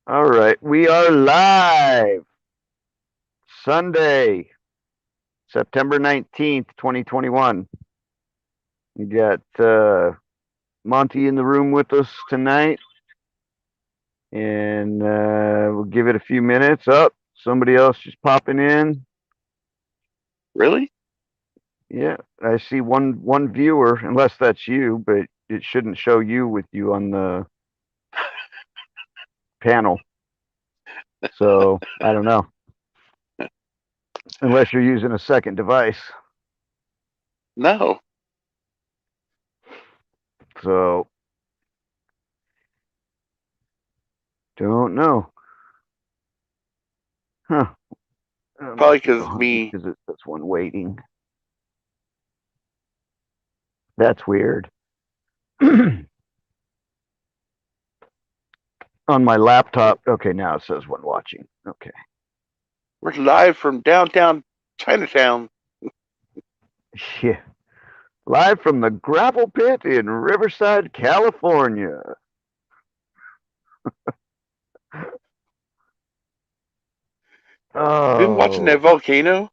All right, we are live. Sunday, September 19th, 2021. We got Monty in the room with us tonight, and we'll give it a few minutes. Up, somebody else just popping in. Really? Yeah, I see one viewer, unless that's you, but it shouldn't show you with you on the panel. So I don't know, unless you're using a second device. No. So don't know. Huh. Probably Must be because behind me. because it's this one waiting. That's weird. On my laptop. Okay, now it says one watching. Okay. We're live from downtown Chinatown. Yeah. Live from the gravel pit in Riverside, California. Been watching that Oh, volcano?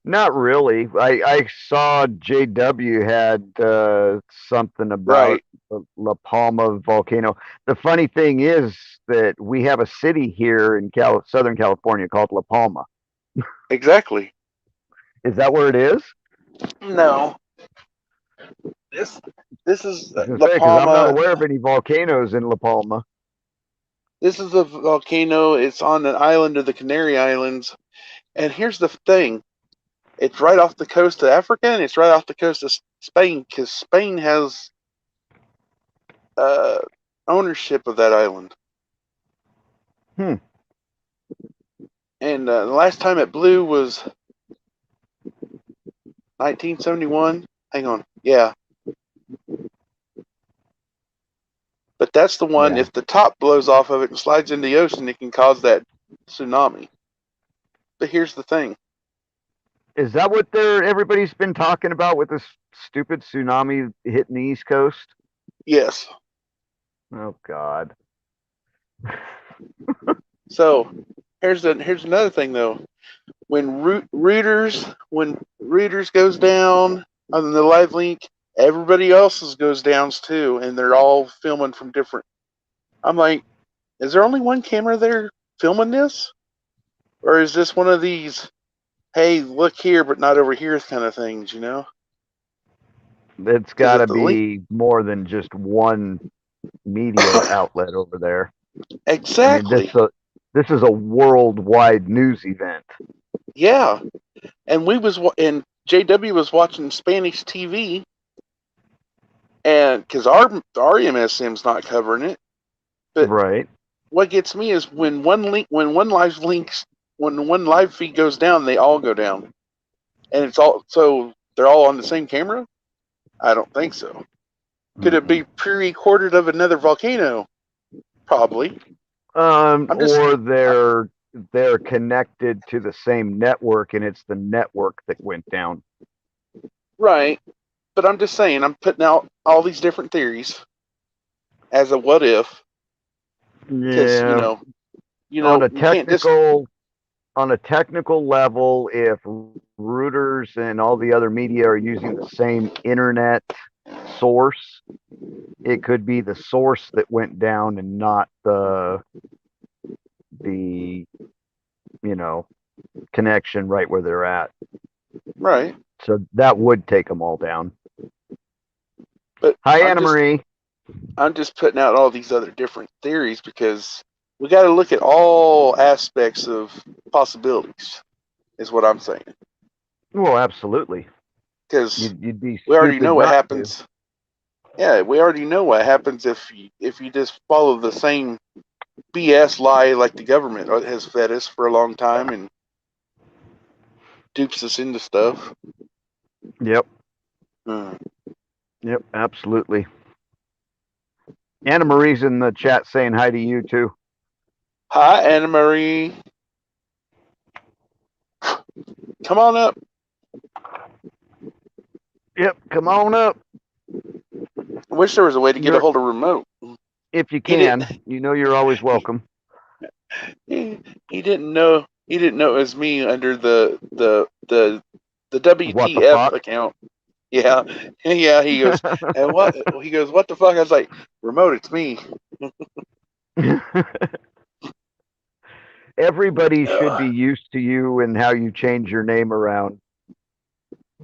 not really. I saw JW had something about Right. the La Palma volcano. The funny thing is that we have a city here in Southern California called La Palma. Exactly. Is that where it is? No. This this is I was gonna La say because I'm not Palma. aware of any volcanoes in La Palma. This is a volcano. It's on an island of the Canary Islands. And here's the thing. It's right off the coast of Africa and it's right off the coast of Spain because Spain has uh, ownership of that island. Hmm. And the last time it blew was 1971. Hang on. Yeah. But that's the one, Yeah. if the top blows off of it and slides in the ocean, it can cause that tsunami. But here's the thing. Is that what everybody's been talking about with this stupid tsunami hitting the East Coast? Yes. Oh God. So here's another thing though. When Reuters goes down on the live link, everybody else's goes down too, and they're all filming from different. I'm like, is there only one camera there filming this, or is this one of these? Hey, look here, but not over here kind of things, you know? It's Because got if to the link be more than just one media outlet over there. I mean, exactly, this is a worldwide news event. yeah, and JW was watching Spanish TV, and because our MSM's not covering it, but Right. what gets me is when one live feed goes down, they all go down, and it's all so they're all on the same camera. I don't think so. Could it Mm-mm. be pre-recorded of another volcano? Probably. I'm just Or they're connected to the same network, and it's the network that went down. right, but I'm just saying I'm putting out all these different theories as a what if, because Yeah. On a we can't just technical on a technical level, if Reuters and all the other media are using the same internet source, it could be the source that went down and not the you know connection right where they're at. right. So that would take them all down. But Hi, Anna Marie. I'm just putting out all these other different theories because we got to look at all aspects of possibilities. Is what I'm saying. Well, absolutely. Because You'd be we already know stupid what not to. happens. Yeah, we already know what happens if you just follow the same BS lie like the government has fed us for a long time and dupes us into stuff. Yep. Hmm. Yep. Absolutely. Anna Marie's in the chat saying hi to you too. Hi, Anna Marie. Come on up. Yep. Come on up. I wish there was a way to get a You're hold of remote. If you He can, didn't. you're always welcome. He didn't know. He didn't know it was me under the What the WTF fuck? account. Yeah, yeah. He goes, and what? He goes, what the fuck? I was like, remote. It's me. Everybody should be Uh, used to you and how you change your name around.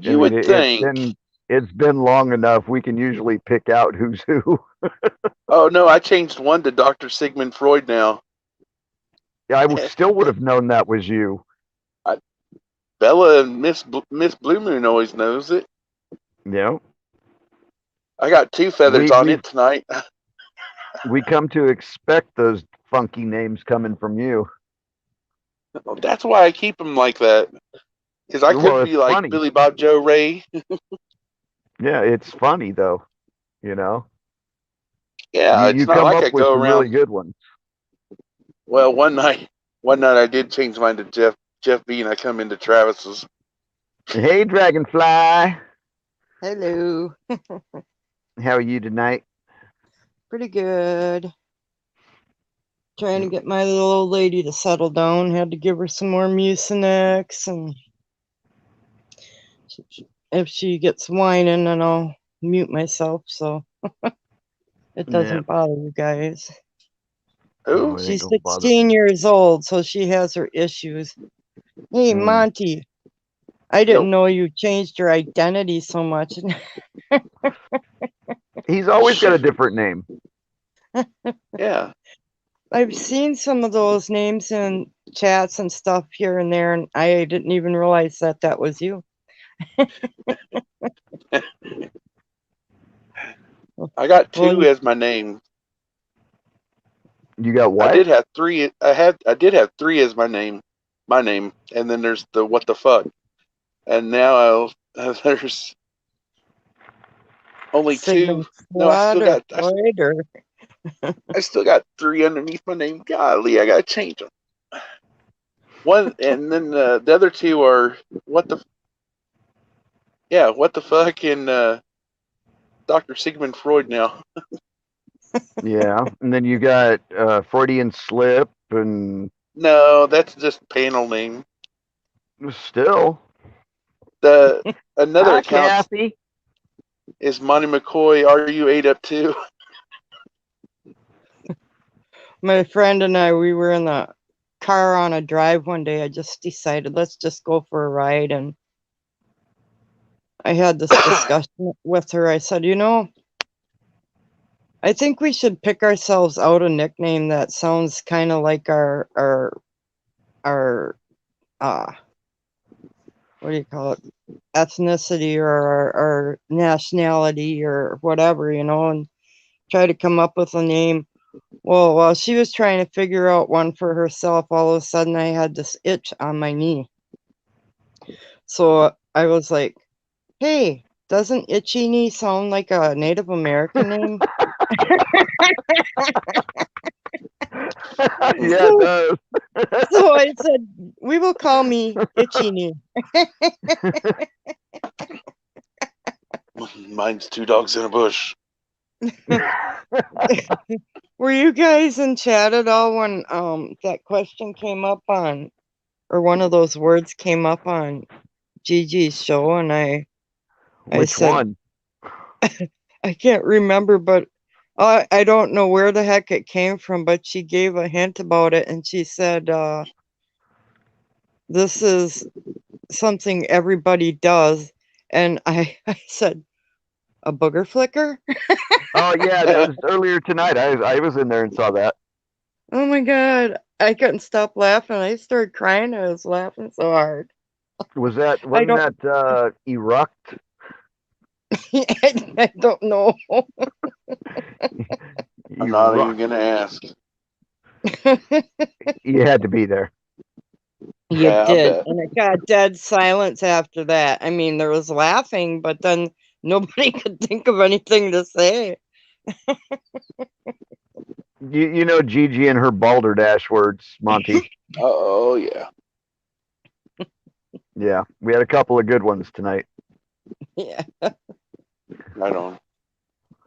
I you mean, would it, it's think. been it's been long enough. We can usually pick out who's who. Oh no, I changed one to Dr. Sigmund Freud now. Still would have known that was you. Bella and Miss Blue Moon always knows it. Yeah. I got two feathers We on we it tonight. we come to expect those funky names coming from you. That's why I keep them like that. Because I Well, could be it's like funny. Billy Bob Joe Ray. Yeah, it's funny though. You know, Yeah, you it's not come like up I with go some really around. good ones. Well, one night I did change mine to Jeff B, and I come into Travis's. Hey, Dragonfly, Hello. how are you tonight? Pretty good. Trying to get my little old lady to settle down. Had to give her some more Mucinex, and if she gets whining, then I'll mute myself so it Yeah. doesn't bother you guys. Oh, Who? it ain't She's gonna bother 16 me. years old, so she has her issues. Hey, Hmm. Monty, I Yo, didn't know you changed your identity so much. He's always got a different name. yeah. I've seen some of those names in chats and stuff here and there, and I didn't even realize that was you. I got Well, two as my name. You got I what? did have three. I did have three as my name, and then there's the what the fuck, and now there's only two. Sigmund No, Freud or Freud or I still got three underneath my name. Golly, I gotta change them. One, and then the other two are what the what the fuck, and Dr. Sigmund Freud now. Yeah, and then you got Freudian slip, and No, that's just panel name. still. The another Hi, account Kathy. is Monty McCoy. Are you 8 up too? my friend and I, we were in the car on a drive one day. I just decided let's just go for a ride, and I had this discussion with her. I said, I think we should pick ourselves out a nickname that sounds kind of like our what do you call it, ethnicity or our nationality or whatever, and try to come up with a name. Well, while she was trying to figure out one for herself, all of a sudden I had this itch on my knee. So I was like, hey, doesn't Itchy Knee sound like a Native American name? Yeah, it does. So I said, we will call me Itchy Knee. Mine's two dogs in a bush. Were you guys in chat at all when that question came up on, or one of those words came up on Gigi's show, and I Which said, one? I can't remember, but I don't know where the heck it came from, but she gave a hint about it, and she said, this is something everybody does. And I said, a booger flicker? Oh yeah, that was earlier tonight. I was in there and saw that. Oh my God. I couldn't stop laughing. I started crying. I was laughing so hard. I Wasn't don't, that eruct? I don't know. I'm not even Eruct. gonna ask. You had to be there. You Yeah, I did. bet. And it got dead silence after that. I mean, there was laughing, but then nobody could think of anything to say. You know Gigi and her balderdash words, Monty. Oh yeah. Yeah, we had a couple of good ones tonight. Yeah. Right on.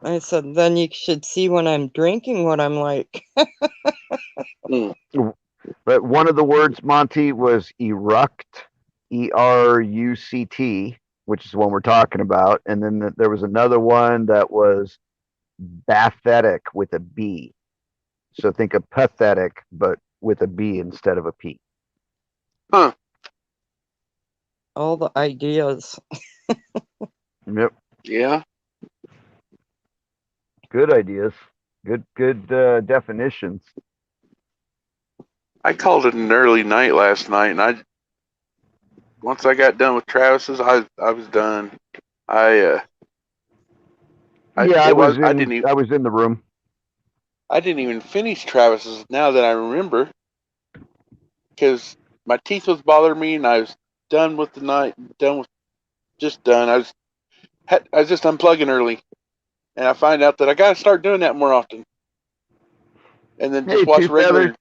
I said, then you should see when I'm drinking what I'm like. But one of the words, Monty, was eruct, ERUCT, which is the one we're talking about. And then there was another one that was bathetic with a B. So think of pathetic, but with a B instead of a P. Huh. All the ideas. Yep. Yeah. Good ideas. Good definitions. I called it an early night last night, and once I got done with Travis's, I was done. I was didn't in the room. I didn't even finish Travis's now that I remember, because my teeth was bothering me, and I was done with the night. Just done. I was just unplugging early, and I find out that I got to start doing that more often, and then just watch a regular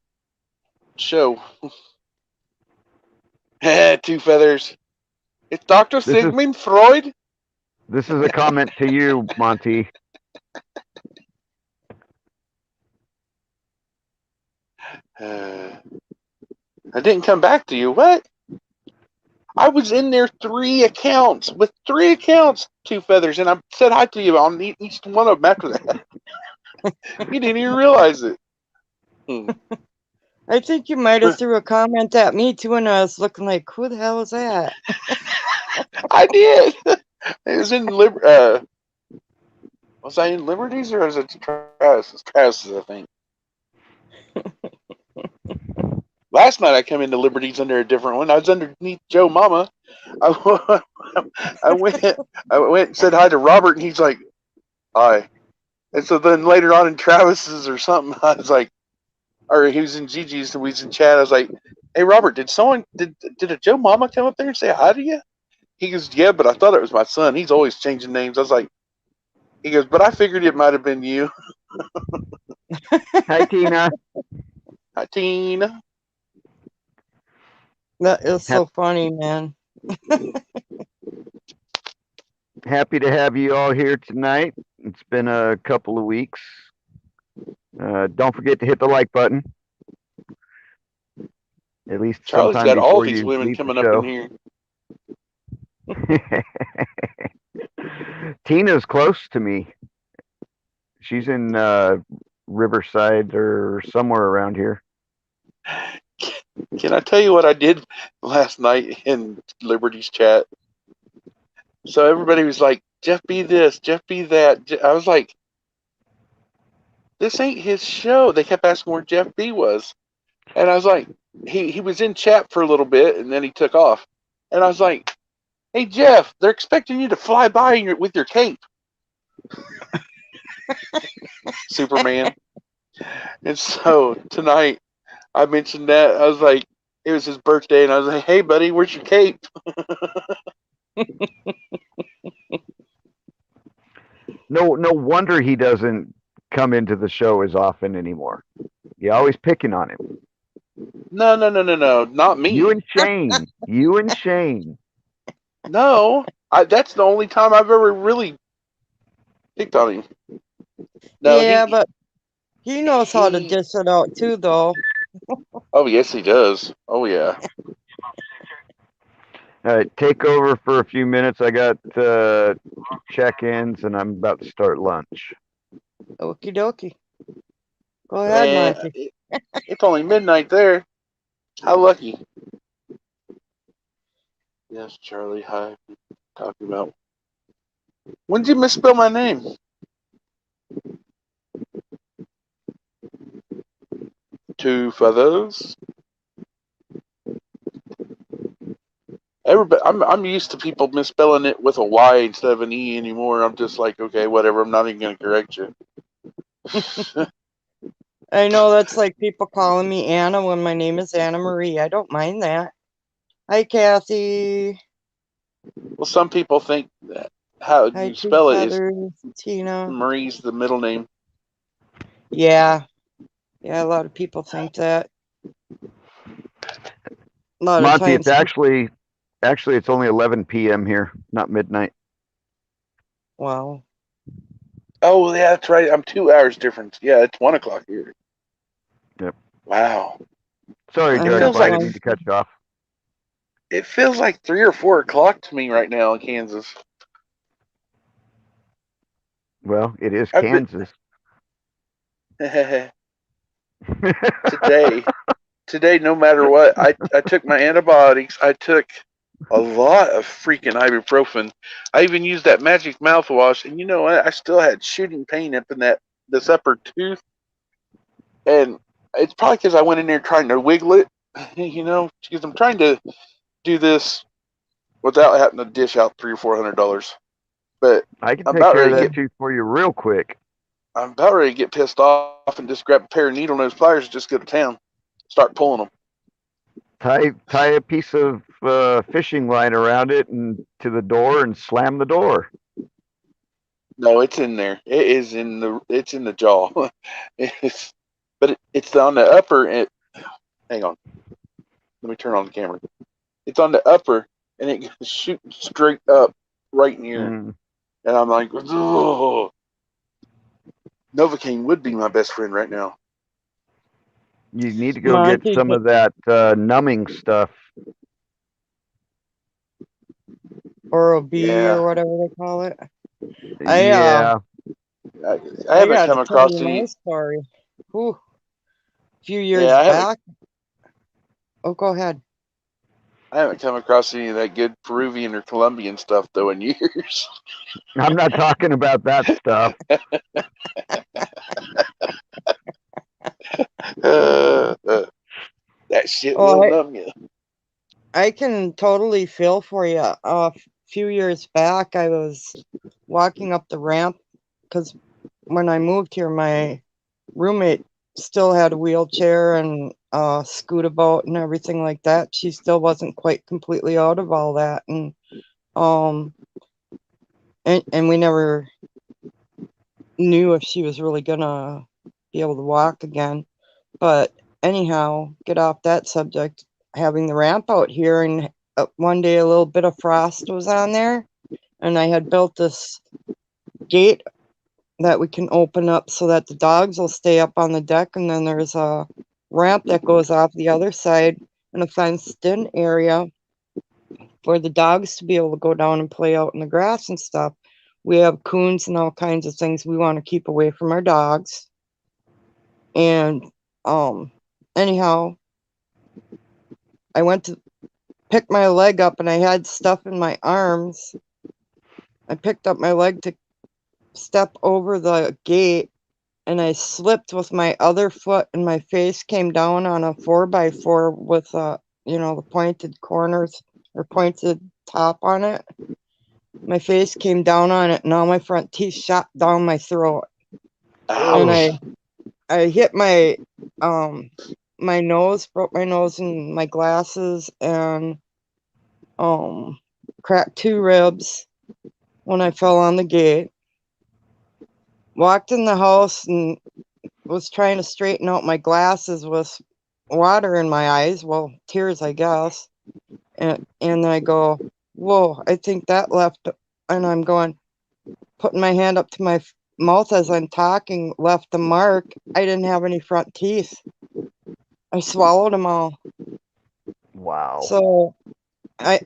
show. Two feathers. It's Dr. Sigmund Freud. This is a comment to you, Monty. I didn't come back to you. What? I was in there with three accounts, Two Feathers, and I said hi to you on each one of them after that. You didn't even realize it. I think you might have threw a comment at me too, and I was looking like, who the hell is that? I did. It was in was I in Liberties or was it Travis's? Travis's, I think. Last night I came into Liberties under a different one. I was underneath Joe Mama. I went and said hi to Robert, and he's like, hi. And so then later on in Travis's or something, I was like, or he was in Gigi's and we was in chat. I was like, hey Robert, did a Joe Mama come up there and say hi to you? He goes, yeah, but I thought it was my son. He's always changing names. I was like, he goes, but I figured it might have been you. Hi, Tina. Hi, Tina. That is so funny, man. Happy to have you all here tonight. It's been a couple of weeks. Don't forget to hit the like button. At least Charlie's sometime got all before these you women leave coming the up show. in here. Tina's close to me. She's in Riverside or somewhere around here. Can I tell you what I did last night in Liberty's chat? So everybody was like, Jeff be this, Jeff be that. I was like, this ain't his show. They kept asking where Jeff B was. And I was like, he was in chat for a little bit and then he took off. And I was like, hey Jeff, they're expecting you to fly by with your cape. Superman. And so tonight I mentioned that. I was like, it was his birthday and I was like, hey buddy, where's your cape? No wonder he doesn't come into the show as often anymore. You're always picking on him. No, not me. You and Shane. No, that's the only time I've ever really picked on him. No, yeah, but he knows how to dish it out too, though. Oh, yes, he does. Oh, yeah. All right, take over for a few minutes. I got check-ins, and I'm about to start lunch. Okie dokie. Go ahead, Monty. It's only midnight there. How lucky. Yes, Charlie, hi. Talking about. When did you misspell my name? Two feathers. Everybody, I'm used to people misspelling it with a Y instead of an E anymore. I'm just like, okay, whatever. I'm not even going to correct you. I know that's like people calling me Anna when my name is Anna Marie. I don't mind that. Hi, Kathy. Well, some people think that how Hi, you spell it is Tina. Marie's the middle name. Yeah. Yeah, a lot of people think that. Monty, it's actually it's only 11 p.m. here, not midnight. Wow. Oh, yeah, that's right. I'm 2 hours difference. Yeah, it's 1 o'clock here. Yep. Wow. Sorry, I'm Jared, feels but I like didn't mean to cut you off. it feels like 3 or 4 o'clock to me right now in Kansas. Well, it is I've been Kansas. today. Today, no matter what, I took my antibiotics. I took a lot of freaking ibuprofen. I even used that magic mouthwash, and you know what? I still had shooting pain up in this upper tooth, and it's probably because I went in there trying to wiggle it, because I'm trying to do this without having to dish out $300 or $400. But I can I'm take about care of ready to that get tooth for you real quick. I'm about ready to get pissed off and just grab a pair of needle nose pliers and just go to town, start pulling them. Tie a piece of fishing line around it and to the door and slam the door. No, it's in there. It's in the jaw. It's on the upper. Hang on, let me turn on the camera. It's on the upper, and it goes shooting straight up right near. Mm. And I'm like, oh, Novocaine would be my best friend right now. You need to go get Monty, some of that numbing stuff. Oral B Yeah, or whatever they call it. Yeah. I I haven't gotta come tell across you my any. story. Whew. A few Yeah, years back. Oh, go ahead. I haven't come across any of that good Peruvian or Colombian stuff though in years. I'm not talking about that stuff. That shit Oh, will numb you. I can totally feel for you. A few years back, I was walking up the ramp because when I moved here, my roommate still had a wheelchair and a scootabout and everything like that. She still wasn't quite completely out of all that, um, and we never knew if she was really gonna be able to walk again. But anyhow, get off that subject. Having the ramp out here, and one day a little bit of frost was on there, and I had built this gate that we can open up so that the dogs will stay up on the deck, and then there's a ramp that goes off the other side in a fenced-in area for the dogs to be able to go down and play out in the grass and stuff. We have coons and all kinds of things we want to keep away from our dogs. And anyhow, I went to pick my leg up and I had stuff in my arms. I picked up my leg to step over the gate and I slipped with my other foot and my face came down on a 4x4 with the pointed corners or pointed top on it. My face came down on it and all my front teeth shot down my throat. And Ouch. I hit my my nose, broke my nose and my glasses, and cracked 2 ribs when I fell on the gate. Walked in the house and was trying to straighten out my glasses with water in my eyes. Well, tears, I guess. And I go, whoa, I think that left. And I'm going, putting my hand up to my mouth as I'm talking, left a mark. I didn't have any front teeth. I swallowed them all. Wow. So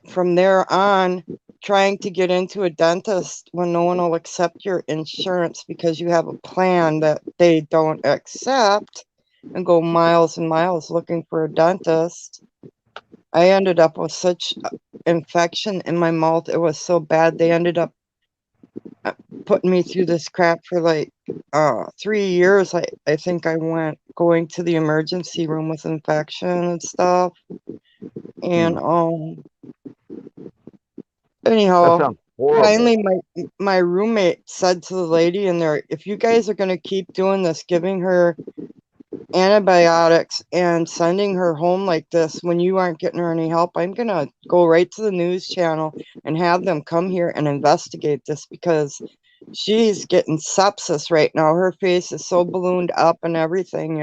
from there on, trying to get into a dentist when no one will accept your insurance because you have a plan that they don't accept, and go miles and miles looking for a dentist. I ended up with such infection in my mouth. It was so bad. They ended up putting me through this crap for like 3 years. I think I went going to the emergency room with infection and stuff. And That anyhow, sounds horrible. finally my roommate said to the lady in there, if you guys are going to keep doing this, giving her antibiotics and sending her home like this when you aren't getting her any help, I'm going to go right to the news channel and have them come here and investigate this, because she's getting sepsis right now. Her face is so ballooned up and everything,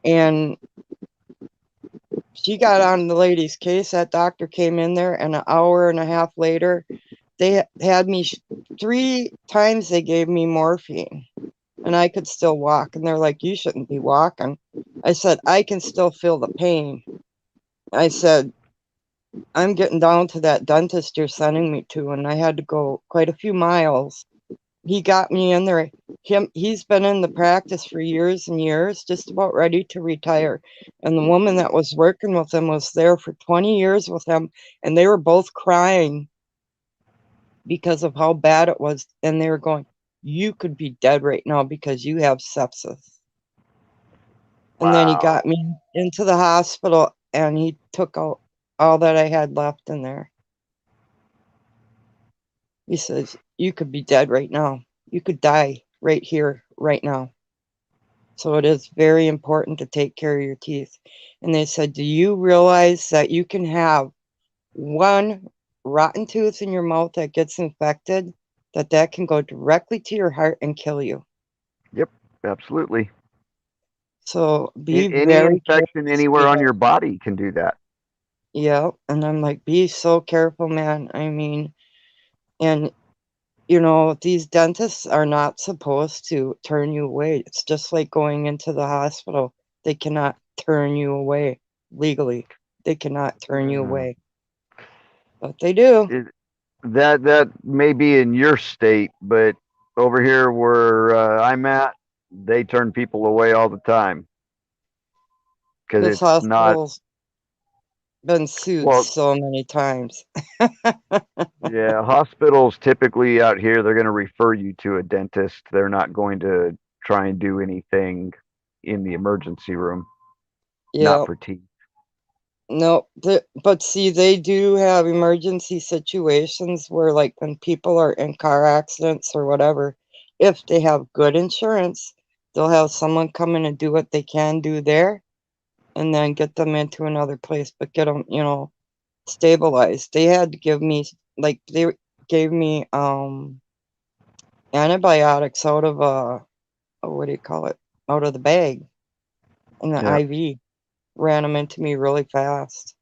and she got on the lady's case. That doctor came in there, and an hour and a half later, they had me 3 times. They gave me morphine, and I could still walk. And they're like, "You shouldn't be walking." I said, "I can still feel the pain." I said, "I'm getting down to that dentist you're sending me to," and I had to go quite a few miles. He got me in there. He's been in the practice for years and years, just about ready to retire. And the woman that was working with him was there for 20 years with him, and they were both crying because of how bad it was. And they were going, "You could be dead right now because you have sepsis." And then he got Wow. me into the hospital, and he took out all that I had left in there. He says, "You could be dead right now. You could die right here, right now." So it is very important to take care of your teeth. And they said, "Do you realize that you can have one rotten tooth in your mouth that gets infected, that can go directly to your heart and kill you?" Yep, absolutely. So be Any very infection anywhere on careful. your body can do that. Yeah. And I'm like, be so careful, man. I mean, and these dentists are not supposed to turn you away. It's just like going into the hospital. They cannot turn you away legally. They cannot turn you Uh, away, but they do. it, that may be in your state, but over here where I'm at, they turn people away all the time because This it's not. hospital's been sued Well, so many times. yeah, hospitals typically out here, they're going to refer you to a dentist. They're not going to try and do anything in the emergency room, not Yeah. for teeth. No, but see, they do have emergency situations where, like, when people are in car accidents or whatever, if they have good insurance, they'll have someone come in and do what they can do there and then get them into another place, but get them, stabilized. They had to give me, like, they gave me antibiotics out of what do you call it? Out of the bag in the Yeah. IV. Ran them into me really fast.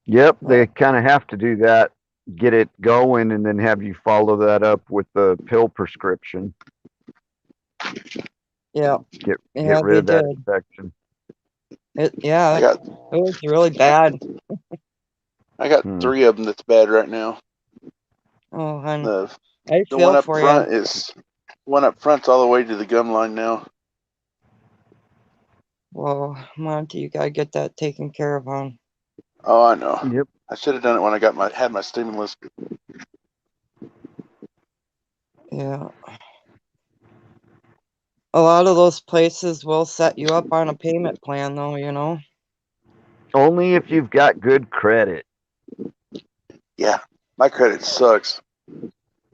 Yep, they But kind of have to do that, get it going, and then have you follow that up with the pill prescription. yeah, Get yeah, rid they of that did. infection. I Yeah, got it was really bad. I got Hmm. 3 of them that's bad right now. Oh, hon, The I the feel one up for you. front is one up front's all the way to the gum line now. Well, Monty, you gotta get that taken care of, hon. Oh, I know. Yep. I should have done it when I had my stimulus. Yeah. A lot of those places will set you up on a payment plan, though. Only if you've got good credit. Yeah, my credit sucks.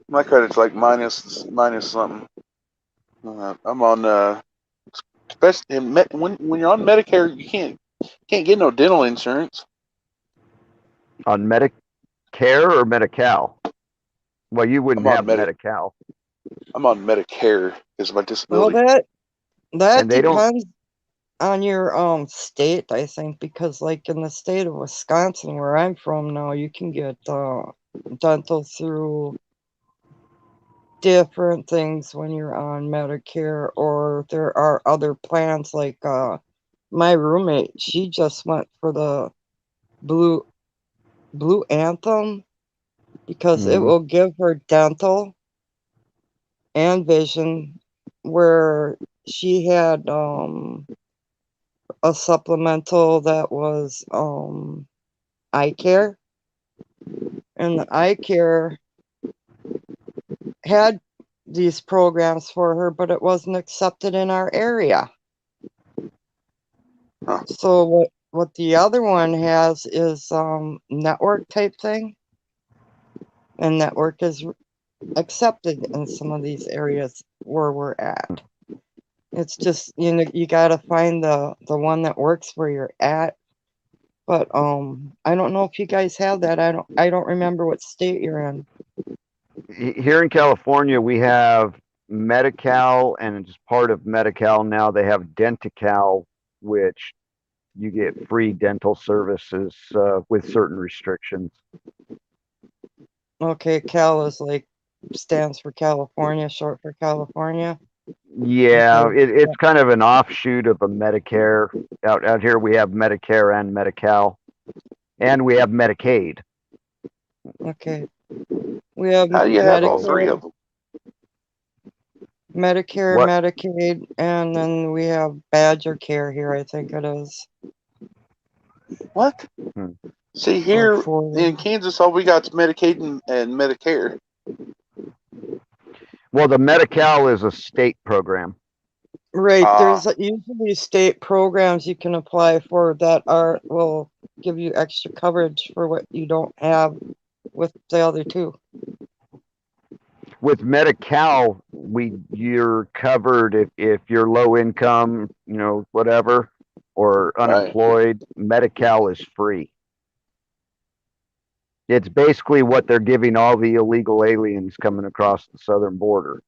My credit's like minus something. I'm on especially when you're on Medicare, you can't get no dental insurance. On Medicare or Medi-Cal? Well, you I'm wouldn't on have Medi-Cal. I'm on Medicare because of my Well, disability. that And they don't, depends on your state, I think, because like in the state of Wisconsin, where I'm from now, you can get dental through different things when you're on Medicare, or there are other plans like my roommate, she just went for the Blue Anthem because it mhm. will give her dental and vision, where she had a supplemental that was eye care, and the eye care had these programs for her, but it wasn't accepted in our area. Huh. So what the other one has is network type thing, and network is accepted in some of these areas where we're at. It's just, you got to find the one that works where you're at. But I don't know if you guys have that. I don't remember what state you're in. Here in California, we have Medi-Cal, and it's part of Medi-Cal now. They have Denti-Cal, which you get free dental services with certain restrictions. Okay, Cal is like stands for California, short for California. Yeah, Okay. it's kind of an offshoot of a Medicare. Out here we have Medicare and Medi-Cal, and we have Medicaid. Okay. We have How do you have all three Medicare, of them? Medicare, What? Medicaid, and then we have Badger Care here, I think it is. What? Hmm. See, Like here for in Kansas, all we got is Medicaid and Medicare. Well, the Medi-Cal is a state program. right, Ah. there's usually state programs you can apply for that will give you extra coverage for what you don't have with the other two. With Medi-Cal, you're covered if you're low income, whatever, or Right. unemployed. Medi-Cal is free. It's basically what they're giving all the illegal aliens coming across the southern border.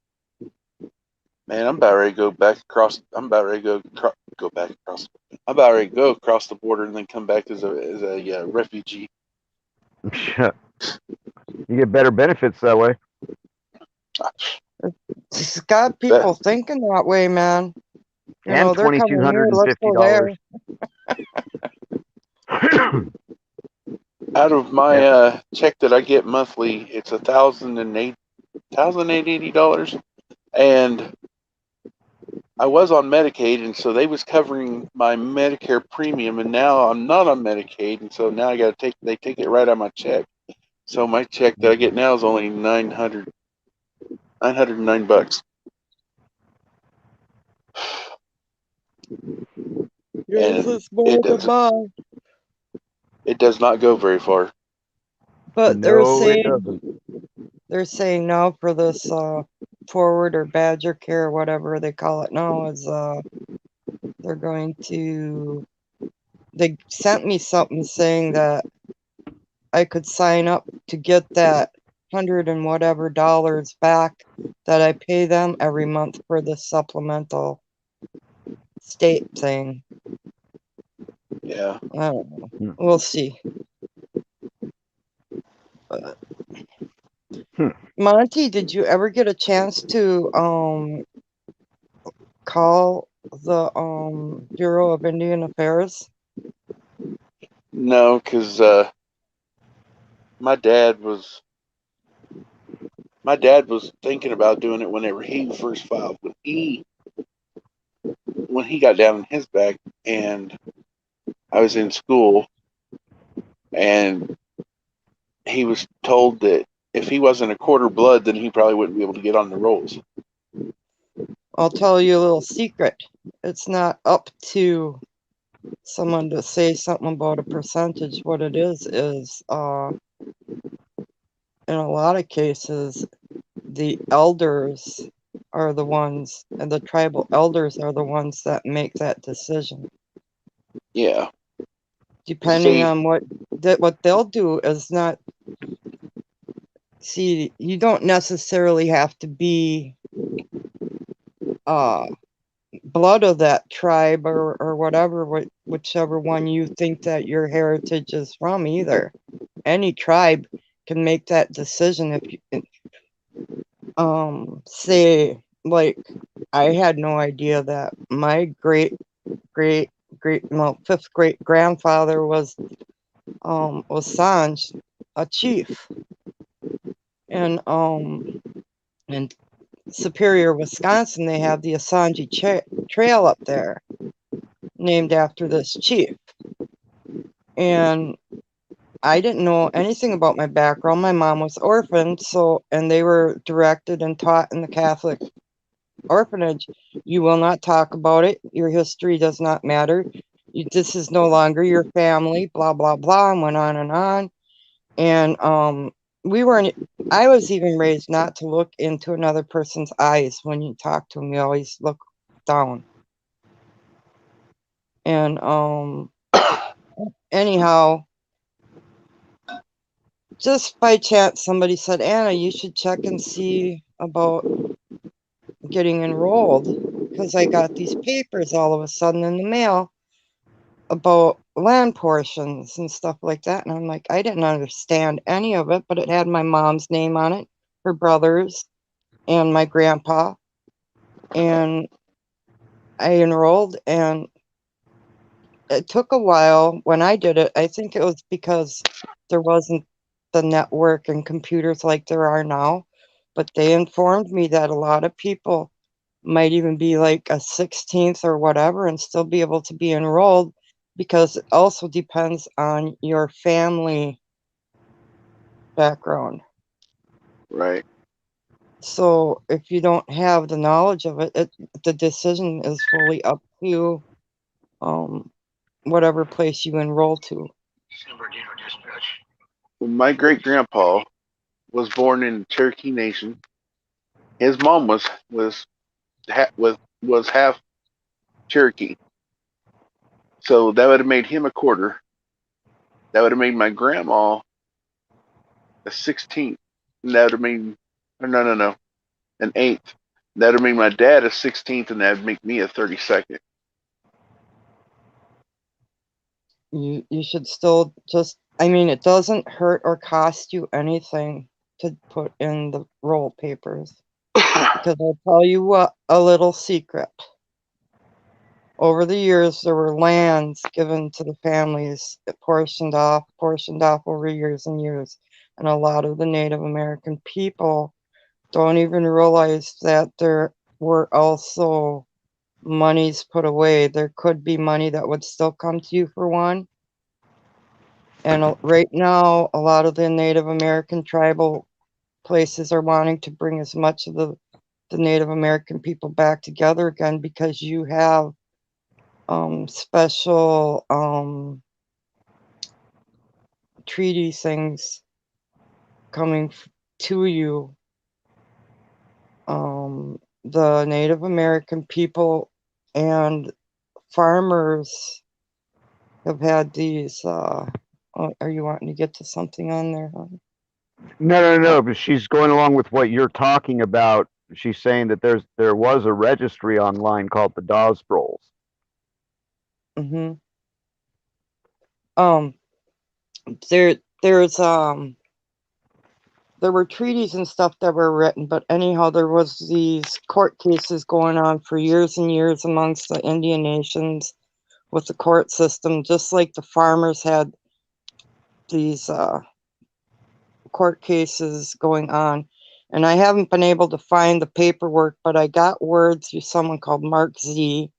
Man, I'm about ready to go back across. I'm about ready to go back across. I'm about ready to go across the border and then come back as a refugee. You get better benefits that way. It's got people thinking that way, man. You know, And they're coming here, let's go there. $2,250. Out of my check that I get monthly, it's $1,080, and I was on Medicaid, and so they was covering my Medicare premium, and now I'm not on Medicaid, and so now they take it right out of my check. So my check that I get now is only $909. Yes, And it's more than mine. it does not go very far. But No, it doesn't. they're saying now for this forward or Badger Care, whatever they call it now, is they're going to. They sent me something saying that I could sign up to get that $100 and whatever back that I pay them every month for the supplemental state thing. Yeah. I don't know. We'll see. But, Monty, did you ever get a chance to call the Bureau of Indian Affairs? No, because my dad was thinking about doing it whenever he first filed. When he got down on his back, and I was in school, and he was told that if he wasn't a quarter blood, then he probably wouldn't be able to get on the rolls. I'll tell you a little secret. It's not up to someone to say something about a percentage. What it is in a lot of cases, the elders are the ones, and the tribal elders are the ones that make that decision. Yeah. Depending on what they'll do is not. See, you don't necessarily have to be blood of that tribe or whatever, whichever one you think that your heritage is from either. Any tribe can make that decision. If you say, like, I had no idea that my fifth great grandfather was Ossange, a chief, and in Superior, Wisconsin, they have the Ossange Trail up there, named after this chief. And I didn't know anything about my background. My mom was orphaned, and they were directed and taught in the Catholic orphanage. You will not talk about it. Your history does not matter. This is no longer your family. Blah blah blah. And went on and on. And I was even raised not to look into another person's eyes when you talk to them. You always look down. And anyhow, just by chance, somebody said, Anna, you should check and see about getting enrolled, because I got these papers all of a sudden in the mail about land portions and stuff like that. And I'm like, I didn't understand any of it, but it had my mom's name on it, her brothers, and my grandpa. And I enrolled, and it took a while when I did it. I think it was because there wasn't the network and computers like there are now. But they informed me that a lot of people might even be like a 16th or whatever and still be able to be enrolled, because it also depends on your family background. Right. So if you don't have the knowledge of it, the decision is fully up to whatever place you enroll to. Well, my great grandpa was born in Cherokee Nation. His mom was half Cherokee, so that would have made him a quarter. That would have made my grandma a 16th. And that would have made, or no, an 8th. That would have made my dad a 16th, and that would make me a 32nd. You should still just, I mean, it doesn't hurt or cost you anything to put in the roll papers. Because I'll tell you what, a little secret. Over the years, there were lands given to the families, portioned off over years and years. And a lot of the Native American people don't even realize that there were also monies put away. There could be money that would still come to you for one. And right now, a lot of the Native American tribal places are wanting to bring as much of the Native American people back together again, because you have special treaty things coming to you. The Native American people and farmers have had these. Are you wanting to get to something on there? Huh? No, but she's going along with what you're talking about. She's saying that there was a registry online called the Dawes Rolls. Mm-hmm. There's there were treaties and stuff that were written, but anyhow, there was these court cases going on for years and years amongst the Indian nations with the court system, just like the farmers had these court cases going on. And I haven't been able to find the paperwork, but I got word through someone called Mark Z,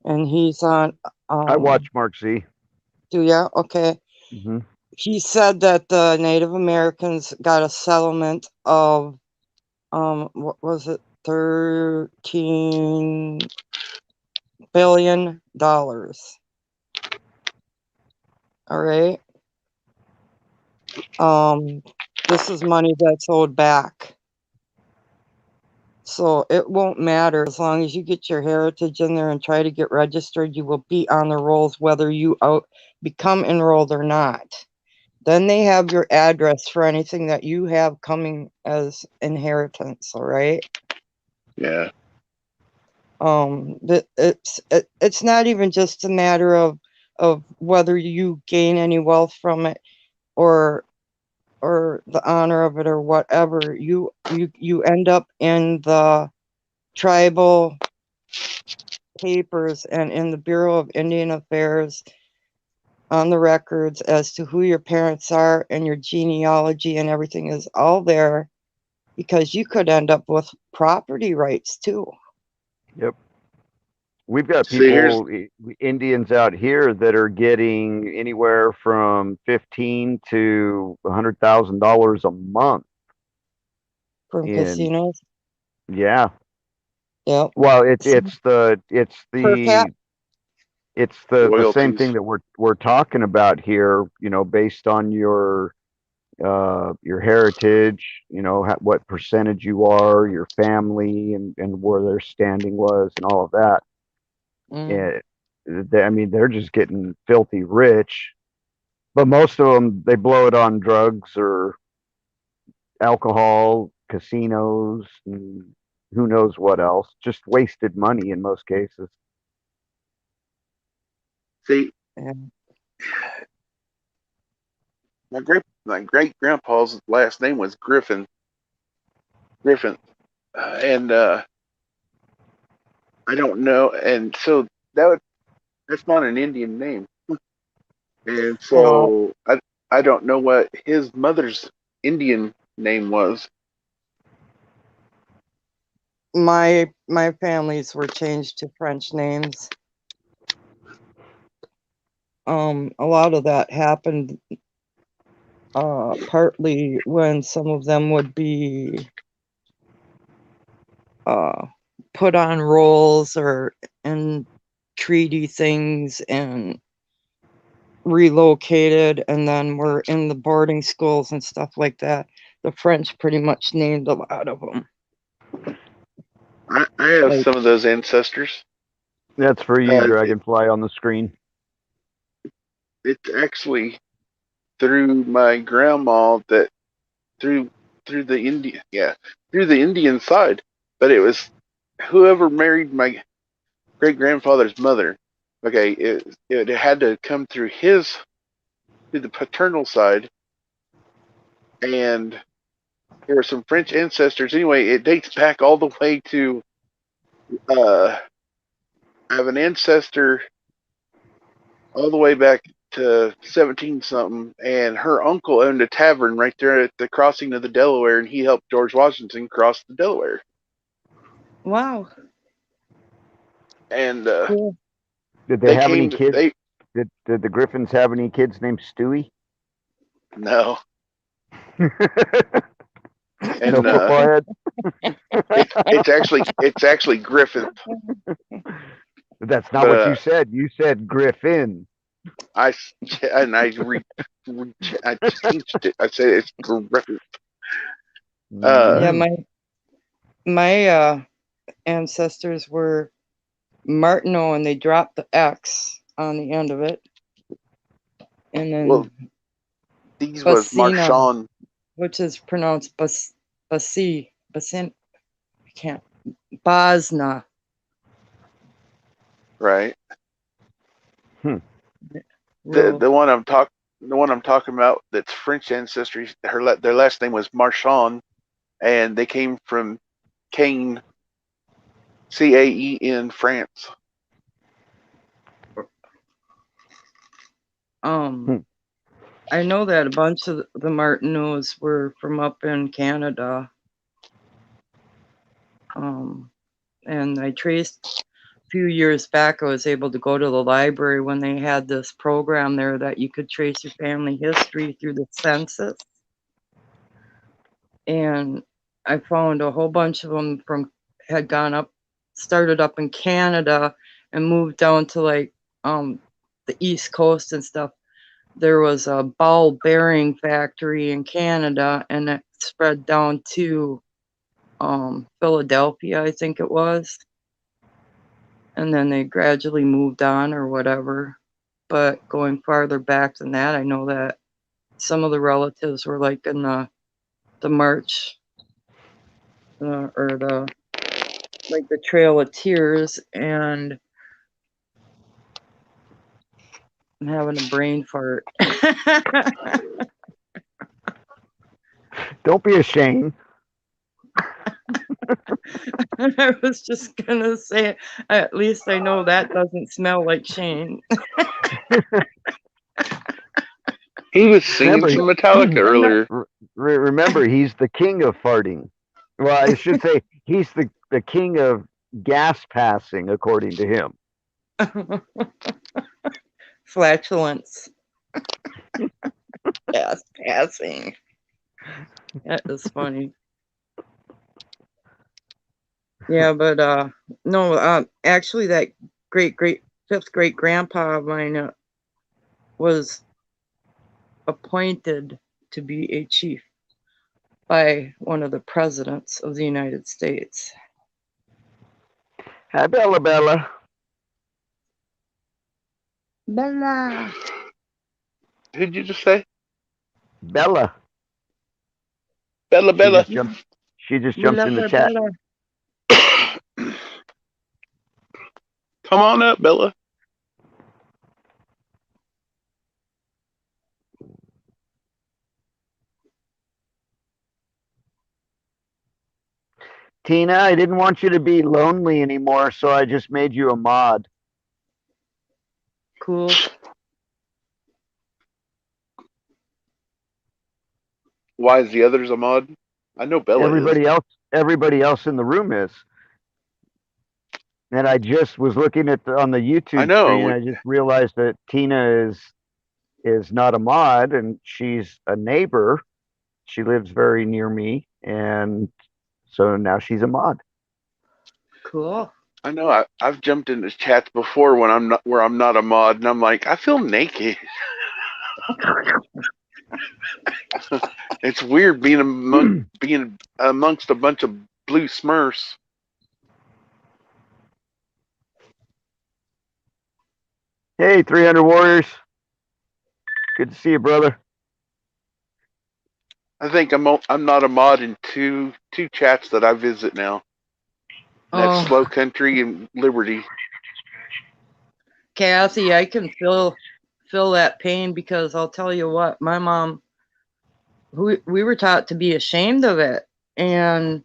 and he's on. I watch Mark Z. Do ya? Okay. Mm-hmm. He said that the Native Americans got a settlement of what was it, $13 billion. All right. This is money that's owed back. So it won't matter as long as you get your heritage in there and try to get registered. You will be on the rolls whether you become enrolled or not. Then they have your address for anything that you have coming as inheritance. All right. Yeah. It's not even just a matter of whether you gain any wealth from it or the honor of it or whatever. You end up in the tribal papers and in the Bureau of Indian Affairs on the records as to who your parents are, and your genealogy and everything is all there, because you could end up with property rights too. Yep. We've got people, Indians out here, that are getting anywhere from $15,000 to $100,000 a month From casinos. Yeah. Yep. Well, it's the same thing that we're talking about here. You know, based on your heritage. You know, what percentage you are, your family, and where their standing was, and all of that. And I mean, they're just getting filthy rich, but most of them, they blow it on drugs or alcohol, casinos, and who knows what else. Just wasted money in most cases. See, Yeah. My great grandpa's last name was Griffin. Griffin, and I don't know, and so that's not an Indian name, and Well, so I don't know what his mother's Indian name was. my families were changed to French names. A lot of that happened partly when some of them would be put on rolls or in treaty things and relocated, and then were in the boarding schools and stuff like that. The French pretty much named a lot of them. I have Like, some of those ancestors. That's for you, Uh, Dragonfly, on the screen. it's actually through my grandma that through through the Indian side, but it was whoever married my great grandfather's mother. Okay, it had to come through the paternal side, and there were some French ancestors. Anyway, it dates back all the way to I have an ancestor all the way back to 17 something, and her uncle owned a tavern right there at the crossing of the Delaware, and he helped George Washington cross the Delaware. wow. And Cool. Did they they have any came. kids? They Did the Griffins have any kids named Stewie? no, No, and football head. it's actually Griffith. That's not But what you said. You said Griffin. I and I I changed it. I said it's Griffith. Yeah, Mhm. my ancestors were Martineau, and they dropped the X on the end of it. And then Well, these was Basina, Marchand, which is pronounced Basin, I can't, Basna. right? Hmm. The Real, the one I'm talking the one I'm talking about that's French ancestry. Their last name was Marchand, and they came from Caen, Caen, France. Hmm. I know that a bunch of the Martineaus were from up in Canada. And I traced a few years back, I was able to go to the library when they had this program there that you could trace your family history through the census. And I found a whole bunch of them had started up in Canada and moved down to like the East Coast and stuff. There was a ball bearing factory in Canada, and it spread down to Philadelphia, I think it was. And then they gradually moved on or whatever. But going farther back than that, I know that some of the relatives were like in the March or the Trail of Tears, and I'm having a brain fart. Don't be ashamed. I was just gonna say, at least I know that doesn't smell like Shane. He was singing Remember, some Metallica I'm not. earlier. remember, he's the king of farting. Well, I should say he's the king of gas passing, according to him. Flatulence. Yes, passing. That is funny. Yeah, but no, actually that fifth great grandpa of mine was appointed to be a chief by one of the presidents of the United States. Hi, Bella Bella. Bella. Who'd you just say? Bella. Bella She Bella. just jumped. She just We jumped love in the her, chat. Bella. Come on up, Bella. Tina, I didn't want you to be lonely anymore, so I just made you a mod. Cool. Why is the others a mod? I know Bella is. Everybody else in the room is. And I just was looking at on the I YouTube screen. know. I just realized that Tina is not a mod, and she's a neighbor. She lives very near me, and so now she's a mod. Cool. I know. I've jumped into chats before when I'm not where I'm not a mod, and I'm like, I feel naked. It's weird being amongst a bunch of blue Smurfs. Hey, 300 Warriors. Good to see you, brother. I think I'm not a mod in two chats that I visit now. That's Slow Country and Liberty. Kathy, I can feel that pain, because I'll tell you what, my mom, we were taught to be ashamed of it, and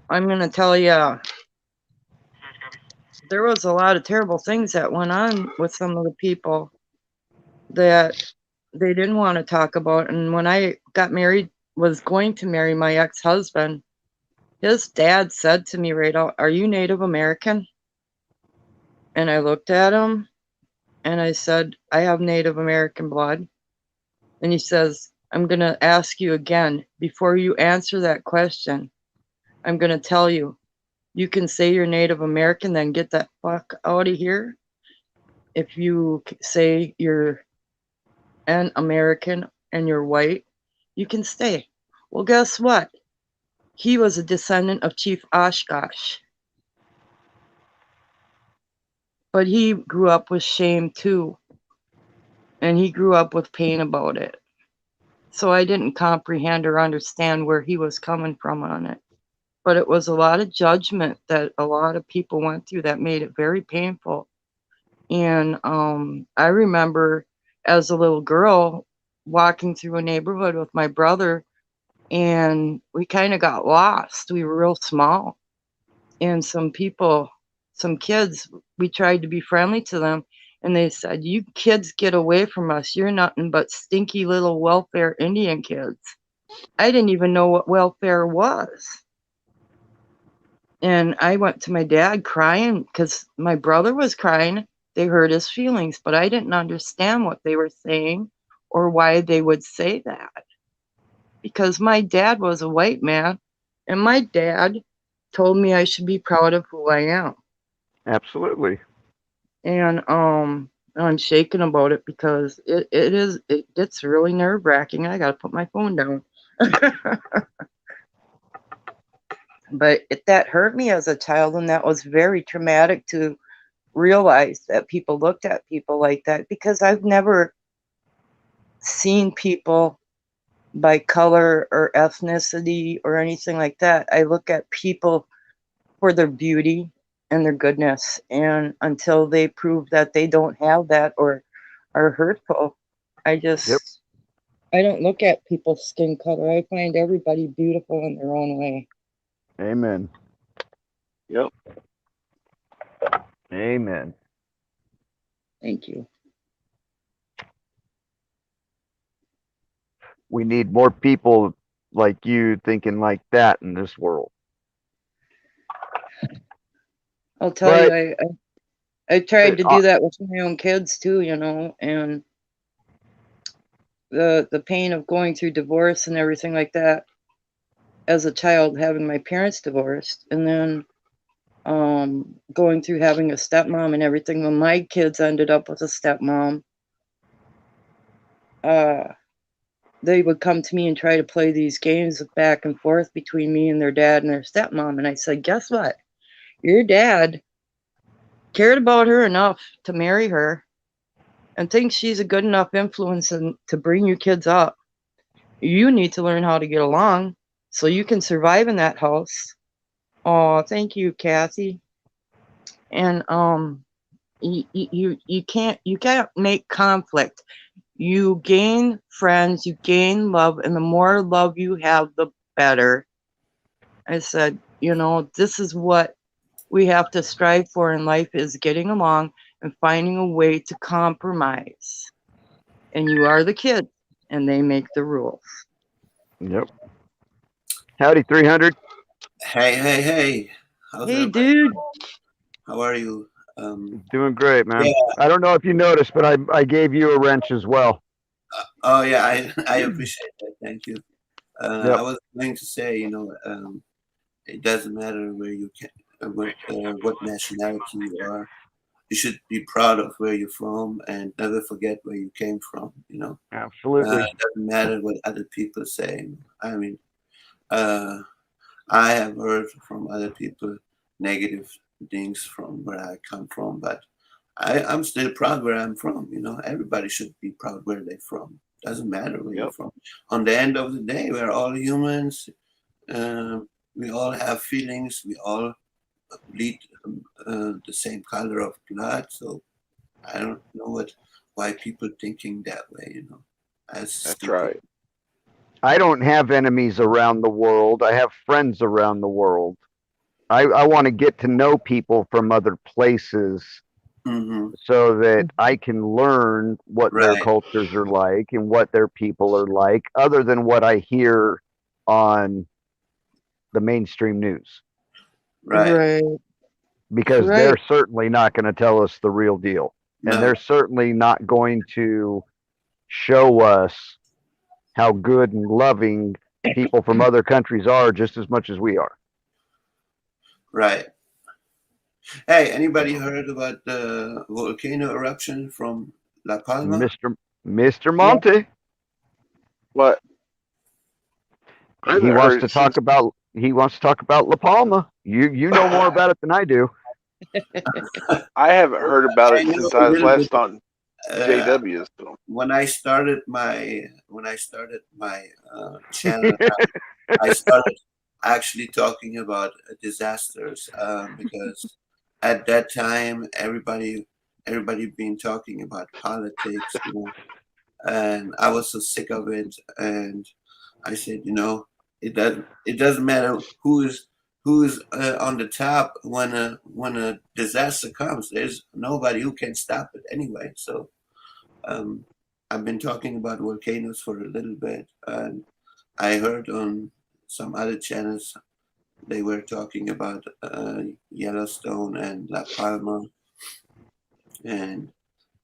I'm gonna tell you, there was a lot of terrible things that went on with some of the people that they didn't want to talk about. And when I was going to marry my ex-husband, his dad said to me right out, "Are you Native American?" And I looked at him and I said, "I have Native American blood." And he says, "I'm going to ask you again. Before you answer that question, I'm going to tell you, you can say you're Native American, then get that fuck out of here. If you say you're an American and you're white, you can stay." Well, guess what? He was a descendant of Chief Oshkosh. But he grew up with shame too. And he grew up with pain about it. So I didn't comprehend or understand where he was coming from on it. But it was a lot of judgment that a lot of people went through that made it very painful. And I remember as a little girl walking through a neighborhood with my brother, and we kind of got lost. We were real small. And some kids, we tried to be friendly to them, and they said, "You kids get away from us. You're nothing but stinky little welfare Indian kids." I didn't even know what welfare was. And I went to my dad crying because my brother was crying. They hurt his feelings, but I didn't understand what they were saying or why they would say that. Because my dad was a white man, and my dad told me I should be proud of who I am. Absolutely. And I'm shaking about it because it gets really nerve-wracking. I gotta put my phone down. But that hurt me as a child, and that was very traumatic to realize that people looked at people like that, because I've never seen people by color or ethnicity or anything like that. I look at people for their beauty and their goodness, and until they prove that they don't have that or are hurtful, I don't look at people's skin color. I find everybody beautiful in their own way. Amen. Yep. Amen. Thank you. We need more people like you thinking like that in this world. I'll tell you, I tried to do that with my own kids too, and the pain of going through divorce and everything like that as a child, having my parents divorced, and then going through having a stepmom and everything. When my kids ended up with a stepmom, they would come to me and try to play these games back and forth between me and their dad and their stepmom. And I said, "Guess what? Your dad cared about her enough to marry her and thinks she's a good enough influence to bring your kids up. You need to learn how to get along so you can survive in that house." Oh, thank you, Kathy. And you can't make conflict. You gain friends, you gain love, and the more love you have, the better. I said, You know, this is what we have to strive for in life, is getting along and finding a way to compromise. And you are the kid, and they make the rules. Yep. Howdy, 300. Hey. How's Hey, everybody? dude. How are you? Doing great, man. Yeah. I don't know if you noticed, but I gave you a wrench as well. Oh yeah, I appreciate that. Thank you. Yep. I was going to say, it doesn't matter where you what nationality you are. You should be proud of where you're from and never forget where you came from. Absolutely. It doesn't matter what other people say. I mean, I have heard from other people negative things from where I come from, but I'm still proud where I'm from. Everybody should be proud where they're from. Doesn't matter where you're from. On the end of the day, we're all humans. We all have feelings. We all bleed the same color of blood. So I don't know why people thinking that way. That's right. I don't have enemies around the world. I have friends around the world. I want to get to know people from other places so that I can learn what their cultures are like and what their people are like, other than what I hear on the mainstream news. Right. Because they're certainly not going to tell us the real deal. No. And they're certainly not going to show us how good and loving people from other countries are just as much as we are. Right. Hey, anybody heard about the volcano eruption from La Palma? Mr. Monte. Yeah. What? He wants to talk about La Palma. You know more about it than I do. I haven't heard about it since I was last on JW. So. When I started my channel, I started actually talking about disasters because at that time everybody been talking about politics, and I was so sick of it, and I said, it doesn't matter who's on the top when a disaster comes. There's nobody who can stop it anyway. So I've been talking about volcanoes for a little bit, and I heard on some other channels they were talking about Yellowstone and La Palma, and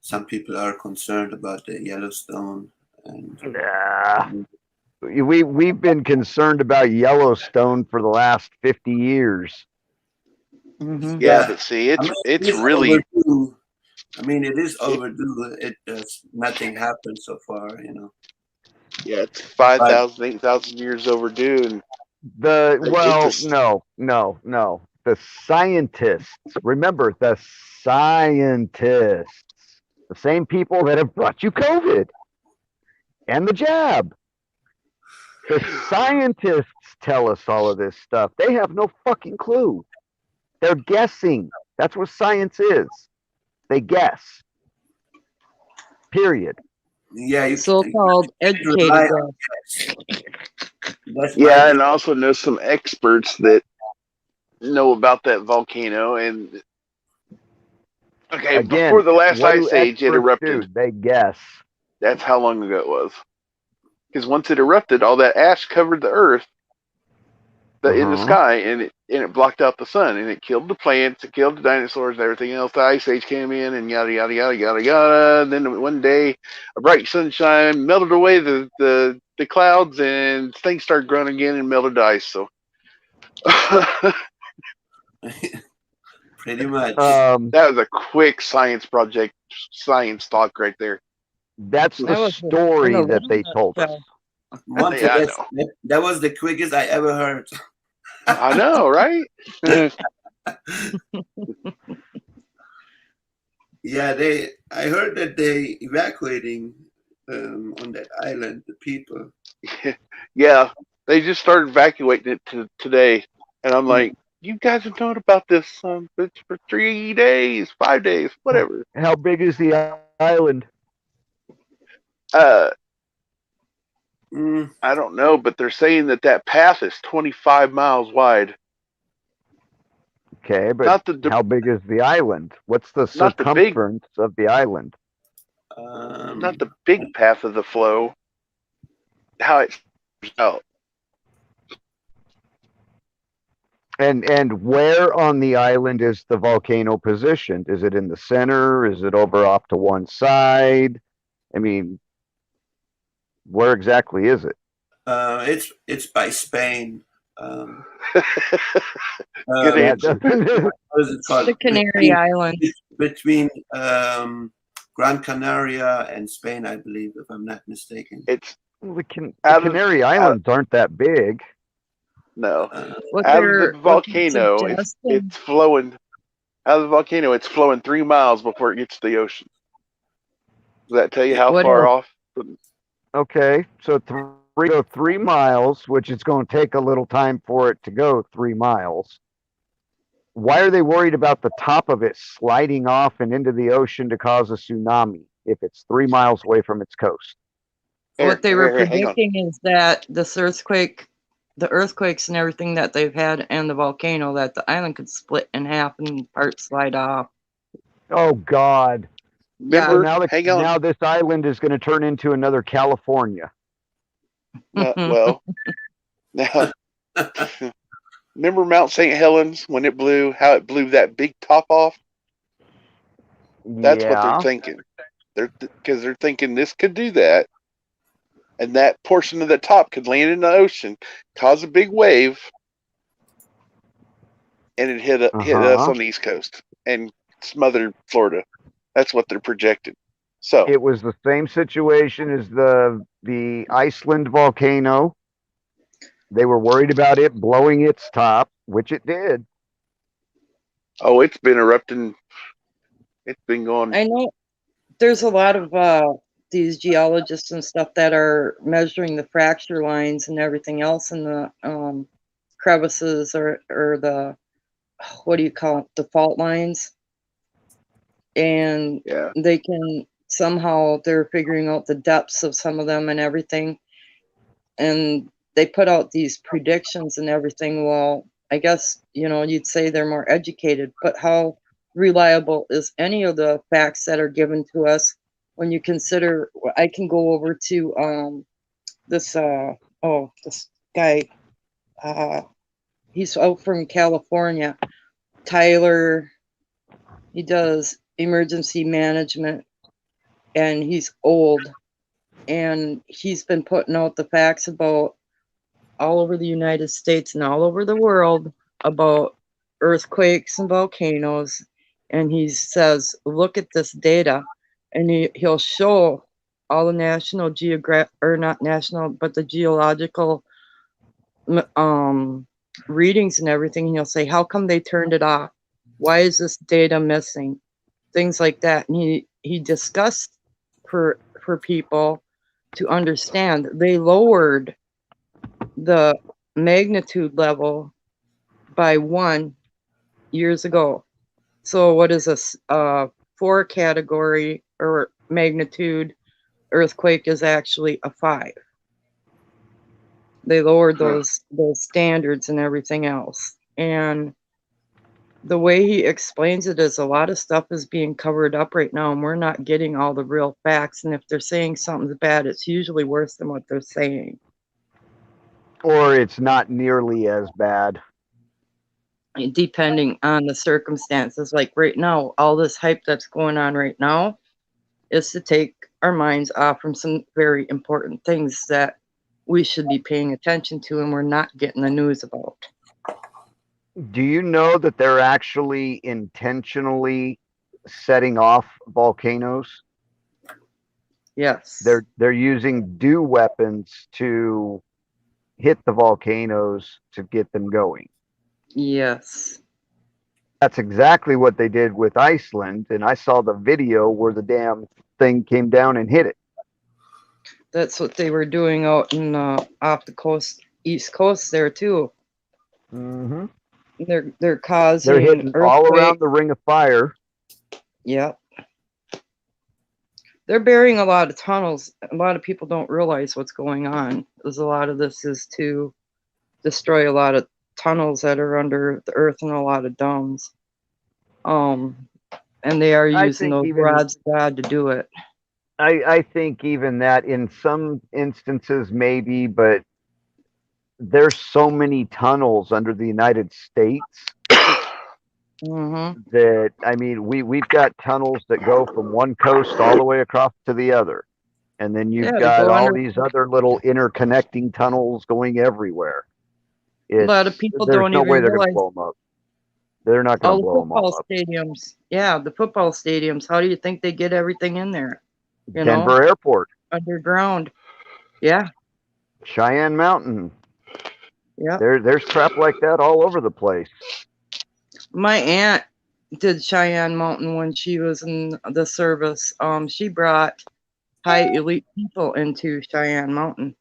some people are concerned about the Yellowstone. And we've been concerned about Yellowstone for the last 50 years. Yeah, but see, it's really overdue. I mean, it is overdue. It does nothing happened so far, Yeah, it's 5,000, 8,000 years overdue. And no. The scientists, remember, the scientists, the same people that have brought you COVID and the jab. The scientists tell us all of this stuff. They have no fucking clue. They're guessing. That's what science is. They guess. Period. Yeah, so-called educated guess. Yeah, and I also know some experts that know about that volcano. And before the last ice age, it erupted. They guess. That's how long ago it was. Because once it erupted, all that ash covered the earth in the sky, and it blocked out the sun, and it killed the plants, it killed the dinosaurs, and everything else. The ice age came in, and yada yada yada yada yada. And then one day, a bright sunshine melted away the clouds, and things started growing again and melted the ice. So, pretty much. That was a quick science talk right there. That's the story that they told us. That was the quickest I ever heard. I know, right? Yeah, I heard that they evacuating on that island the people. Yeah, they just started evacuating it today, and I'm like, you guys have known about this for 3 days, 5 days, whatever. How big is the island? I don't know, but they're saying that path is 25 miles wide. Okay, but Not the how big is the island? What's the Not the big- circumference of the island? not the big path of the flow. How it out. And where on the island is the volcano positioned? Is it in the center? Is it over off to one side? I mean, where exactly is it? It's by Spain. Good That answer. doesn't- What is it called? The Canary Islands. Between Gran Canaria and Spain, I believe, if I'm not mistaken. It's Well, the Out of- Canary Islands aren't that big. no. What Out of they're the volcano, suggesting- it's flowing. Out of the volcano, it's flowing 3 miles before it gets to the ocean. Does that tell you how What far else? off? Okay, so go 3 miles, which is going to take a little time for it to go 3 miles. Why are they worried about the top of it sliding off and into the ocean to cause a tsunami if it's 3 miles away from its coast? What they were Here, hang on. predicting is that this earthquake, the earthquakes and everything that they've had, and the volcano, that the island could split in half and parts slide off. Oh God! So Remember, hang on. now this island is going to turn into another California. Well, now, remember Mount St. Helens when it blew? How it blew that big top off? That's what they're thinking. Because they're thinking this could do that, and that portion of the top could land in the ocean, cause a big wave, and it hit us on the East Coast and smother Florida. That's what they're projecting. So It was the same situation as the Iceland volcano. They were worried about it blowing its top, which it did. oh, it's been erupting. It's been going. I know there's a lot of these geologists and stuff that are measuring the fracture lines and everything else in the crevices or the, what do you call it, the fault lines. And Yeah. they can somehow, they're figuring out the depths of some of them and everything. And they put out these predictions and everything. Well, I guess, you'd say they're more educated, but how reliable is any of the facts that are given to us when you consider, I can go over to this guy, he's out from California, Tyler. He does emergency management, and he's old, and he's been putting out the facts about all over the United States and all over the world about earthquakes and volcanoes. And he says, look at this data, and he'll show all the National Geographic, or not national, but the geological readings and everything. And he'll say, how come they turned it off? Why is this data missing? Things like that. And he discussed for people to understand, they lowered the magnitude level by 1 years ago. So what is this? 4 category or magnitude earthquake is actually a 5. They lowered those standards and everything else. And the way he explains it is a lot of stuff is being covered up right now, and we're not getting all the real facts. And if they're saying something's bad, it's usually worse than what they're saying. Or it's not nearly as bad. Depending on the circumstances. Like right now, all this hype that's going on right now is to take our minds off from some very important things that we should be paying attention to, and we're not getting the news about. Do you know that they're actually intentionally setting off volcanoes? Yes. They're using dew weapons to hit the volcanoes to get them going. Yes. That's exactly what they did with Iceland, and I saw the video where the damn thing came down and hit it. That's what they were doing out in off the coast, East Coast there too. Mm-hmm. They're causing They're hitting all around the Ring of Fire. Yep. They're burying a lot of tunnels. A lot of people don't realize what's going on. Because a lot of this is to destroy a lot of tunnels that are under the earth and a lot of domes. And they are I using think those even- rods of God to do it. I think even that in some instances maybe, but there's so many tunnels under the United States Hmm. that, I mean, we've got tunnels that go from one coast all the way across to the other. And then you've Yeah, they got go all under- these other little interconnecting tunnels going everywhere. A lot of people there's don't no way even they're going to realize blow them up. They're not going all to the blow them all football up. stadiums. Yeah, the football stadiums. How do you think they get everything in there? You know, Denver Airport, underground. Yeah, Cheyenne Mountain. yeah. There's crap like that all over the place. My aunt did Cheyenne Mountain when she was in the service. She brought high elite people into Cheyenne Mountain.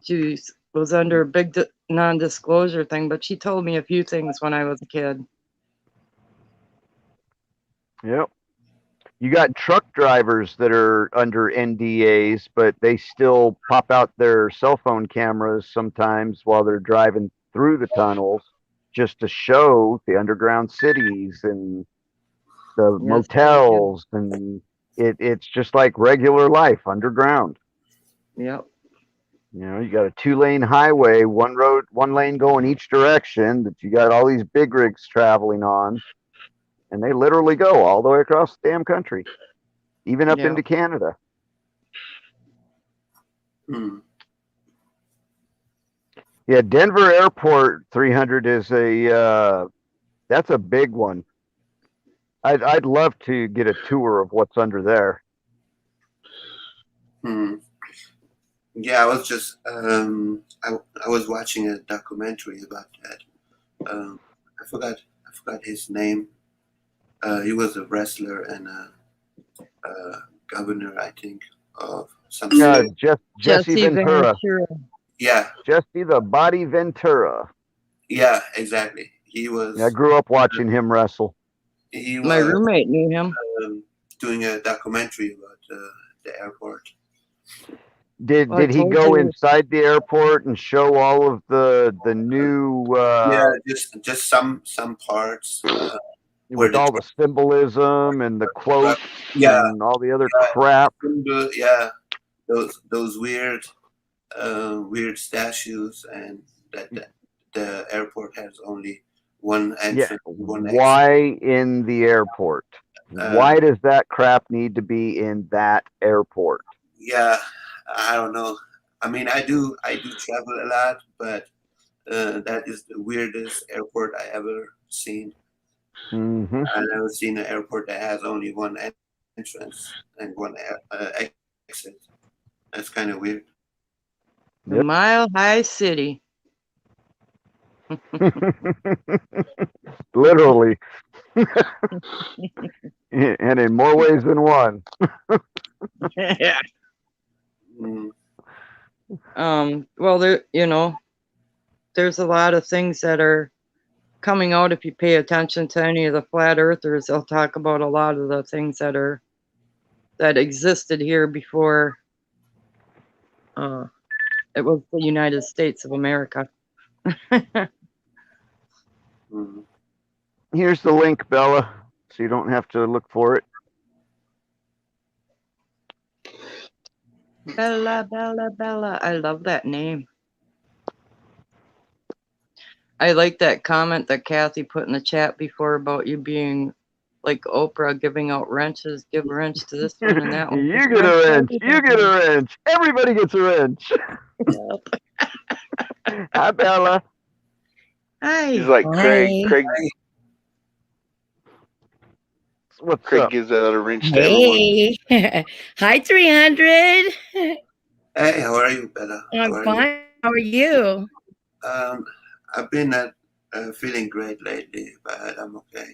She was under a big non-disclosure thing, but she told me a few things when I was a kid. Yep. You got truck drivers that are under NDAs, but they still pop out their cell phone cameras sometimes while they're driving through the tunnels just to show the underground cities and the Yes, they do. motels, and it's just like regular life underground. Yep. You know, you got a 2-lane highway, one lane going each direction that you got all these big rigs traveling on. And they literally go all the way across the damn country, even up Yeah. into Canada. Hmm. Yeah, Denver Airport 300 is that's a big one. I'd love to get a tour of what's under there. Hmm. Yeah, I was just I was watching a documentary about that. I forgot his name. He was a wrestler and a governor, I think, of some state. Jesse Ventura. Yeah, Jesse the Body Ventura. yeah, exactly. He was. I grew up watching him wrestle. He My was roommate knew him. doing a documentary about the airport. Did Well, I he told go you. inside the airport and show all of the new Yeah, just some parts. with the all the symbolism and the quotes Yeah. and all the other crap? Yeah, those weird statues, and that the airport has only one Yeah. entrance. One exit. Why in the airport? Why does that crap need to be in that airport? Yeah, I don't know. I mean, I do travel a lot, but that is the weirdest airport I ever seen. Mm-hmm. I've never seen an airport that has only one entrance and one exit. That's kind of weird. The Yep. Mile High City. Literally. And in more ways than one. Yeah. Mm. Well, there's a lot of things that are coming out. If you pay attention to any of the flat earthers, they'll talk about a lot of the things that existed here before it was the United States of America. Mm. Here's the link, Bella, so you don't have to look for it. Bella, Bella, Bella. I love that name. I like that comment that Kathy put in the chat before about you being like Oprah, giving out wrenches. Give a wrench to this one and that one. You get a wrench. You get a wrench. Everybody gets a wrench. Hi, Bella. Hi. He's like Craig. Hi. What's Craig up? gives out a wrench to everyone. Hey. Hi, 300. Hey, how are you, Bella? How I'm are fine. How are you? you? I've been not feeling great lately, but I'm okay.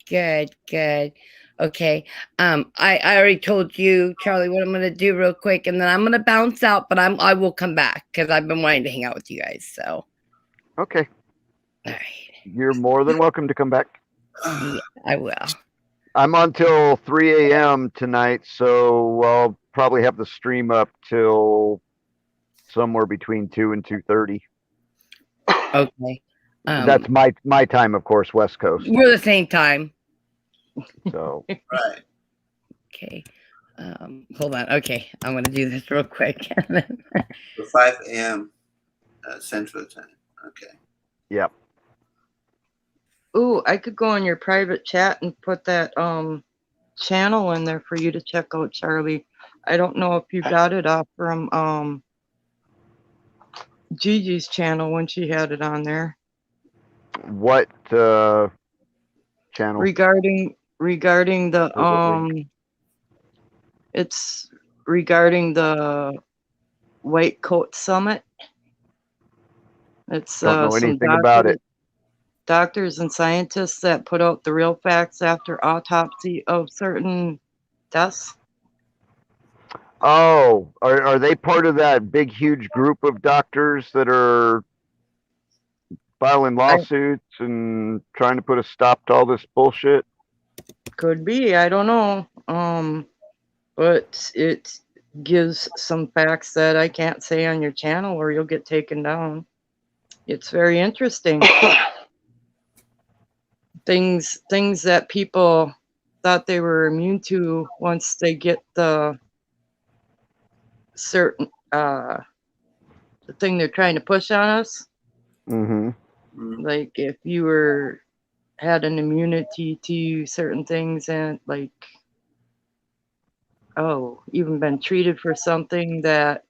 Good, good. Okay. I already told you, Charlie, what I'm gonna do real quick, and then I'm gonna bounce out, but I will come back because I've been wanting to hang out with you guys. So, Okay. all right, You're more than welcome to come back. yeah, I will. I'm on till 3 a.m. tonight, so I'll probably have the stream up till somewhere between 2 and 2:30. Okay. That's my time, of course, West Coast. We're the same time. So Right. Okay. Hold on. Okay, I'm gonna do this real quick. So 5 a.m. Central Time. Okay. yep. Ooh, I could go in your private chat and put that channel in there for you to check out, Charlie. I don't know if you got it off from Gigi's channel when she had it on there. What channel? Regarding the it's regarding the White Coat Summit. It's Don't know some anything about it. doctors and scientists that put out the real facts after autopsy of certain deaths. Oh, are they part of that big, huge group of doctors that are filing lawsuits and trying to put a stop to all this bullshit? Could be, I don't know. But it gives some facts that I can't say on your channel or you'll get taken down. It's very interesting. Things that people thought they were immune to once they get the certain the thing they're trying to push on us. Mm-hmm. Like if you had an immunity to certain things and like even been treated for something that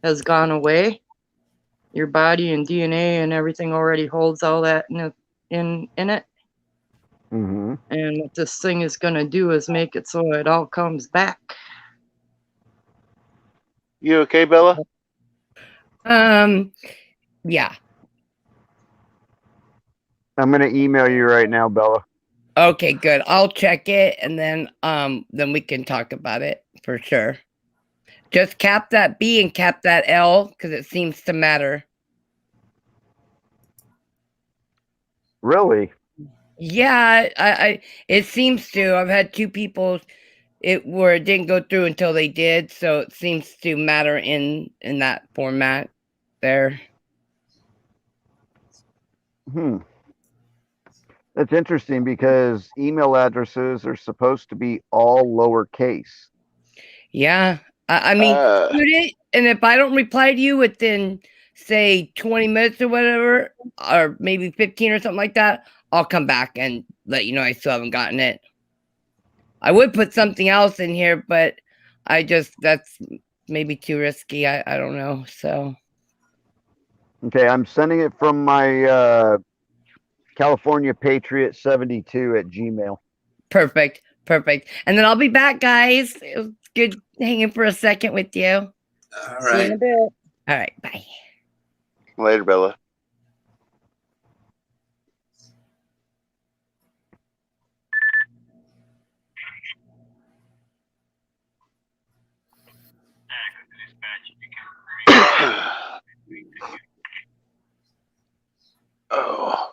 has gone away, your body and DNA and everything already holds all that in it. Mm-hmm. And what this thing is going to do is make it so it all comes back. You okay, Bella? Yeah. I'm gonna email you right now, Bella. Okay, good. I'll check it and then we can talk about it for sure. Just cap that B and cap that L because it seems to matter. Really? Yeah, I it seems to. I've had two people where it didn't go through until they did, so it seems to matter in that format there. That's interesting because email addresses are supposed to be all lowercase. Yeah. I mean, shoot it, and if I don't reply to you within, say, 20 minutes or whatever, or maybe 15 or something like that, I'll come back and let you know I still haven't gotten it. I would put something else in here, but that's maybe too risky. I don't know. So. Okay, I'm sending it from my California Patriot 72 at Gmail. Perfect. And then I'll be back, guys. It was good hanging for a second with you. All See you in right. a bit. All right. Bye. Later, Bella. Oh.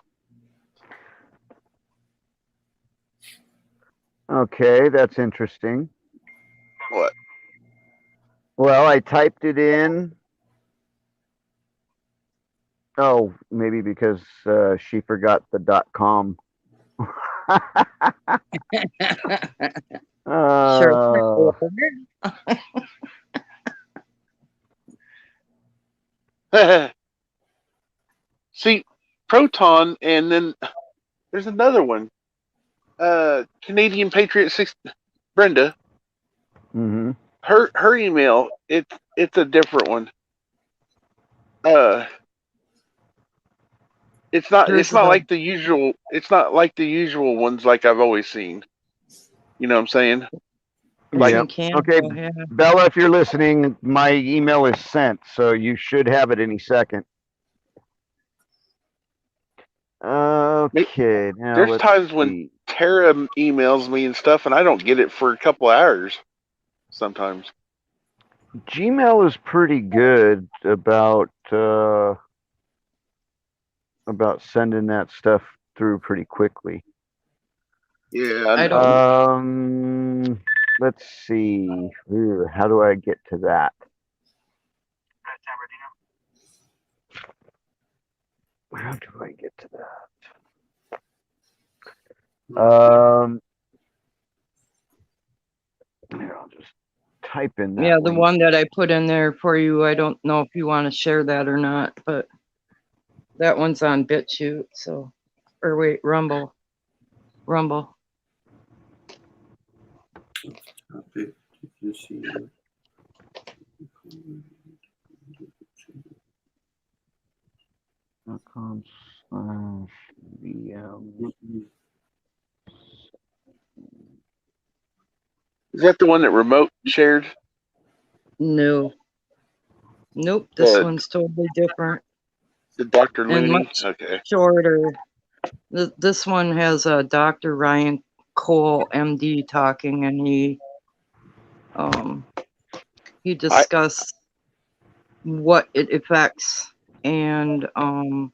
Okay, that's interesting. What? Well, I typed it in. Oh, maybe because she forgot the .com. Sure. See, Proton, and then there's another one. Canadian Patriot 6, Brenda. Mm-hmm. Her email, it's a different one. It's not like the usual. It's not like the usual ones like I've always seen. You know what I'm saying? Like, okay, Bella, if you're listening, my email is sent, so you should have it any second. Okay, now there's times when Tara emails me and stuff, and I don't get it for a couple hours. Sometimes Gmail is pretty good about sending that stuff through pretty quickly. Yeah, I don't. Let's see. Ooh, how do I get to that? How do I get to that? Here, I'll just type in that. Yeah, the link. one that I put in there for you, I don't know if you want to share that or not, but that one's on BitChute, so, or wait, Rumble. Rumble. Okay. If you see .com/VM. Is that the one that remote shared? No. Nope, this The one's totally different Dr. and Looney? much Okay. shorter. This one has Dr. Ryan Cole, MD, talking, and he discussed what it affects, and Well,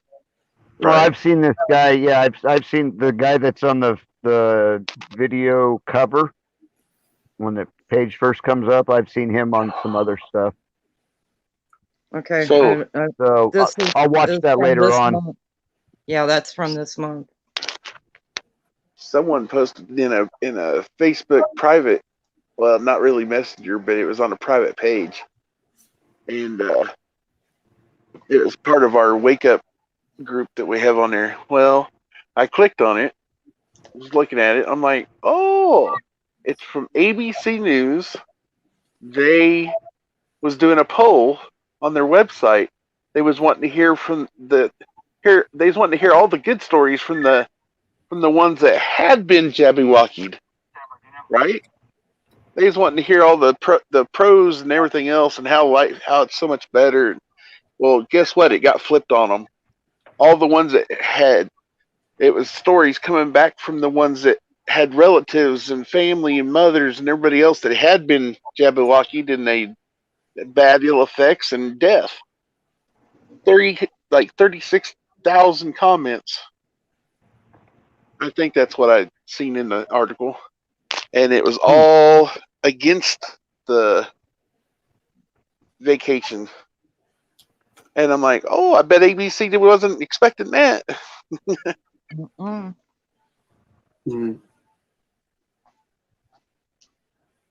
Right. I've seen this guy. Yeah, I've seen the guy that's on the video cover when the page first comes up. I've seen him on some other stuff. okay. So- So I'll watch is that from later this on. month. Yeah, that's from this month. Someone posted in a Facebook private, well, not really Messenger, but it was on a private page, and it was part of our wake up group that we have on there. Well, I clicked on it, was looking at it. I'm like, oh, it's from ABC News. They was doing a poll on their website. They was wanting to hear from they was wanting to hear all the good stories from the ones that had been jabberwockied, right? They was wanting to hear all the pros and everything else, and how it's so much better. Well, guess what? It got flipped on them. All the ones that it was stories coming back from the ones that had relatives and family and mothers and everybody else that had been jabberwockied, and they bad ill effects and death. 36,000 comments. I think that's what I'd seen in the article, and it was all against the vacation. And I'm like, oh, I bet ABC wasn't expecting that. Mm-mm. Mm.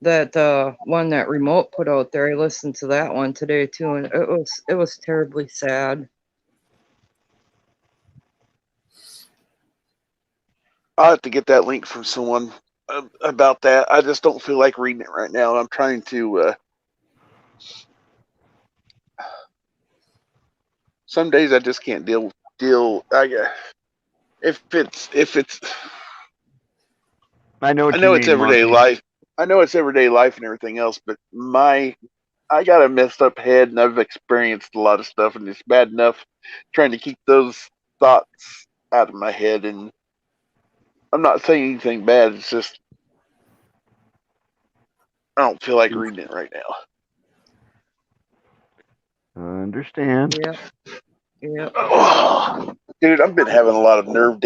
That one that remote put out there, I listened to that one today too, and it was terribly sad. I'll have to get that link from someone about that. I just don't feel like reading it right now. I'm trying to. Some days I just can't deal. If it's. I know what I you know mean, it's everyday Monty. life. I know it's everyday life and everything else, but I got a messed up head, and I've experienced a lot of stuff, and it's bad enough trying to keep those thoughts out of my head. And I'm not saying anything bad. It's just I don't feel like reading it right now. Understand. Yep. Oh, dude, I've been having a lot of nerve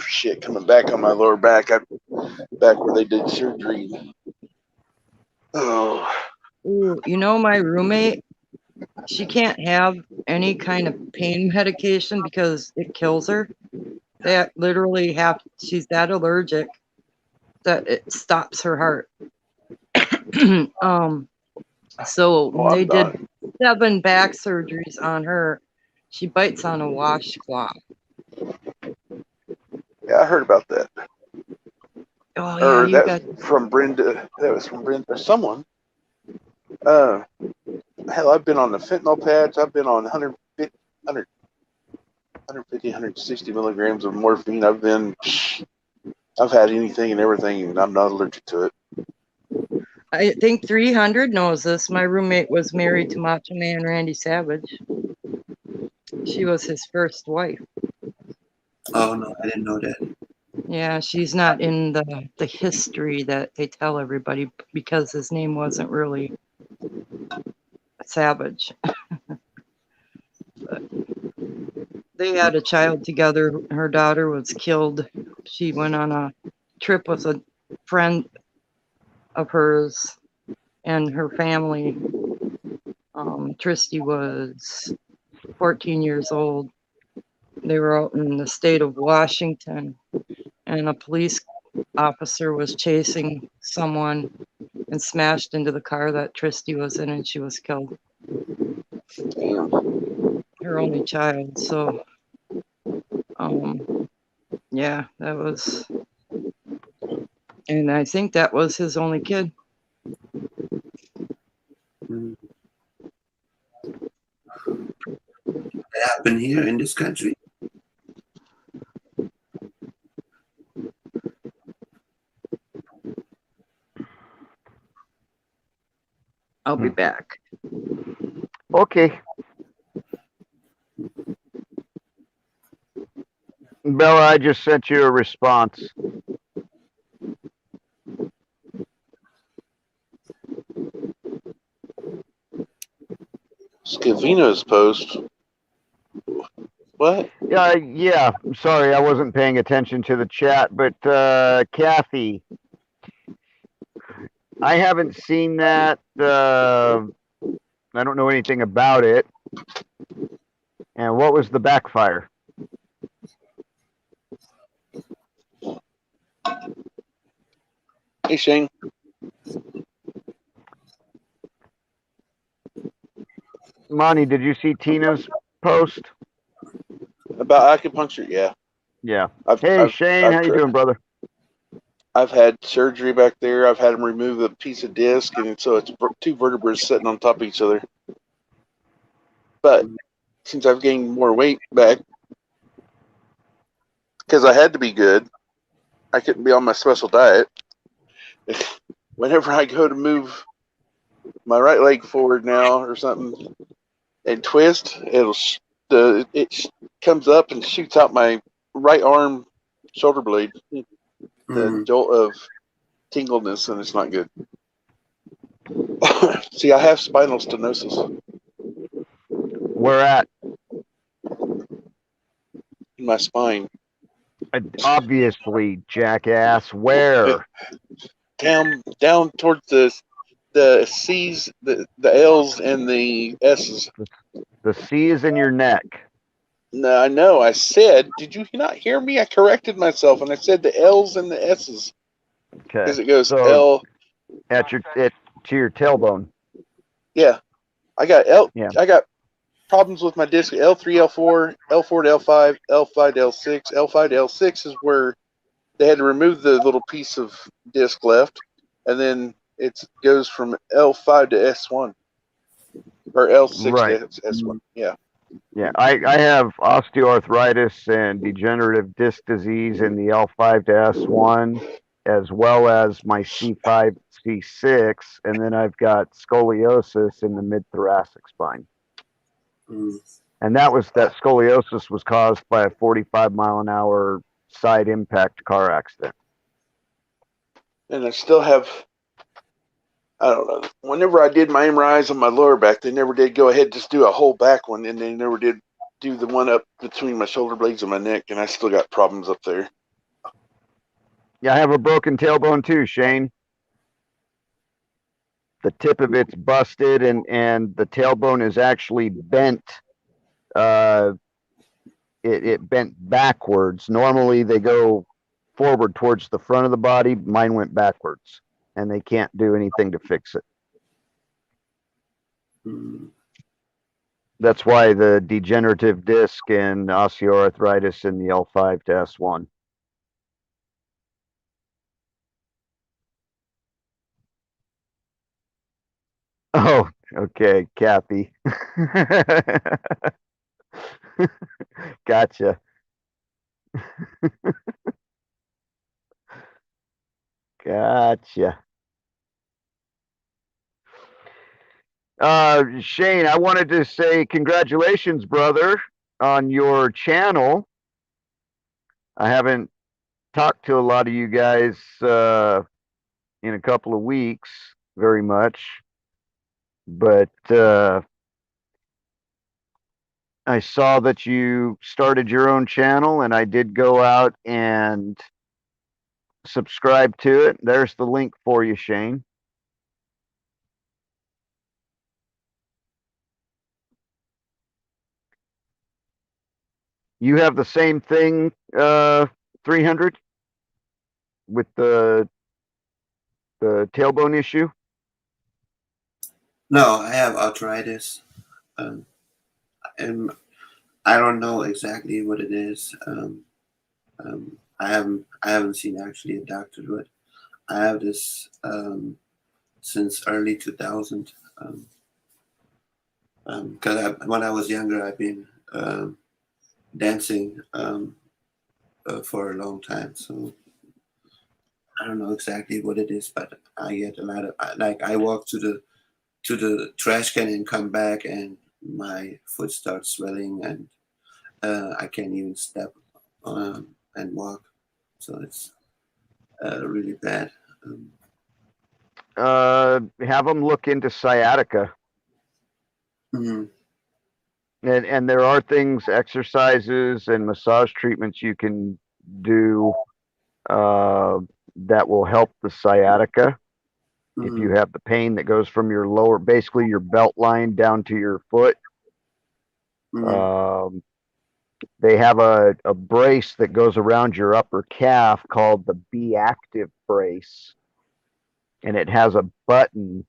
shit coming back on my lower back. Back where they did surgery. Oh, Ooh, my roommate, she can't have any kind of pain medication because it kills her. They literally she's that allergic that it stops her heart. So when they did 7 back surgeries on her, she bites on a washcloth. yeah, I heard about that. Oh Or yeah, that was from Brenda. That was from Brenda or someone. Hell, I've been on the fentanyl patch. I've been on 150, 160 milligrams of morphine. I've had anything and everything, and I'm not allergic to it. I think 300 knows this. My roommate was married to Macho Man Randy Savage. She was his first wife. Oh no, I didn't know that. Yeah, she's not in the history that they tell everybody because his name wasn't really Savage. But they had a child together. Her daughter was killed. She went on a trip with a friend of hers and her family. Tristy was 14 years old. They were out in the state of Washington, and a police officer was chasing someone and smashed into the car that Tristy was in, and she was killed. Damn. Her only child. So, yeah, that was, and I think that was his only kid. That happened here in this country. I'll be back. Okay. Bella, I just sent you a response. Scavino's post. What? Yeah. Sorry, I wasn't paying attention to the chat, but Kathy, I haven't seen that. I don't know anything about it. And what was the backfire? Hey, Shane. Monty, did you see Tina's post? About acupuncture, yeah. Yeah. I've, Hey, I've, Shane, I've how you tried- doing, brother? I've had surgery back there. I've had them remove a piece of disc, and so it's two vertebrae sitting on top of each other. But since I've gained more weight back, because I had to be good, I couldn't be on my special diet. Whenever I go to move my right leg forward now or something and twist, it comes up and shoots out my right arm shoulder blade. The jolt of tingleness, and it's not good. See, I have spinal stenosis Where at? in my spine. Obviously, jackass. Where? Down towards the C's, the L's, and the S's. The C is in your neck. No, I know. I said, did you not hear me? I corrected myself, and I said the L's and the S's Okay. because it goes So L. to your tailbone. Yeah, I got L. Yeah. I got problems with my disc. L3, L4, L4 to L5, L5 to L6. L5 to L6 is where they had to remove the little piece of disc left, and then it goes from L5 to S1 or L6 Right. to S1. Yeah. Yeah, I have osteoarthritis and degenerative disc disease in the L5 to S1, as well as my C5, C6, and then I've got scoliosis in the mid-thoracic spine. And that scoliosis was caused by a 45-mile-an-hour side impact car accident. And I still have, I don't know, whenever I did my MRIs on my lower back, they never did go ahead just do a whole back one, and they never did do the one up between my shoulder blades and my neck, and I still got problems up there. Yeah, I have a broken tailbone too, Shane. The tip of it's busted, and the tailbone is actually bent. It bent backwards. Normally they go forward towards the front of the body. Mine went backwards, and they can't do anything to fix it. That's why the degenerative disc and osteoarthritis in the L5 to S1. Oh, okay, Kathy. Gotcha. Gotcha. Shane, I wanted to say congratulations, brother, on your channel. I haven't talked to a lot of you guys in a couple of weeks very much, but I saw that you started your own channel, and I did go out and subscribe to it. There's the link for you, Shane. You have the same thing, 300 with the tailbone issue? No, I have arthritis. Um, and I don't know exactly what it is. I haven't seen actually a doctor to it. I have this since early 2000. Because when I was younger, I've been dancing for a long time. So I don't know exactly what it is, but I get a lot of like I walk to the trash can and come back, and my foot starts swelling, and I can't even step and walk. So it's really bad. Um, Have them look into sciatica. mhm, And there are things, exercises and massage treatments you can do that will help the sciatica. If you mhm, have the pain that goes from your lower, basically your belt line down to your foot, mhm, um, they have a brace that goes around your upper calf called the Be Active brace, and it has a button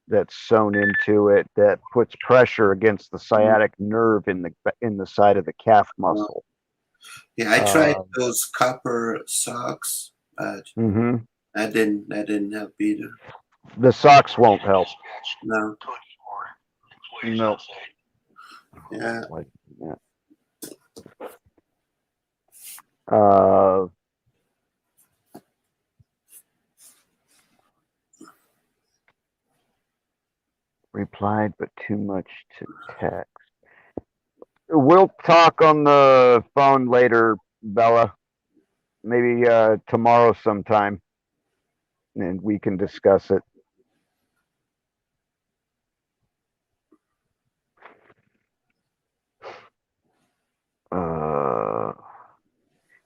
that's sewn into it that puts pressure against the mhm. sciatic nerve in the side of the calf muscle. Yeah, I tried Uh, those copper socks, but mhm. that didn't help either. The socks won't help. No, No. yeah, Like, yeah. Uh, replied, but too much to text. We'll talk on the phone later, Bella. Maybe tomorrow sometime, and we can discuss it. Uh,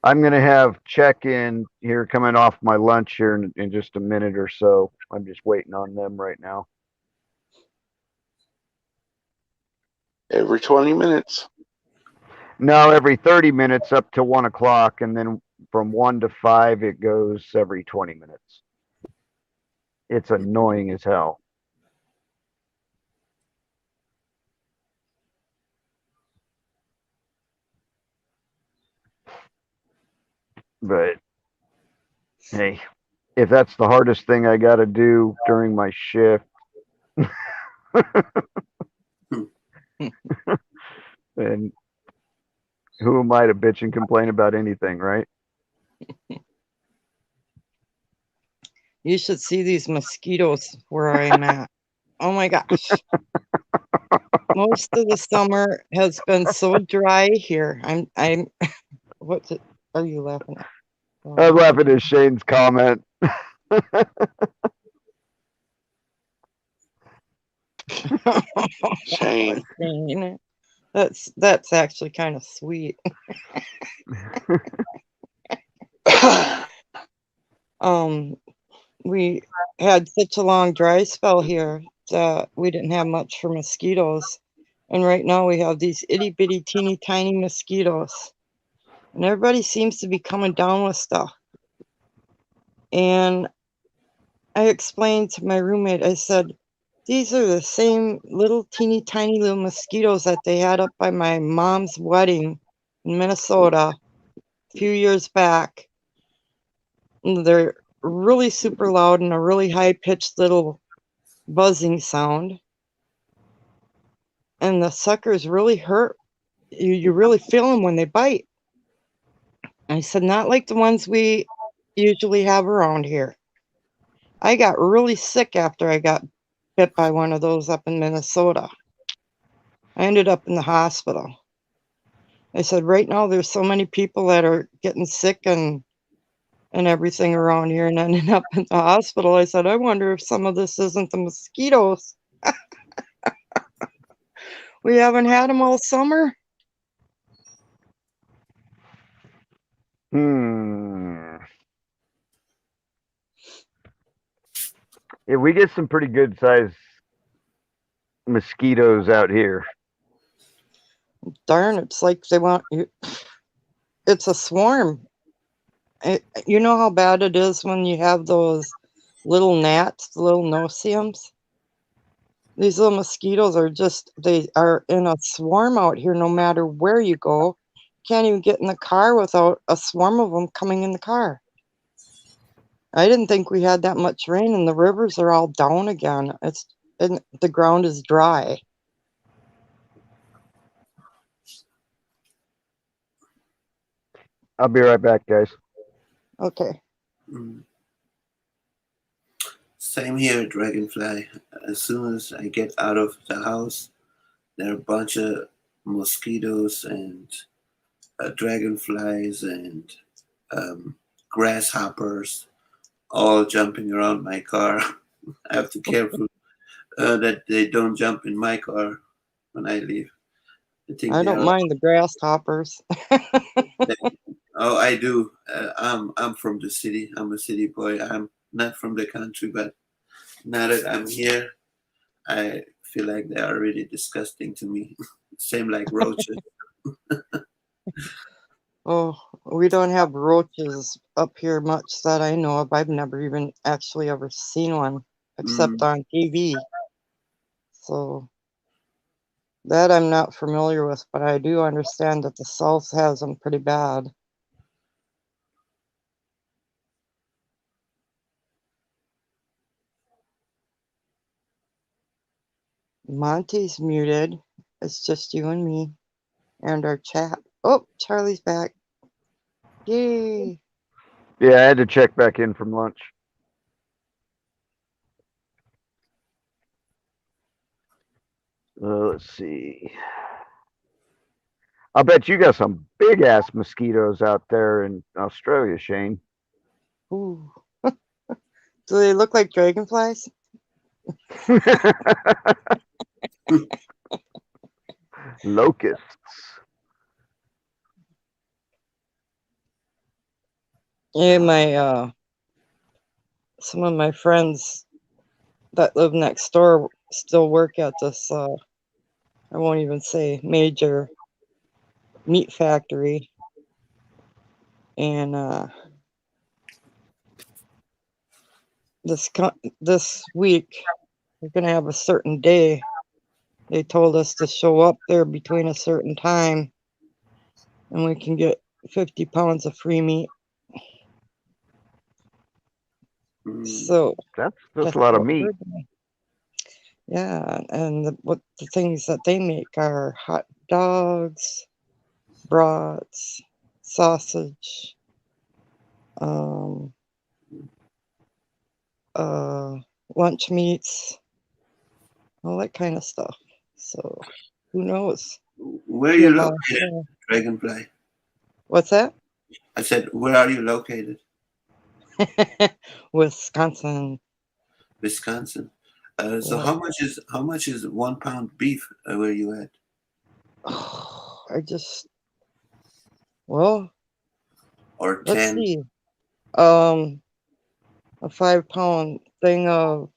I'm gonna have check-in here coming off my lunch here in just a minute or so. I'm just waiting on them right now. Every 20 minutes. No, every 30 minutes up to 1 o'clock, and then from 1 to 5 it goes every 20 minutes. It's annoying as hell. But hey, if that's the hardest thing I got to do during my shift, then who am I to bitch and complain about anything, right? You should see these mosquitoes where I'm at. Oh my gosh. Most of the summer has been so dry here. I'm what's it are you laughing at? I'm laughing at Shane's comment. Shane. Shane. That's actually kind of sweet. We had such a long dry spell here that we didn't have much for mosquitoes. And right now we have these itty bitty teeny tiny mosquitoes. And everybody seems to be coming down with stuff. And I explained to my roommate, I said, these are the same little teeny tiny little mosquitoes that they had up by my mom's wedding in Minnesota a few years back. And they're really super loud and a really high pitched little buzzing sound. And the suckers really hurt. You really feel them when they bite. I said, not like the ones we usually have around here. I got really sick after I got bit by one of those up in Minnesota. I ended up in the hospital. I said, right now there's so many people that are getting sick and everything around here and ending up in the hospital. I said, I wonder if some of this isn't the mosquitoes. We haven't had them all summer. Yeah, we get some pretty good sized mosquitoes out here. Darn, it's like they want you. It's a swarm. You know how bad it is when you have those little gnats, the little no-see-ums? These little mosquitoes are they are in a swarm out here no matter where you go. Can't even get in the car without a swarm of them coming in the car. I didn't think we had that much rain, and the rivers are all down again. And the ground is dry. I'll be right back, guys. Okay. Mm. Same here, Dragonfly. As soon as I get out of the house, there are a bunch of mosquitoes and dragonflies and grasshoppers all jumping around my car. I have to be careful that they don't jump in my car when I leave. I don't mind the grasshoppers. Oh, I do. I'm from the city. I'm a city boy. I'm not from the country, but now that I'm here, I feel like they are really disgusting to me. Same like roaches. Oh, we don't have roaches up here much that I know of. I've never even actually ever seen one except on TV. So that I'm not familiar with, but I do understand that the South has them pretty bad. Monty's muted. It's just you and me and our chat. Oh, Charlie's back. Yay. Yeah, I had to check back in from lunch. Let's see. I bet you got some big ass mosquitoes out there in Australia, Shane. Ooh. Do they look like dragonflies? Locusts. Yeah, some of my friends that live next door still work at this I won't even say major meat factory, and this week we're gonna have a certain day. They told us to show up there between a certain time, and we can get 50 pounds of free meat. So that's a lot of meat. Yeah, and the things that they make are hot dogs, brats, sausage, lunch meats, all that kind of stuff. So who knows? Where are you located, Dragonfly? What's that? I said, where are you located? Wisconsin. Wisconsin. So how much is 1 pound beef where you at? Oh, Or 10? Let's see. A 5 pound thing of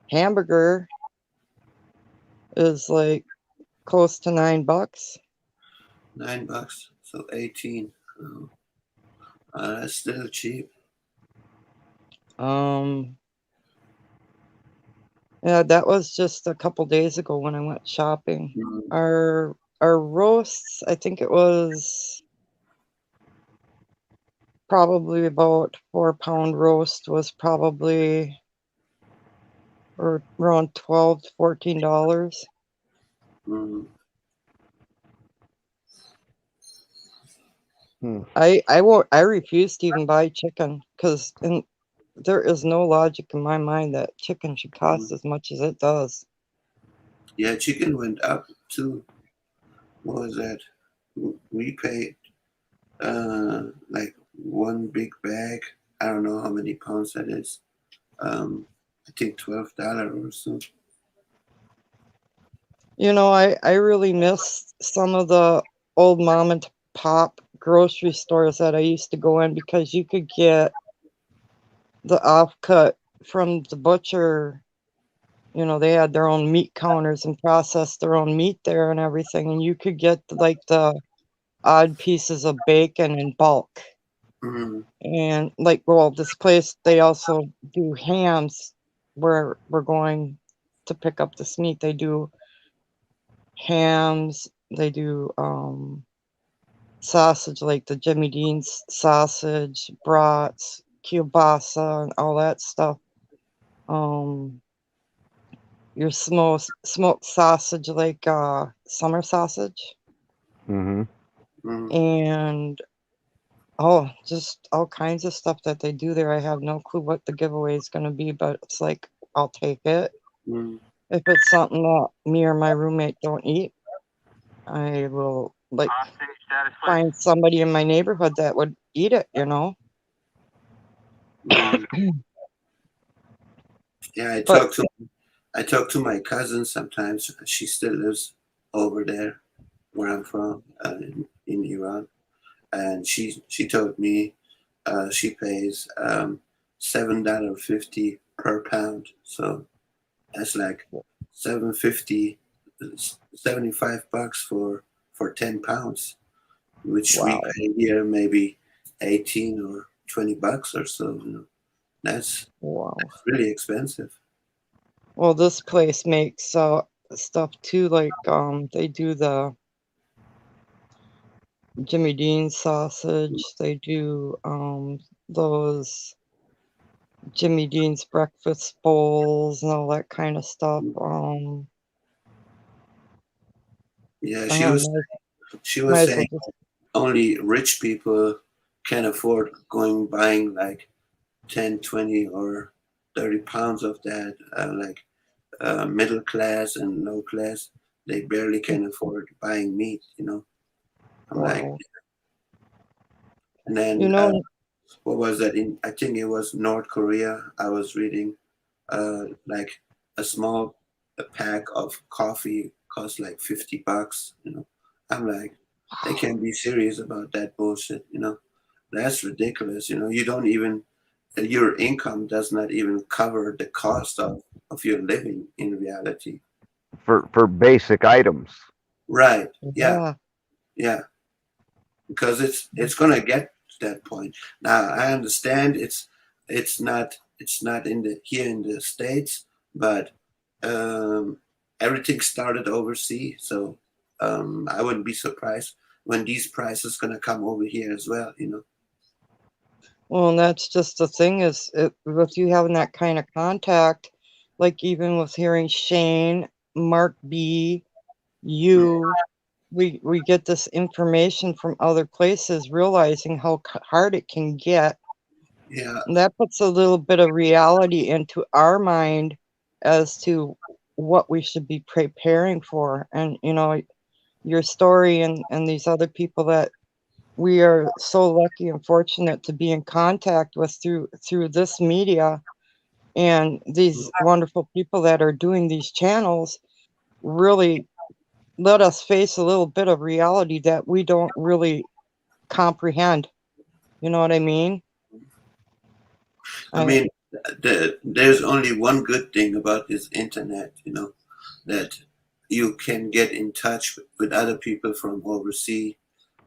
hamburger is like close to $9. $9, so 18. Oh. That's still cheap. Yeah, that was just a couple days ago when I went shopping. Our roasts, I think it was probably about 4 pound roast was probably around $12 to $14. I refuse to even buy chicken because there is no logic in my mind that chicken should cost as much as it does. Yeah, chicken went up too. What was that? We paid like one big bag. I don't know how many pounds that is. I think $12 or so. You know, I really miss some of the old mom and pop grocery stores that I used to go in because you could get the offcut from the butcher You know, they had their own meat counters and processed their own meat there and everything, and you could get like the odd pieces of bacon in bulk. Mm, And like, well, this place, they also do hams where we're going to pick up this meat. They do hams, they do sausage, like the Jimmy Dean's sausage, brats, kielbasa, and all that stuff. Your smoked sausage, like summer sausage, Mm-hmm. mm, and just all kinds of stuff that they do there. I have no clue what the giveaway is going to be, but it's like, I'll take it. mm. If it's something that me or my roommate don't eat, I will like find somebody in my neighborhood that would eat it, you know? Mm. Yeah, But I talk to my cousin sometimes. She still lives over there where I'm from, in Iran, and she told me she pays $7.50 per pound. So that's like 750, 75 bucks for 10 pounds, which we wow, pay here maybe 18 or 20 bucks or so. You know, that's wow. really expensive. Well, this place makes stuff too, like they do the Jimmy Dean sausage, they do those Jimmy Dean's breakfast bowls and all that kind of stuff. Yeah, I don't know, she was might as well saying just, only rich people can afford going buying like 10, 20, or 30 pounds of that. Like middle class and low class, they barely can afford buying meat. You know, I'm like, wow. and You then know, what was that in? I think it was North Korea. I was reading, like a small pack of coffee costs like 50 bucks. You know, I'm like, they can't be serious about that bullshit. You know, that's ridiculous. You know, you don't even your income does not even cover the cost of your living in reality. For basic items. Right. Yeah. yeah. Yeah. Because it's gonna get to that point. Now I understand it's not in the here in the States, but um, everything started overseas, so I wouldn't be surprised when these prices gonna come over here as well. You know. Well, and that's just the thing is, with you having that kind of contact, like even with hearing Shane, Mark B, Mm, you, we get this information from other places, realizing how hard it can get. yeah. And that puts a little bit of reality into our mind as to what we should be preparing for. And you know, your story and these other people that we are so lucky and fortunate to be in contact with through this media and these wonderful people that are doing these channels really let us face a little bit of reality that we don't really comprehend. You know what I mean? I I mean, there's only one good thing about this internet. You know, that you can get in touch with other people from overseas,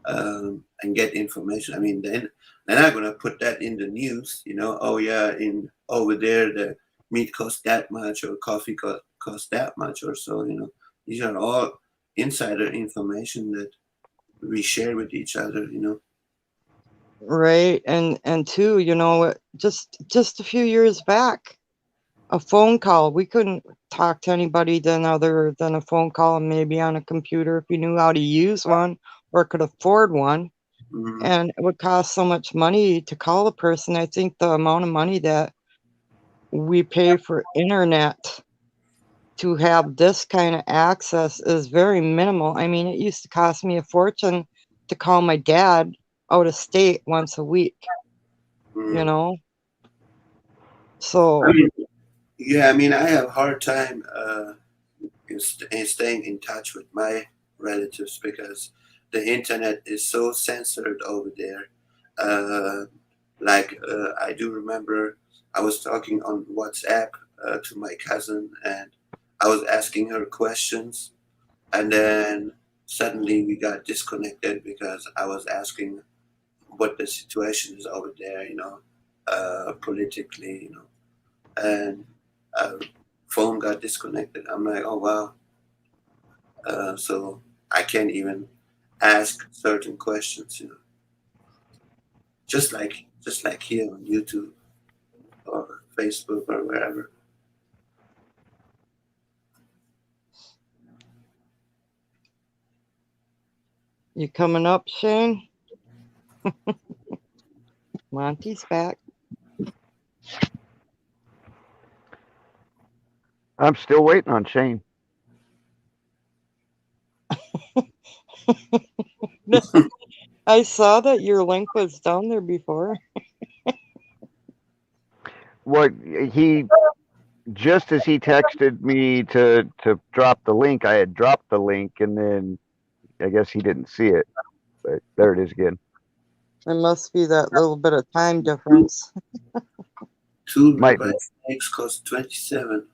and get information. I mean, then they're not gonna put that in the news. You know, oh yeah, in over there the meat costs that much or coffee costs that much or so. You know, these are all insider information that we share with each other. You know. right, and two, you know, just a few years back, a phone call, we couldn't talk to anybody then other than a phone call and maybe on a computer if you knew how to use one or could afford one. Mm, And it would cost so much money to call a person. I think the amount of money that we pay for internet to have this kind of access is very minimal. I mean, it used to cost me a fortune to call my dad out of state once a week, you mm. know? I So, mean, yeah. I mean, I have a hard time in staying in touch with my relatives because the internet is so censored over there. I do remember I was talking on WhatsApp to my cousin, and I was asking her questions, and then suddenly we got disconnected because I was asking what the situation is over there, politically, and phone got disconnected. I'm like, oh wow, so I can't even ask certain questions, just like here on YouTube or Facebook or wherever. You coming up, Shane? Monty's back. I'm still waiting on Shane. I saw that your link was down there before. What he just as he texted me to drop the link, I had dropped the link, and then I guess he didn't see it. But there it is again. It must be that little bit of time difference. 2 Might ribeye steaks cost 27.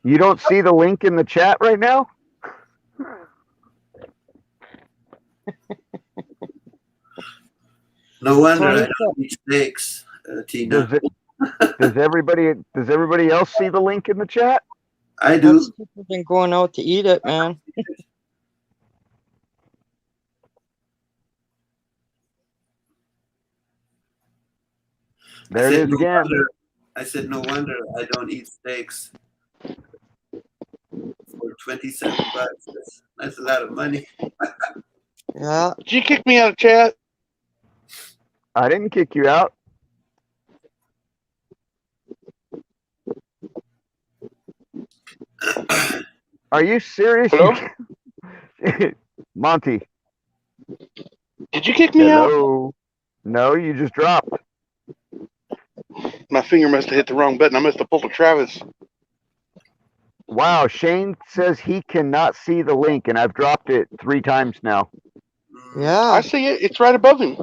You don't see the link in the chat right now? No wonder I 27. don't eat steaks, Tina. Does everybody else see the link in the chat? I do. That's cheaper than going out to eat it, man. There it is again. I said, no wonder I don't eat steaks for 27 bucks. That's a lot of money. Yeah. Did you kick me out of chat? I didn't kick you out. Are you serious? Hello? Monty. Did you kick me out? Hello. No, you just dropped. My finger must have hit the wrong button. I must have pulled a Travis. Wow, Shane says he cannot see the link, and I've dropped it 3 times now. I Yeah. see it. It's right above him.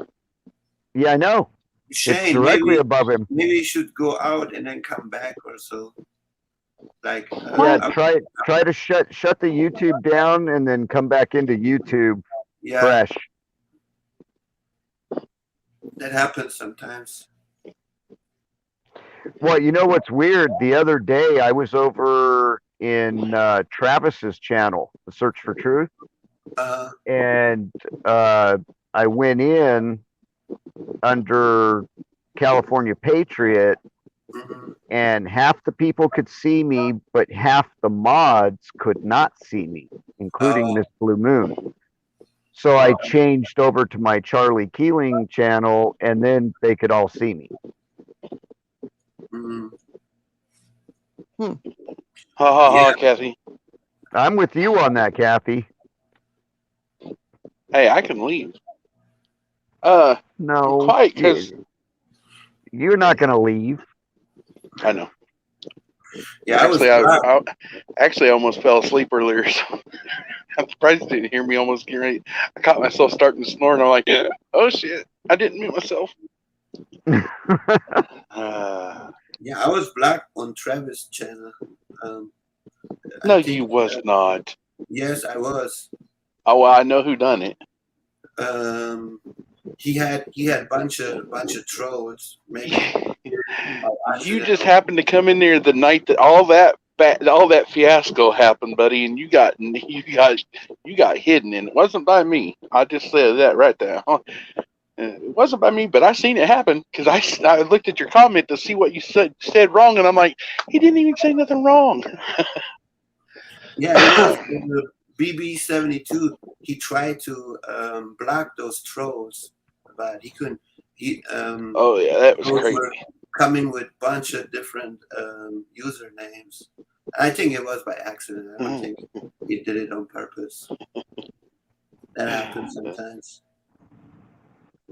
Yeah, I know. It's Shane, directly above him. maybe you should go out and then come back or so. Like, Yeah, try to shut the YouTube down and then come back into YouTube yeah, fresh. that happens sometimes. Well, you know what's weird? The other day I was over in Travis's channel, The Search for Truth, and I went in under California Patriot, and half the people could see me, but half the mods could not see me, including Miss Blue Moon. So I changed over to my Charlie Keeling channel, and then they could all see me. Ha ha ha, Kathy. I'm with you on that, Kathy. Hey, I can leave. No, Quite, because you're not going to leave. I know. Yeah, Actually, I almost fell asleep earlier. So I'm surprised you didn't hear me almost get ready. I caught myself starting to snore, and I'm like, "Oh shit! I didn't mute myself." Yeah, I was black on Travis' channel. No, you was not. Yes, I was. Oh, well, I know who done it. He had bunch of trolls. Maybe You just happened to come in there the night that all that fiasco happened, buddy, and you got hidden, and it wasn't by me. I just said that right there. It wasn't by me, but I seen it happen because I looked at your comment to see what you said wrong, and I'm like, he didn't even say nothing wrong. Yeah, it was BB72. He tried to block those trolls, but he couldn't. Oh yeah, that was trolls crazy. were coming with bunch of different usernames. I think it was by accident. I don't think he did it on purpose. That happens sometimes.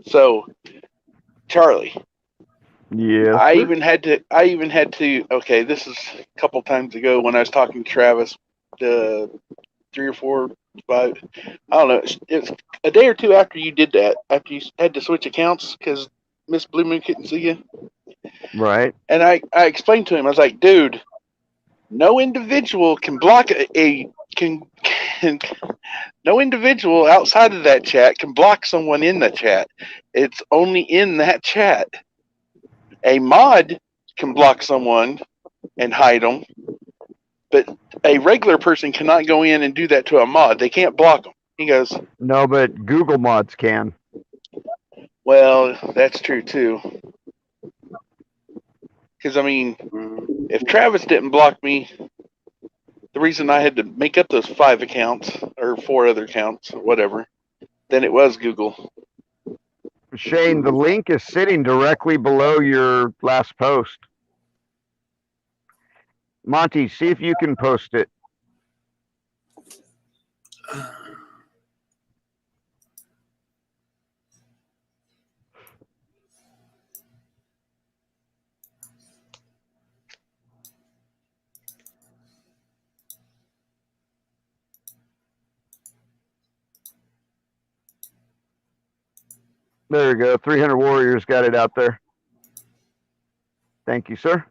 So, Charlie. Yeah. I even had to. Okay, this is a couple times ago when I was talking to Travis. 3 or 4, 5. I don't know. It's a day or two after you did that. After you had to switch accounts because Miss Blue Moon couldn't see you. Right. And I explained to him, I was like, dude, no individual can block no individual outside of that chat can block someone in the chat. It's only in that chat. A mod can block someone and hide them, but a regular person cannot go in and do that to a mod. They can't block them. He goes, No, but Google mods can. well, that's true too. Because, I mean, Mhm. if Travis didn't block me, the reason I had to make up those 5 accounts or 4 other accounts or whatever, then it was Google. Shane, the link is sitting directly below your last post. Monty, see if you can post it. There we go. 300 Warriors got it out there. Thank you, sir.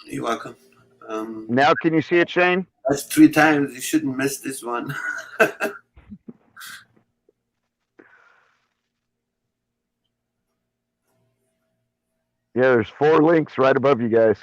You're welcome. Now can you see it, Shane? That's 3 times. You shouldn't miss this one. Yeah, there's 4 links right above you guys.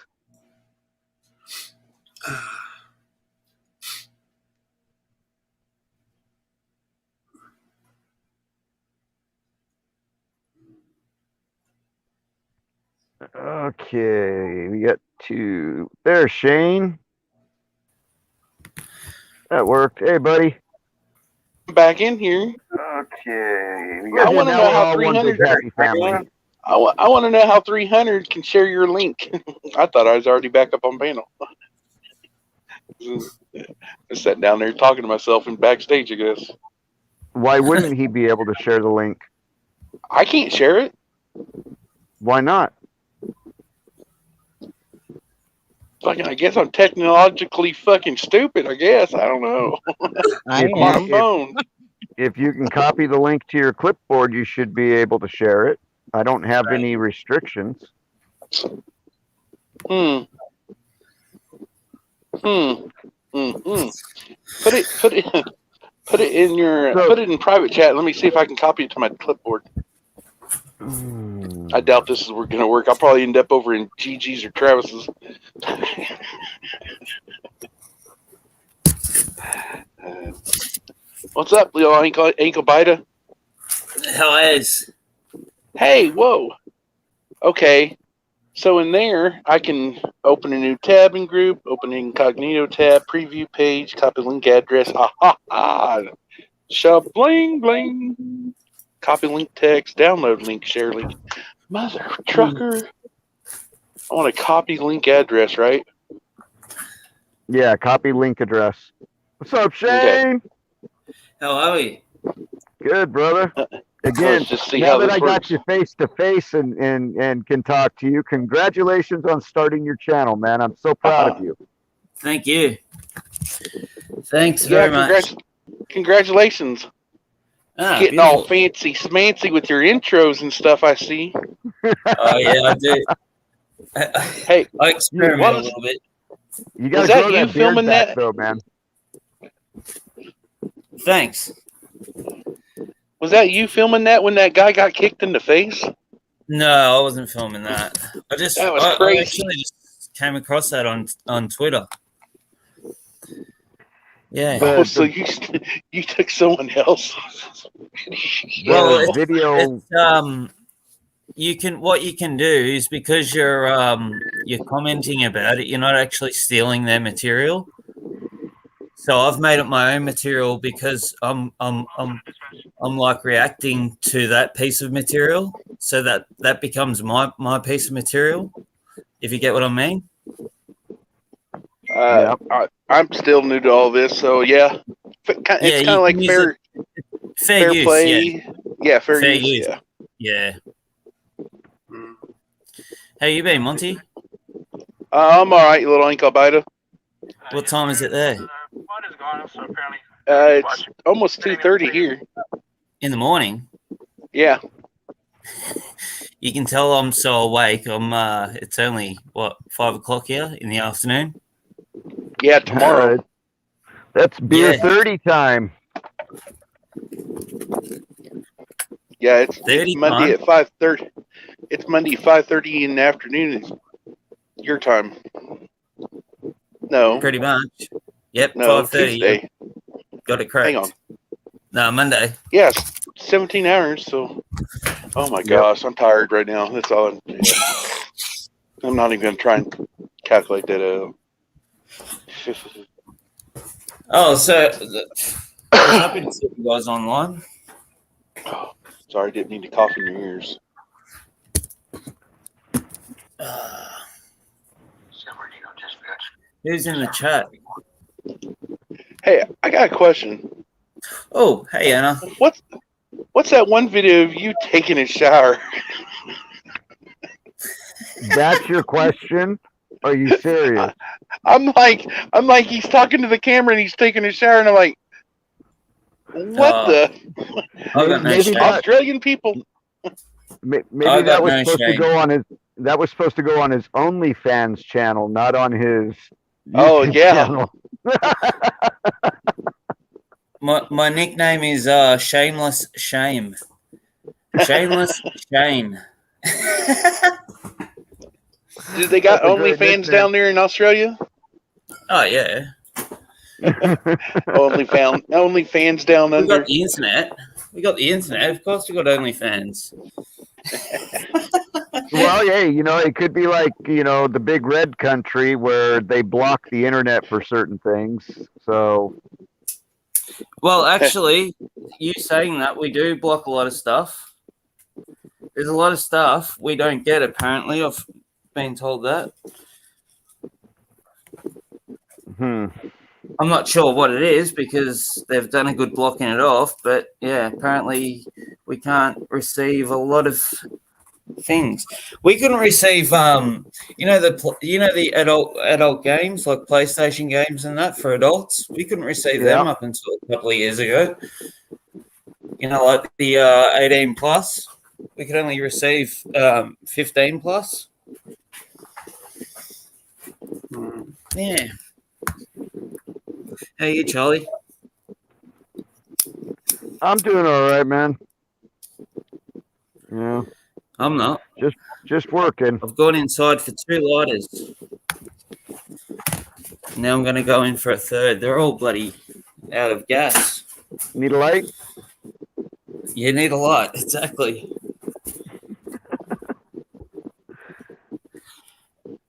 Okay, we got 2. There's Shane. That worked. Hey, buddy. Back in here. Okay. We I got wanna now know we're how all one big 300 happy family. I want to know how 300 can share your link. I thought I was already back up on panel. I sat down there talking to myself in backstage, I guess. Why wouldn't he be able to share the link? I can't share it. Why not? Fucking, I guess I'm technologically fucking stupid, I guess. I don't know. I If My am. phone. If you can copy the link to your clipboard, you should be able to share it. I don't have any restrictions. Hmm. Put it in your So- put it in private chat. Let me see if I can copy it to my clipboard. I doubt this is gonna work. I'll probably end up over in GG's or Travis's. What's up, Leo Ankle Bita? How is? Hey, whoa. Okay. So in there, I can open a new tab in group, open an incognito tab, preview page, copy link address. Ha ha ha. Shabling bling. Copy link text, download link, share link. Mother trucker. I want to copy link address, right? Yeah, copy link address. What's up, Shane? How are we? Good, brother. Again, Let's just see now how that this I got works. you face to face and can talk to you, congratulations on starting your channel, man. I'm so proud of you. Thank you. Thanks Yeah, very much. congratulations. Ah, Getting all beautiful. fancy smancy with your intros and stuff, I see. Oh yeah, I do. Hey, I experiment a was- little bit. You gotta Was that grow you that beard filming back, that? though, man. Thanks. Was that you filming that when that guy got kicked in the face? No, I wasn't filming that. That was I crazy. actually just came across that on Twitter. Yeah. The- Oh, so you took someone else? Well, The video. what you can do is, because you're commenting about it, you're not actually stealing their material. So I've made up my own material because I'm like reacting to that piece of material, so that becomes my piece of material. If you get what I mean. I'm still new to all this, so yeah. It's kind Yeah, you of like can use fair Fair use, play. Yeah, fair Fair use. use. Yeah. yeah. How you been, Monty? I'm all right, you little ankle biter. What time is it there? It's almost 2:30 here. In the morning? Yeah. You can tell I'm so awake. It's only, 5 o'clock here in the afternoon? Yeah, tomorrow. That's beer Yeah. 30 time. Yeah, it's 30 Monday time? at 5:30. It's Monday 5:30 in the afternoon. It's your time. No, Pretty much. Yep, no, 5:30. Tuesday. Got it correct. Hang on. No, Monday. Yes, 17 hours. So, oh my gosh, I'm tired right now. That's all. I'm not even gonna try and calculate that out. Oh, so I was happy to see you guys online. Oh, sorry, didn't need to cough in your ears. Who's in the chat? Hey, I got a question. Oh, hey, Anna. What's that one video of you taking a shower? That's your question? Are you serious? I'm like he's talking to the camera and he's taking a shower, and I'm like, what the I got no Maybe shame. not. Australian people? Maybe I that got was no supposed to shame. go on his. That was supposed to go on his OnlyFans channel, not on his. Oh, YouTube yeah. channel. My nickname is Shameless Shame. Shameless Shame. Do they got That's a great OnlyFans nickname. down there in Australia? Oh yeah. OnlyFans down We under. got the internet. We got the internet. Of course, we got OnlyFans. Well, yeah, it could be like, the big red country where they block the internet for certain things. So, Well, actually, you saying that, we do block a lot of stuff. There's a lot of stuff we don't get. Apparently, I've been told that. I'm not sure what it is because they've done a good blocking it off, but yeah, apparently we can't receive a lot of things. We couldn't receive, the adult games like PlayStation games and that for adults. We couldn't receive them Yeah. up until a couple of years ago. Like the 18 plus. We could only receive 15 plus. Yeah. How you, Charlie? I'm doing all right, man. Yeah, I'm not. just working. I've gone inside for 2 lighters. Now I'm going to go in for a third. They're all bloody out of gas. Need a light? You need a light, exactly.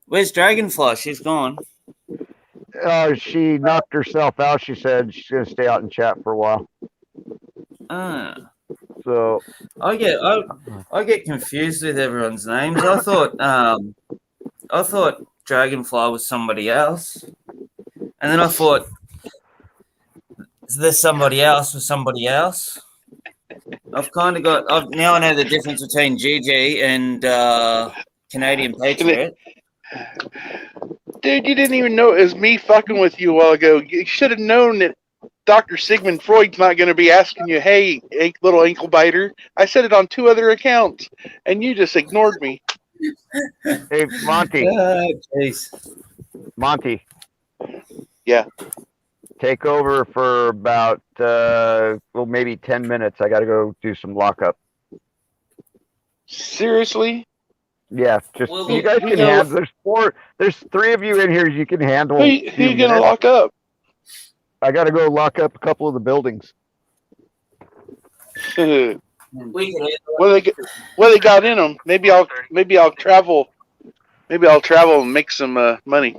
Where's Dragonfly? She's gone. She knocked herself out. She said she's going to stay out and chat for a while. Ah. So, I get confused with everyone's names. I thought Dragonfly was somebody else, and then I thought there's somebody else with somebody else. Now I know the difference between GG and Canadian Patriot. Dude, you didn't even know it was me fucking with you a while ago. You should have known that Dr. Sigmund Freud's not going to be asking you, hey, little ankle biter. I said it on 2 other accounts, and you just ignored me. hey, Monty. Monty. Yeah. Take over for about, maybe 10 minutes. I got to go do some lockup. Seriously? Yeah, just Well, you guys can handle. There's 3 of you in here. You can handle. Who you going to lock up? I got to go lock up a couple of the buildings. What they got in them? Maybe I'll travel. Maybe I'll travel and make some money.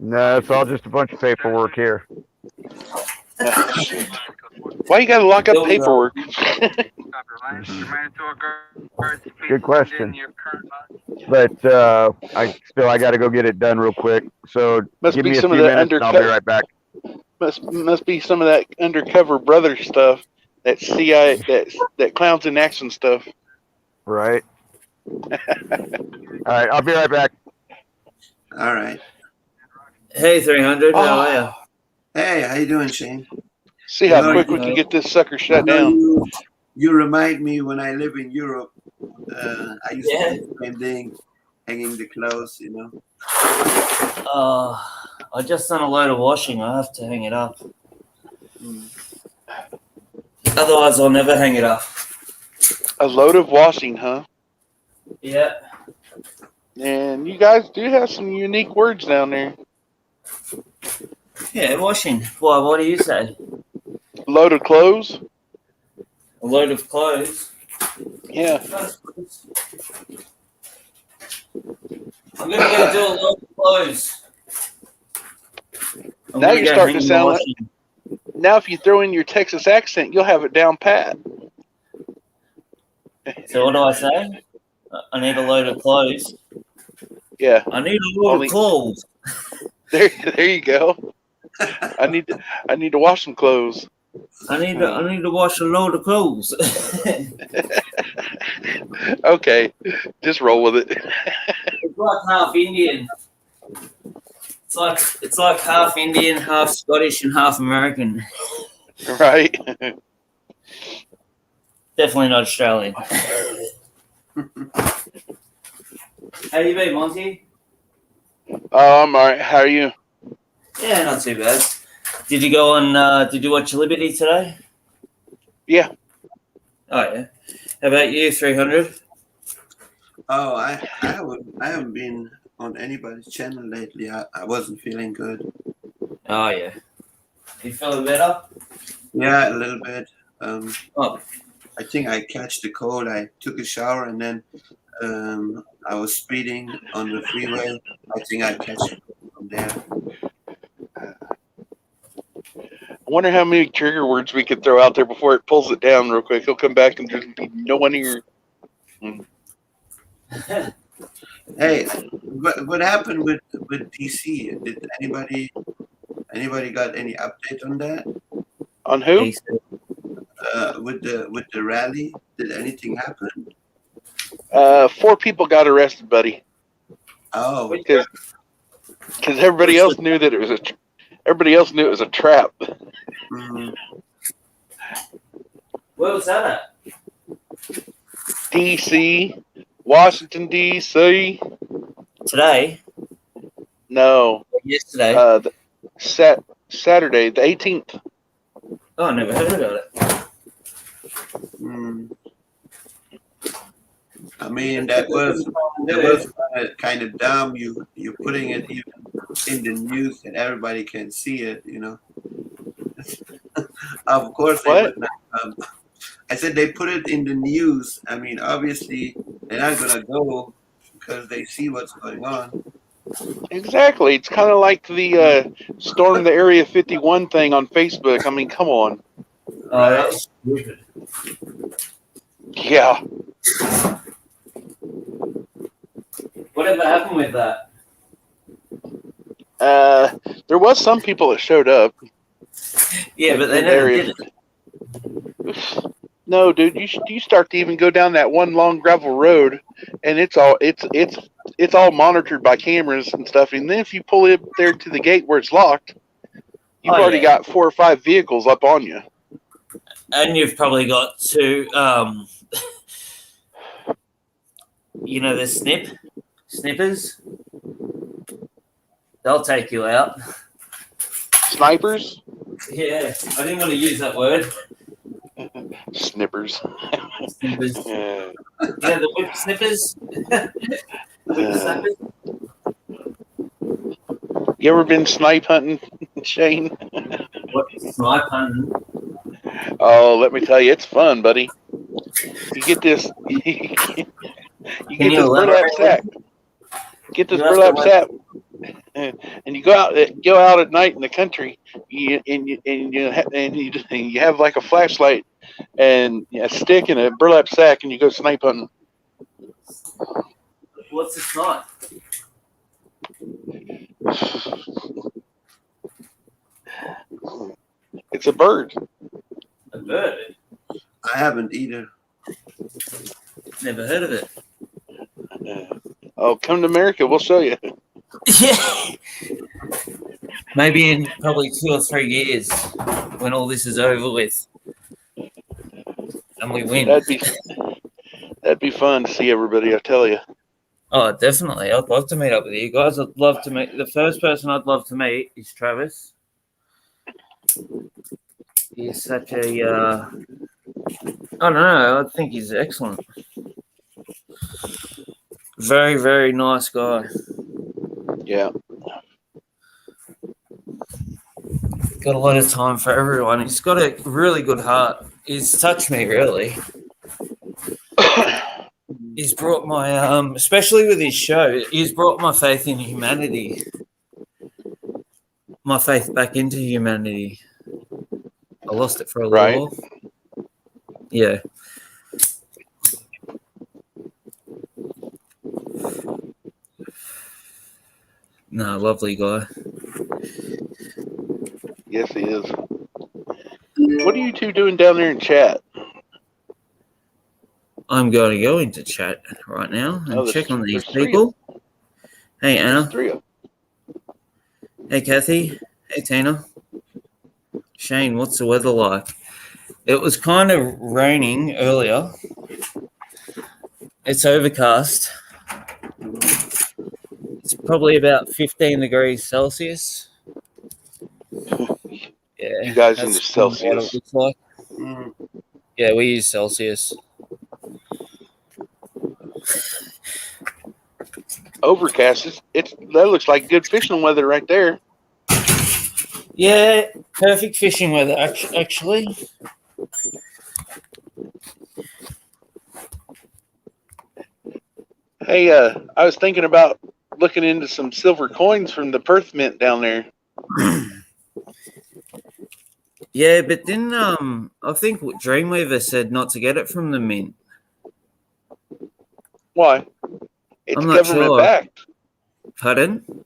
No, it's all just a bunch of paperwork here. Why you got to lock up paperwork? Good question. But I got to go get it done real quick. So Must give be me a some few of that minutes. And I'll be right back. Must be some of that undercover brother stuff, that CIA, that clowns in action stuff. Right. All right, I'll be right back. All right. Hey, 300. How are you? Hey, how you doing, Shane? See how quick we can get this sucker shut down. You remind me when I live in Europe, I used to do the same thing, hanging the clothes, you know. I just done a load of washing. I have to hang it up. Otherwise, I'll never hang it up. A load of washing, huh? Yeah. And you guys do have some unique words down there. Yeah, washing. Why? What do you say? Load of clothes? A load of clothes. Yeah. I'm gonna go do a load of clothes. Now you're starting to sound like. Now, if you throw in your Texas accent, you'll have it down pat. So what do I say? I need a load of clothes. Yeah. I need a load of clothes. There you go. I need to wash some clothes. I need to wash a load of clothes. Okay, just roll with it. It's like half Indian. It's like half Indian, half Scottish, and half American. Right. Definitely not Australian. How you been, Monty? I'm all right. How are you? Yeah, not too bad. Did you go on? Did you watch Liberty today? Yeah. Oh yeah. How about you? 300. Oh, I haven't been on anybody's channel lately. I wasn't feeling good. Oh yeah. You feeling better? Yeah, a little bit. Oh. I think I catch the cold. I took a shower and then I was speeding on the freeway. I think I catch it from there. I wonder how many trigger words we could throw out there before it pulls it down real quick. He'll come back and there's be no one here. Hey, what happened with DC? Did anybody got any update on that? On who? With the rally, did anything happen? 4 people got arrested, buddy. Oh, Because everybody else knew that it was a trap. mhm. Where was that at? D.C., Washington D.C. Today? No, Yesterday? Saturday the 18th. Oh, I never heard about it. I mean, that was kind of dumb. You're putting it even in the news that everybody can see it. You know. Of course they would not. I said they put it in the news. I mean, obviously they're not gonna go because they see what's going on. Exactly. It's kind of like the storm the Area 51 thing on Facebook. I mean, come on. Oh, that's stupid. Yeah. Whatever happened with that? There was some people that showed up. Yeah, but they in never area. did it. No, dude, you start to even go down that one long gravel road, and it's all monitored by cameras and stuff. And then if you pull it there to the gate where it's locked, you've already got 4 or 5 vehicles up on you. And you've probably got to, you know, the snippers. They'll take you out. Snipers? Yeah, I didn't want to use that word. Snippers. Snippers. Yeah. Yeah, the whip snippers. You ever been snipe hunting, Shane? What snipe hunting? Oh, let me tell you, it's fun, buddy. You get this. You get this burlap sack. Get this burlap sack, and you go out at night in the country. You have like a flashlight and a stick and a burlap sack, and you go snipe hunting. What's a snipe? It's a bird. A bird? I haven't either. Never heard of it. Oh, come to America, we'll show you. Yeah. Maybe in probably 2 or 3 years, when all this is over with, and we win. That'd that'd be fun to see everybody. I tell you. Oh, definitely. I'd love to meet up with you guys. I'd love to meet. The first person I'd love to meet is Travis. He's such a, I don't know. I think he's excellent. Very, very nice guy. Yeah. Got a lot of time for everyone. He's got a really good heart. He's touched me, really. He's brought my, especially with his show, he's brought my faith in humanity. My faith back into humanity. I lost it for a little while. Yeah. No, lovely guy. Yes, he is. What are you two doing down there in chat? I'm going to go into chat right now and check on these people. Hey, Anna. Three of them. Hey, Kathy. Hey, Tina. Shane, what's the weather like? It was kind of raining earlier. It's overcast. It's probably about 15 degrees Celsius. Yeah, You guys that's into Celsius. what it looks like. Yeah, we use Celsius. Overcast. That looks like good fishing weather right there. Yeah, perfect fishing weather, actually. Hey, I was thinking about looking into some silver coins from the Perth Mint down there. Yeah, but then I think Dreamweaver said not to get it from the mint. Why? It's I'm not government sure. backed. Pardon?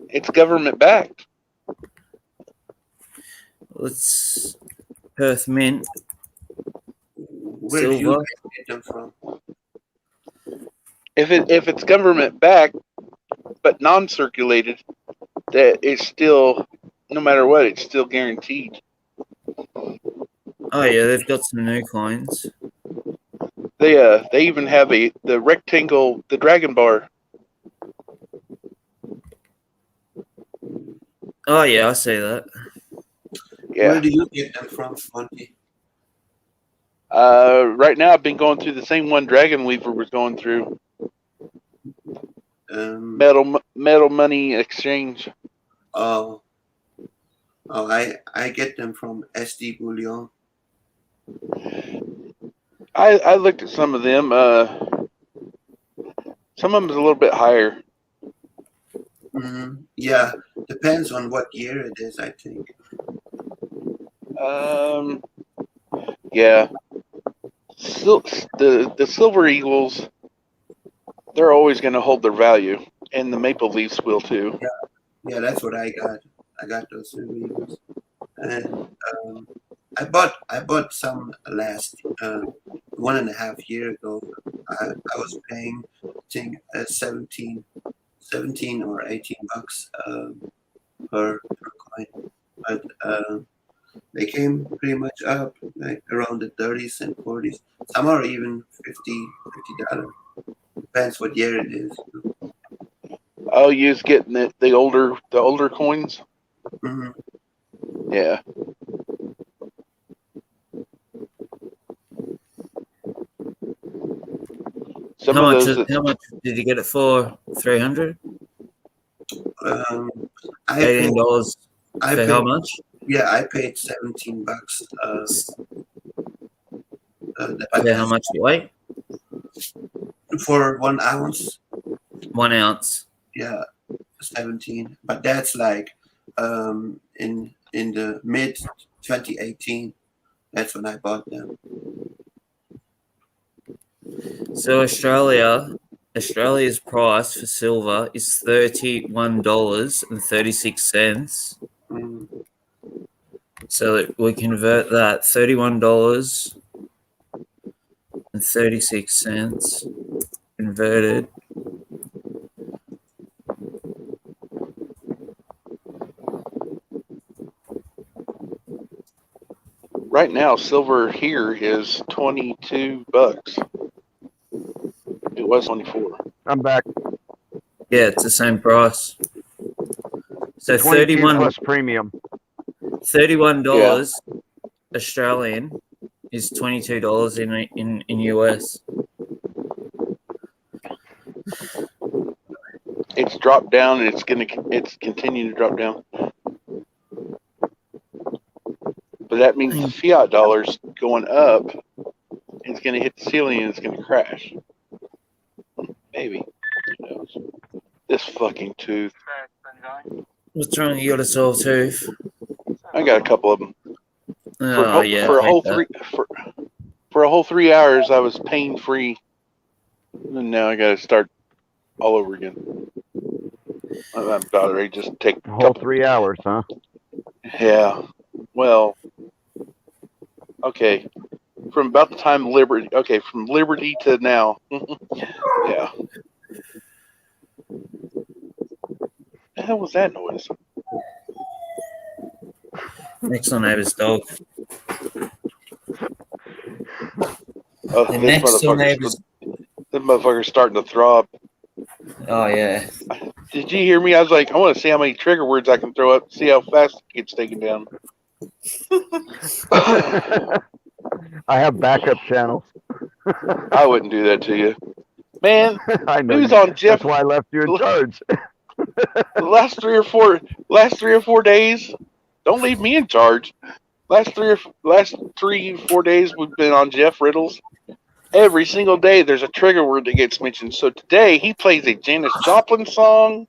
It's government backed. Let's Perth Mint. Where do you Silver. get them from? If it's government backed but non-circulated, that it's still, no matter what, it's still guaranteed. Oh yeah, they've got some new coins. They even have the rectangle, the dragon bar. Oh yeah, I see that. Yeah. Where do you get them from, Monty? Right now I've been going through the same one Dragon Weaver was going through. Metal Money Exchange. Oh, I get them from SD Bullion. I looked at some of them. Some of them is a little bit higher. Yeah, depends on what year it is, I think. Yeah. The Silver Eagles, they're always going to hold their value, and the Maple Leafs will too. Yeah, that's what I got. I got those Silver Eagles, and I bought some last 1.5 years ago. I was paying, I think, 17 or 18 bucks per coin, but they came pretty much up, like around the 30s and 40s. Some are even $50. Depends what year it is. Oh, you was getting the older coins? Mm-hmm. Yeah. How much did you get it for? 300? $18. For how much? Yeah, I paid 17 bucks. Yeah, how much you weigh? For 1 ounce. 1 ounce. Yeah, 17. But that's like in the mid 2018. That's when I bought them. So Australia's price for silver is $31.36. So that we convert that $31.36 converted. Right now, silver here is 22 bucks. It was 24. I'm back. Yeah, it's the same price. So 22 $31 plus premium. $31 Australian is $22 in US. It's dropped down, and it's continuing to drop down. But that means the fiat dollar's going up. It's going to hit the ceiling and it's going to crash. Maybe. Who knows? This fucking tooth. What's wrong? You got a sore tooth? I got a couple of them. Oh yeah. For a I whole hate for a whole 3 hours, I was pain free, and now I got to start all over again. I'm about ready to just take A whole 3 hours, huh? Yeah. Well. Okay. From about the time Liberty. Okay, from Liberty to now. Yeah. The hell was that noise? Next door neighbor's dog. Oh, The next door neighbor's. This motherfucker's starting to throb. Oh yeah. Did you hear me? I was like, I want to see how many trigger words I can throw up, see how fast it gets taken down. I have backup channels. I wouldn't do that to you. Man, I know. who's you- on Jeff That's why I left you in charge. the last 3 or 4 days? Don't leave me in charge. Last 3 4 days we've been on Jeff Riddles. Every single day there's a trigger word that gets mentioned. So today he plays a Janis Joplin song.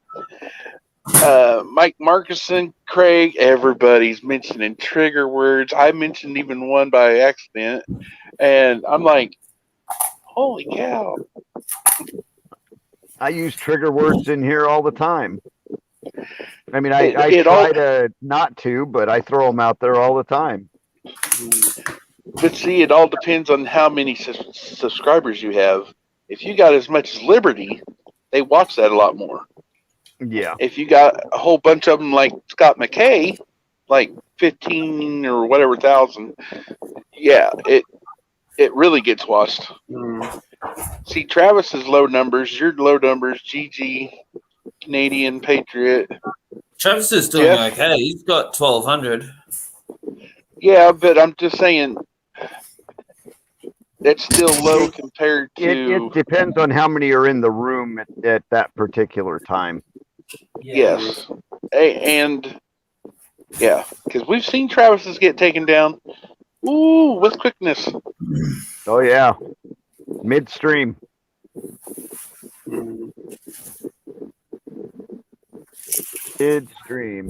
Mike Markison, Craig, everybody's mentioning trigger words. I mentioned even one by accident, and I'm like, holy cow. I use trigger words in here all the time. I mean, I It all- try to not to, but I throw them out there all the time. But see, it all depends on how many subscribers you have. If you got as much as Liberty, they watch that a lot more. Yeah. If you got a whole bunch of them like Scott McKay, like 15 or whatever thousand, yeah, it really gets watched. See, Travis's low numbers, your low numbers, GG, Canadian Patriot. Travis is doing Jeff? okay. He's got 1,200. Yeah, but I'm just saying that's still low compared to. It depends on how many are in the room at that particular time. Yes. And yeah, because we've seen Travis's get taken down. Ooh, with quickness. Oh yeah. Midstream. Midstream.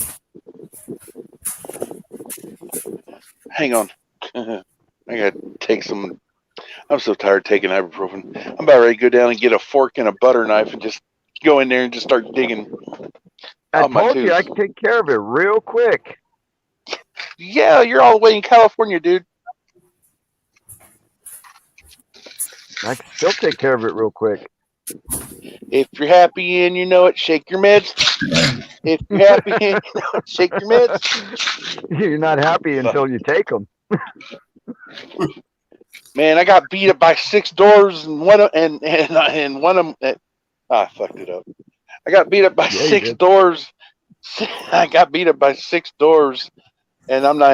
Hang on. I gotta take some. I'm so tired of taking ibuprofen. I'm about ready to go down and get a fork and a butter knife and just go in there and just start digging. I Oh, my told you I tooth. could take care of it real quick. Yeah, you're all the way in California, dude. I can still take care of it real quick. If you're happy and you know it, shake your meds. If you're happy and you know it, shake your meds. You're not happy until you take them. Man, I got beat up by 6 doors and one of them. I fucked it up. I got beat up by Yeah, you 6 did. doors. I got beat up by 6 doors, and I'm not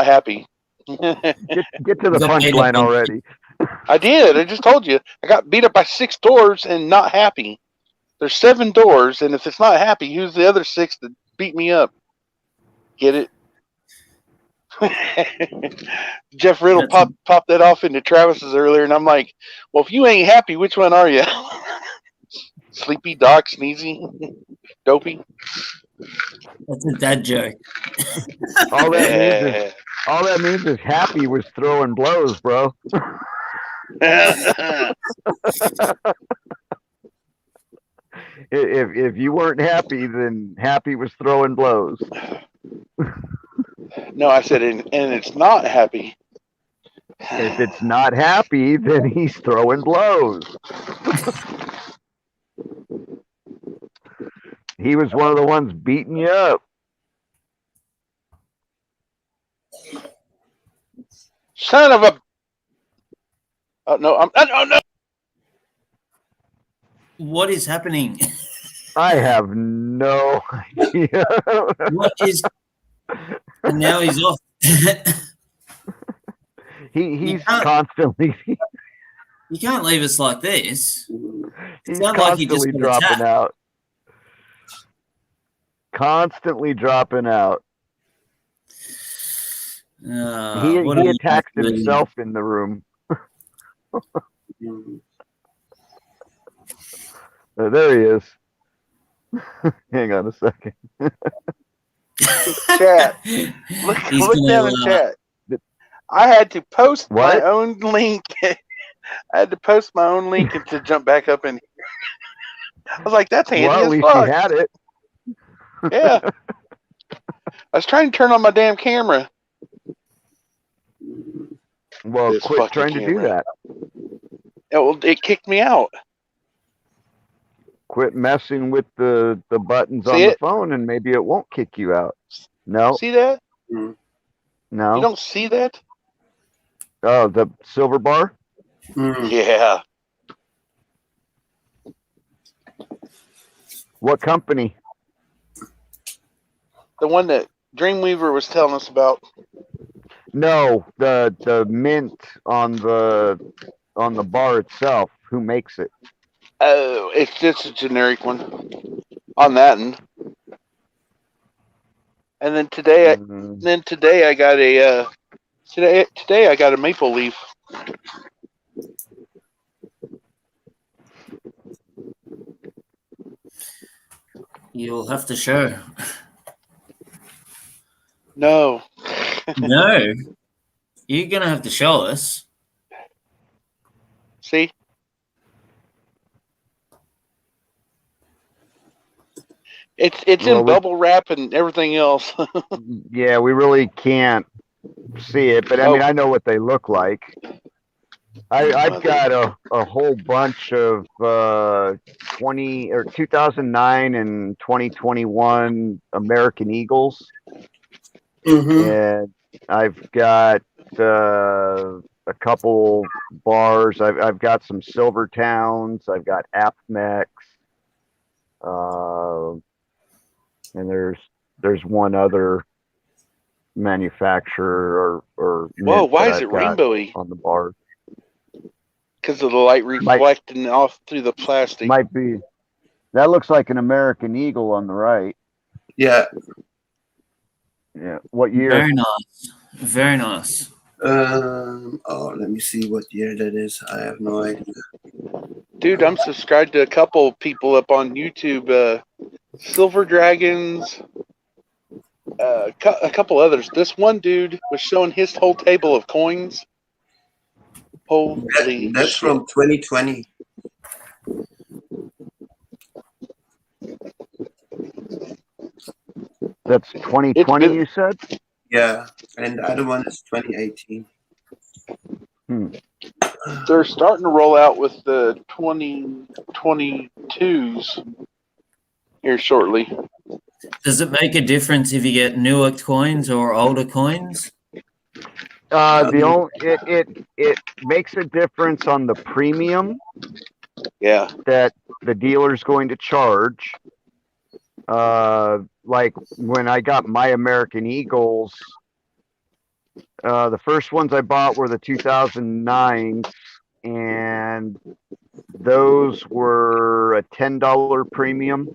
happy. Get to the Is that made punchline up in- already. I did. I just told you. I got beat up by 6 doors and not happy. There's 7 doors, and if it's not happy, who's the other 6 that beat me up? Get it? Jeff Riddle popped that off into Travis's earlier, and I'm like, well, if you ain't happy, which one are you? Sleepy, Doc, Sneezy, Dopey? That's a dad joke. All that means is Happy was throwing blows, bro. If you weren't happy, then Happy was throwing blows. No, I said, and it's not happy. If it's not happy, then he's throwing blows. He was one of the ones beating you up. Son of a. Oh, no, oh, no. What is happening? I have no idea. What is? And now he's off. He's can't- constantly You can't leave us like this. he's Sound like he just constantly got dropping attacked. out. Constantly dropping out. What He are you attacks doing? himself in the room. Mm. There he is. Hang on a second. Chat. Look, He's look down gonna, in chat. I had to post my What? own link. I had to post my own link and to jump back up in here. I was like, that's handy Well, at as least fuck. he had it. Yeah. I was trying to turn on my damn camera. Well, This quit fucking trying to do camera. that. It kicked me out. Quit messing with the buttons See on the it? phone, and maybe it won't kick you out. No, See that? Mm. no. You don't see that? Oh, the silver bar. Mm. Yeah. What company? The one that Dreamweaver was telling us about. No, the mint on the bar itself. Who makes it? Oh, it's just a generic one on that end. And then today, I got a today I got a maple leaf. You'll have to show. No, No, you're gonna have to show us. see, it's Well, in bubble wrap and everything else. Yeah, we really can't see it, but I mean, I know what they look like. I've got a whole bunch of 2009 and 2021 American Eagles, Mhm. and I've got a couple bars. I've got some Silver Towns. I've got Apmex, and there's one other manufacturer or Whoa, mint why that is it I've got rainbowy? on the bar. Because of the light reflecting off through the plastic. Might be. That looks like an American Eagle on the right. Yeah. Yeah. What year? Very nice. Very nice. Let me see what year that is. I have no idea. Dude, I'm subscribed to a couple people up on YouTube. Silver Dragons. A couple others. This one dude was showing his whole table of coins. Holy That's shit. from 2020. That's 2020, been- you said? Yeah, and the other one is 2018. They're starting to roll out with the 2022s here shortly. Does it make a difference if you get newer coins or older coins? It makes a difference on the premium Yeah. that the dealer's going to charge. Like when I got my American Eagles, the first ones I bought were the 2009s, and those were a $10 premium.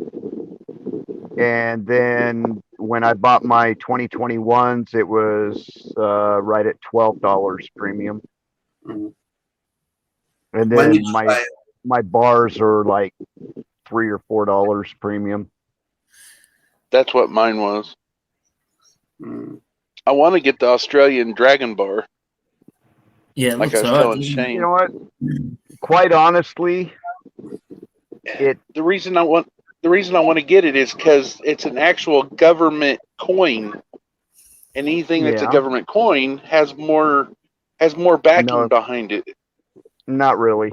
And then when I bought my 2021s, it was right at $12 premium. Mhm. And When then did you buy it? my bars are like $3 or $4 premium. That's what mine was. Mm. I want to get the Australian Dragon Bar, Yeah, it like I looks was alright. telling You Shane. know what? Quite honestly, The reason I want to get it is because it's an actual government coin, and anything that's a Yeah. government coin has more backing No. behind it. not really.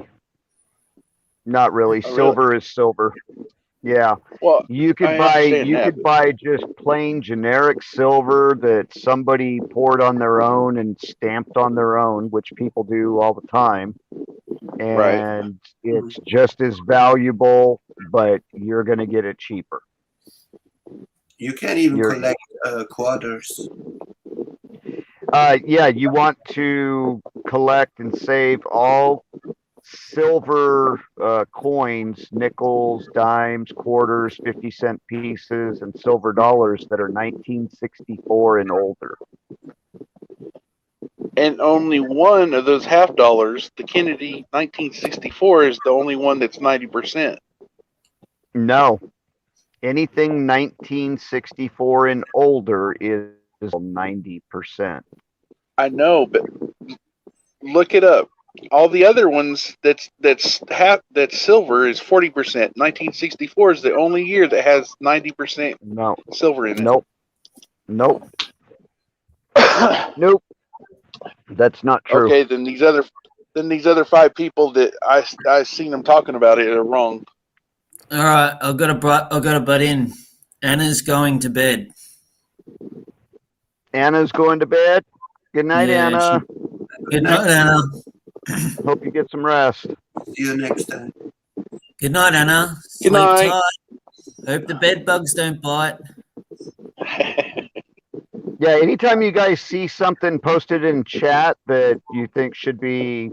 Not really. Oh, really? Silver is silver. Yeah, Well, you could I buy understand you that, could buy just plain generic silver that somebody poured on their own and stamped on their own, which people do all the time, right. and it's just as valuable, but you're going to get it cheaper. You can even You're collect quarters. Yeah, you want to collect and save all silver coins, nickels, dimes, quarters, 50-cent pieces, and silver dollars that are 1964 and older. And only one of those half dollars, the Kennedy 1964, is the only one that's 90%. No, anything 1964 and older is 90%. I know, but look it up. All the other ones that's silver is 40%. 1964 is the only year that has 90% No, silver in it. nope, nope, nope. That's not true. Okay, then these other five people that I seen them talking about it are wrong. All right, I've got to butt in. Anna's going to bed. Anna's going to bed. Good night, Yeah, Anna. Good night, Anna. Hope you get some rest. See you next time. Good night, Anna. Good Sleep night. tight. Hope the bed bugs don't bite. Yeah, anytime you guys see something posted in chat that you think should be,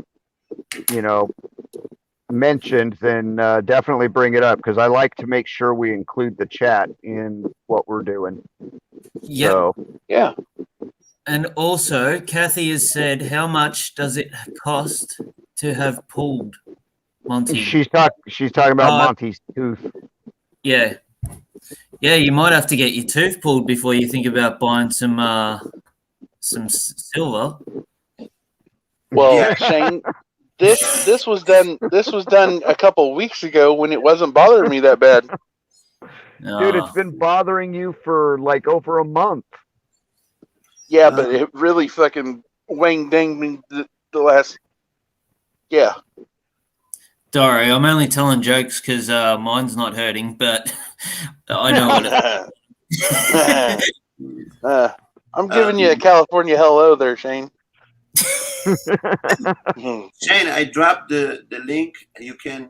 mentioned, then definitely bring it up, because I like to make sure we include the chat in what we're doing. Yep. So, Yeah. And also, Kathy has said, how much does it cost to have pulled Monty? she's talking about Monty's tooth. Yeah. Yeah, you might have to get your tooth pulled before you think about buying some silver. Well, Yeah. Shane, this was done a couple weeks ago when it wasn't bothering me that bad. Dude, it's been bothering you for like over a month. Yeah, but it really fucking wang-danged me the last. Yeah. Sorry, I'm only telling jokes because mine's not hurting, but I know what it I'm giving you a California hello there, Shane. Shane, I dropped the link. You can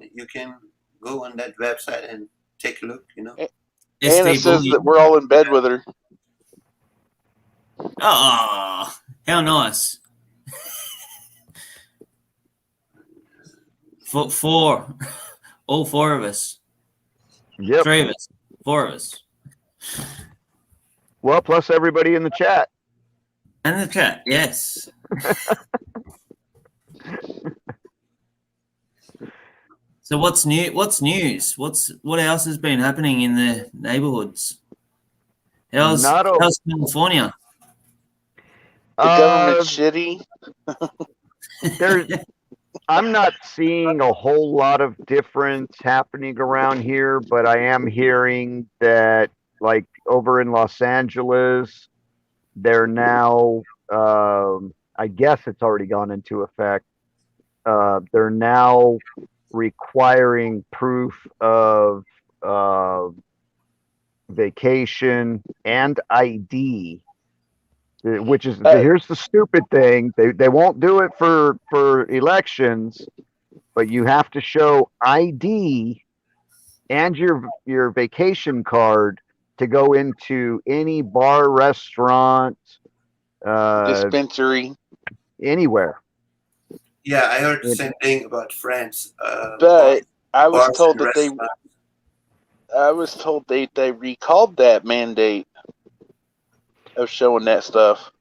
go on that website and take a look. Anna says that we're all in bed with her. Oh, how nice. Four. All four of us. Yep. 3 of us. 4 of us. Well, plus everybody in the chat. And the chat, yes. So what's new? What's news? What else has been happening in the neighborhoods? How's California? The government's shitty. I'm not seeing a whole lot of difference happening around here, but I am hearing that, like over in Los Angeles, they're now, I guess it's already gone into effect. They're now requiring proof of vacation and ID, which is, here's the stupid thing. They won't do it for elections, but you have to show ID and your vacation card to go into any bar, restaurant, dispensary, anywhere. Yeah, I heard the same thing about France. But I was told that they recalled that mandate of showing that stuff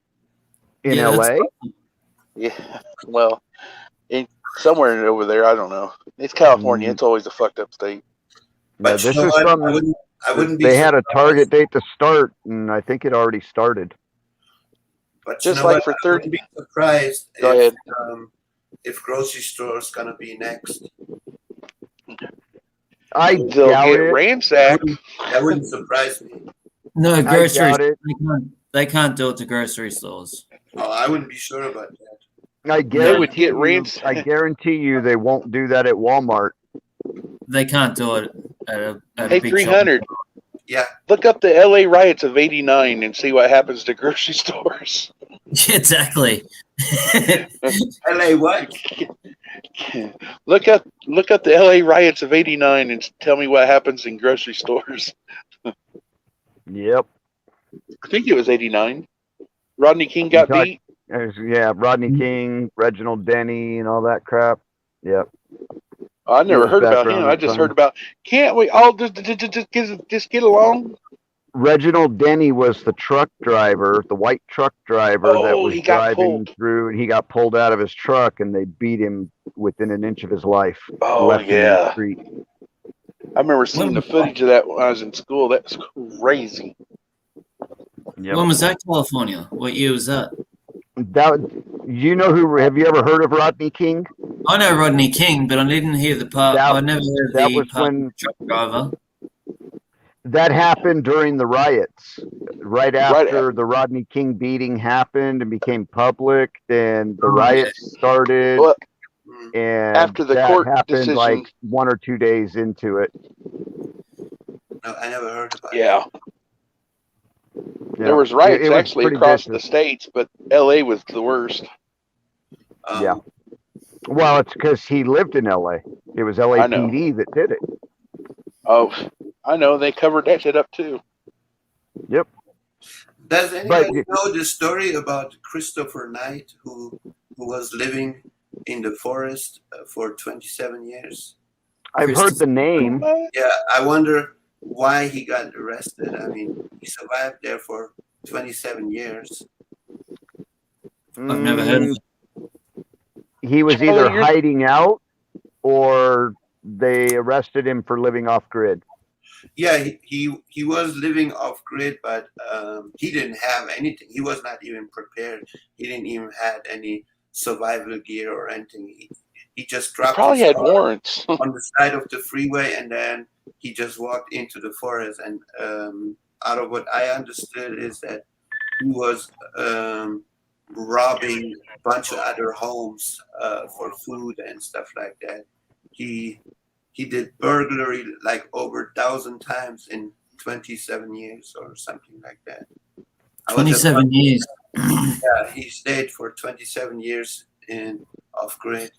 in LA. Yeah, well, somewhere over there, I don't know. It's California. It's always a fucked up state. But this is from. I wouldn't be. They had a target date to start, and I think it already started. But just like for 30. I wouldn't be surprised if grocery stores gonna be next. They'll get ransacked. That wouldn't surprise me. No, groceries. They can't do it to grocery stores. Oh, I wouldn't be sure about that. I guarantee you they won't do that at Walmart. They can't do it at Hey, a big 300. Yeah. Look up the LA riots of '89 and see what happens to grocery stores. Yeah, exactly. LA what? Look up the LA riots of '89 and tell me what happens in grocery stores. Yep. I think it was '89. Rodney King You got talk- beat. Yeah, Rodney King, Reginald Denny, and all that crap. Yep. I never was heard back about around him. that I just time. heard about. Can't we all just get along? Reginald Denny was the truck driver, the white truck driver that Oh, was he got driving pulled. through, and he got pulled out of his truck, and they beat him within an inch of his life. Oh left him in the yeah, street. I remember seeing the footage of that when I was in school. That's crazy. Yep. When was that, California? What year was that? That you know who? Have you ever heard of Rodney King? I know Rodney King, but I didn't hear the part. That- I never heard that the was part when- of the truck driver. That happened during the riots. Right after the Rodney King beating happened and became public, then the riots started, Well, and after the that court happened decision- like 1 or 2 days into it. No, I never heard about it. yeah, Yeah. there was riots It was actually pretty across vicious. the states, but LA was the worst. Yeah. Well, it's because he lived in LA. It was LAPD that did it. Oh, I know they covered that shit up too. Yep. Does anybody know the story about Christopher Knight, who was living in the forest for 27 years? I've heard the name. Yeah, I wonder why he got arrested. I mean, he survived there for 27 years. I've never heard of it. He was Charlie, either you're- hiding out or they arrested him for living off grid. Yeah, he was living off grid, but he didn't have anything. He was not even prepared. He didn't even have any survival gear or anything. He just dropped Probably his had car warrants. on the side of the freeway, and then he just walked into the forest. And out of what I understood is that he was robbing a bunch of other homes for food and stuff like that. He did burglary like over 1,000 times in 27 years or something like that. 27 years. Yeah, he stayed for 27 years in off grid.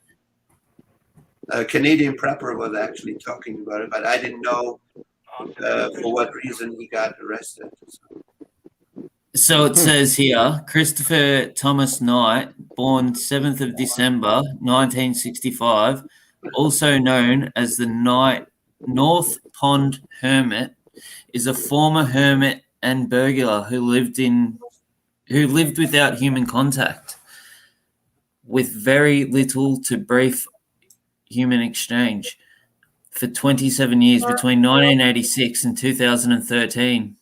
Canadian Prepper was actually talking about it, but I didn't know for what reason he got arrested. So it says here, Christopher Thomas Knight, born 7th of December 1965, also known as the North Pond Hermit, is a former hermit and burglar who lived without human contact, with very little to brief human exchange, for 27 years between 1986 and 2013.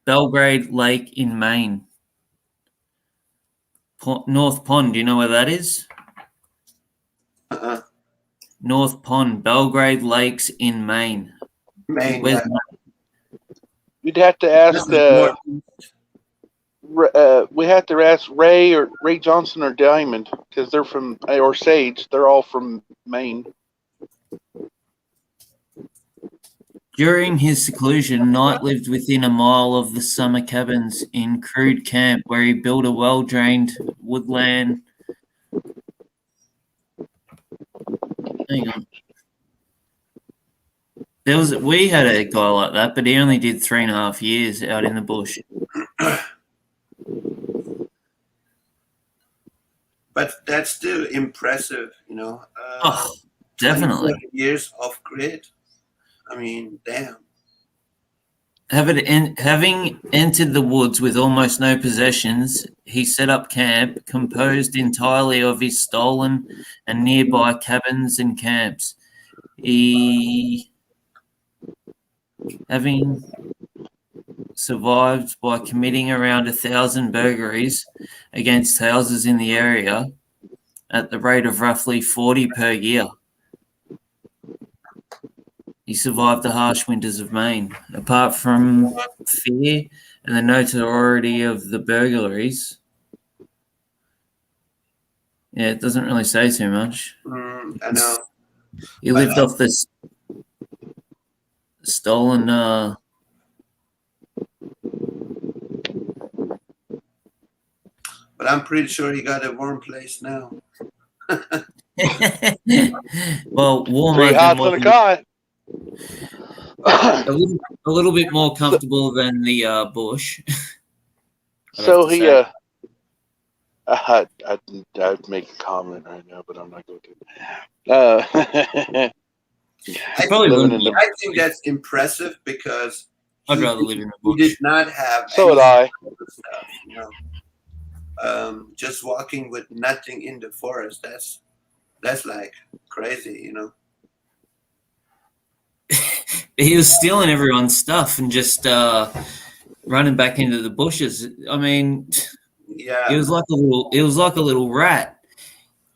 Belgrade Lake in Maine. North Pond, do you know where that is? Uh-huh. North Pond, Belgrade Lakes in Maine. Maine, Where's yeah. You'd have to ask. We have to ask Ray Johnson or Diamond because they're from or Sage. They're all from Maine. During his seclusion, Knight lived within a mile of the summer cabins in Crude Camp, where he built a well-drained woodland. Hang on. We had a guy like that, but he only did 3.5 years out in the bush. But that's still impressive, you know. Definitely. 27 years off grid. I mean, damn. Having entered the woods with almost no possessions, he set up camp, composed entirely of his stolen and nearby cabins and camps. Having survived by committing around 1,000 burglaries against houses in the area at the rate of roughly 40 per year. He survived the harsh winters of Maine. Apart from fear and the notoriety of the burglaries, yeah, it doesn't really say too much. I know. He lived off this. stolen. But I'm pretty sure he got a warm place now. Well, warmer Pretty than hot on the what cot. a little bit more comfortable than the bush. I'd So have to he, say. I'd make a comment right now, but I'm not going to. I Probably living wouldn't in be. the- I think that's impressive because I'd he rather live in the he bush. did not have So would any I. stuff, you know. Just walking with nothing in the forest, that's like crazy, you know. He was stealing everyone's stuff and just running back into the bushes. I mean, Yeah. it was like a little rat.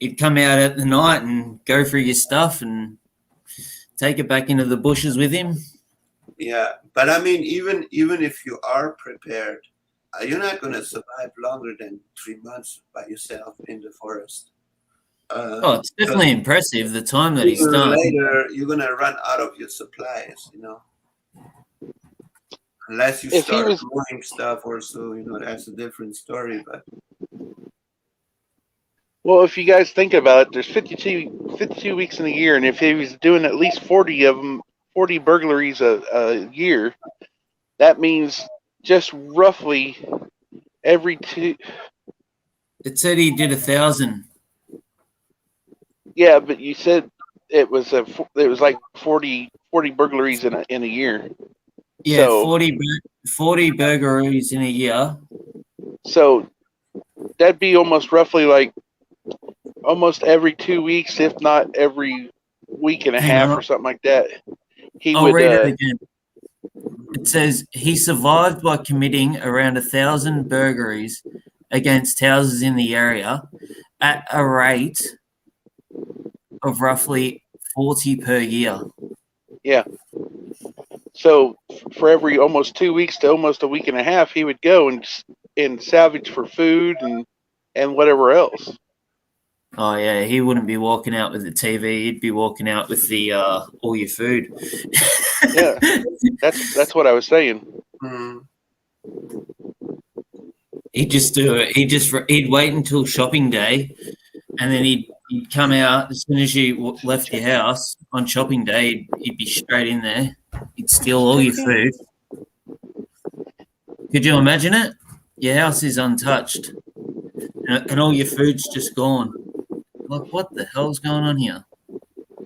He'd come out at the night and go through your stuff and take it back into the bushes with him. Yeah, but I mean, even if you are prepared, you're not going to survive longer than 3 months by yourself in the forest. Oh, it's definitely impressive the time that he's Sooner or done. later, you're going to run out of your supplies, you know. Unless you If he start was- moving stuff or so, you know, that's a different story. But Well, if you guys think about it, there's 52 weeks in a year, and if he was doing at least 40 of them, 40 burglaries a year, that means just roughly every two. It said he did 1,000. Yeah, but you said it was like 40 burglaries in a year. Yeah, So- 40 burglaries in a year. So that'd be almost roughly like almost every 2 weeks, if not every week and a Hang half on. or something like that. He I'll would. read it again. It says he survived by committing around 1,000 burglaries against houses in the area at a rate of roughly 40 per year. So for every almost 2 weeks to almost a week and a half, he would go and salvage for food and whatever else. Oh yeah, he wouldn't be walking out with the TV. He'd be walking out with the all your food. Yeah, that's what I was saying. mm, He'd just do it. He'd wait until shopping day, and then he'd come out as soon as you left your house on shopping day. He'd be straight in there. He'd steal all your food. Could you imagine it? Your house is untouched, and all your food's just gone. Like, what the hell's going on here?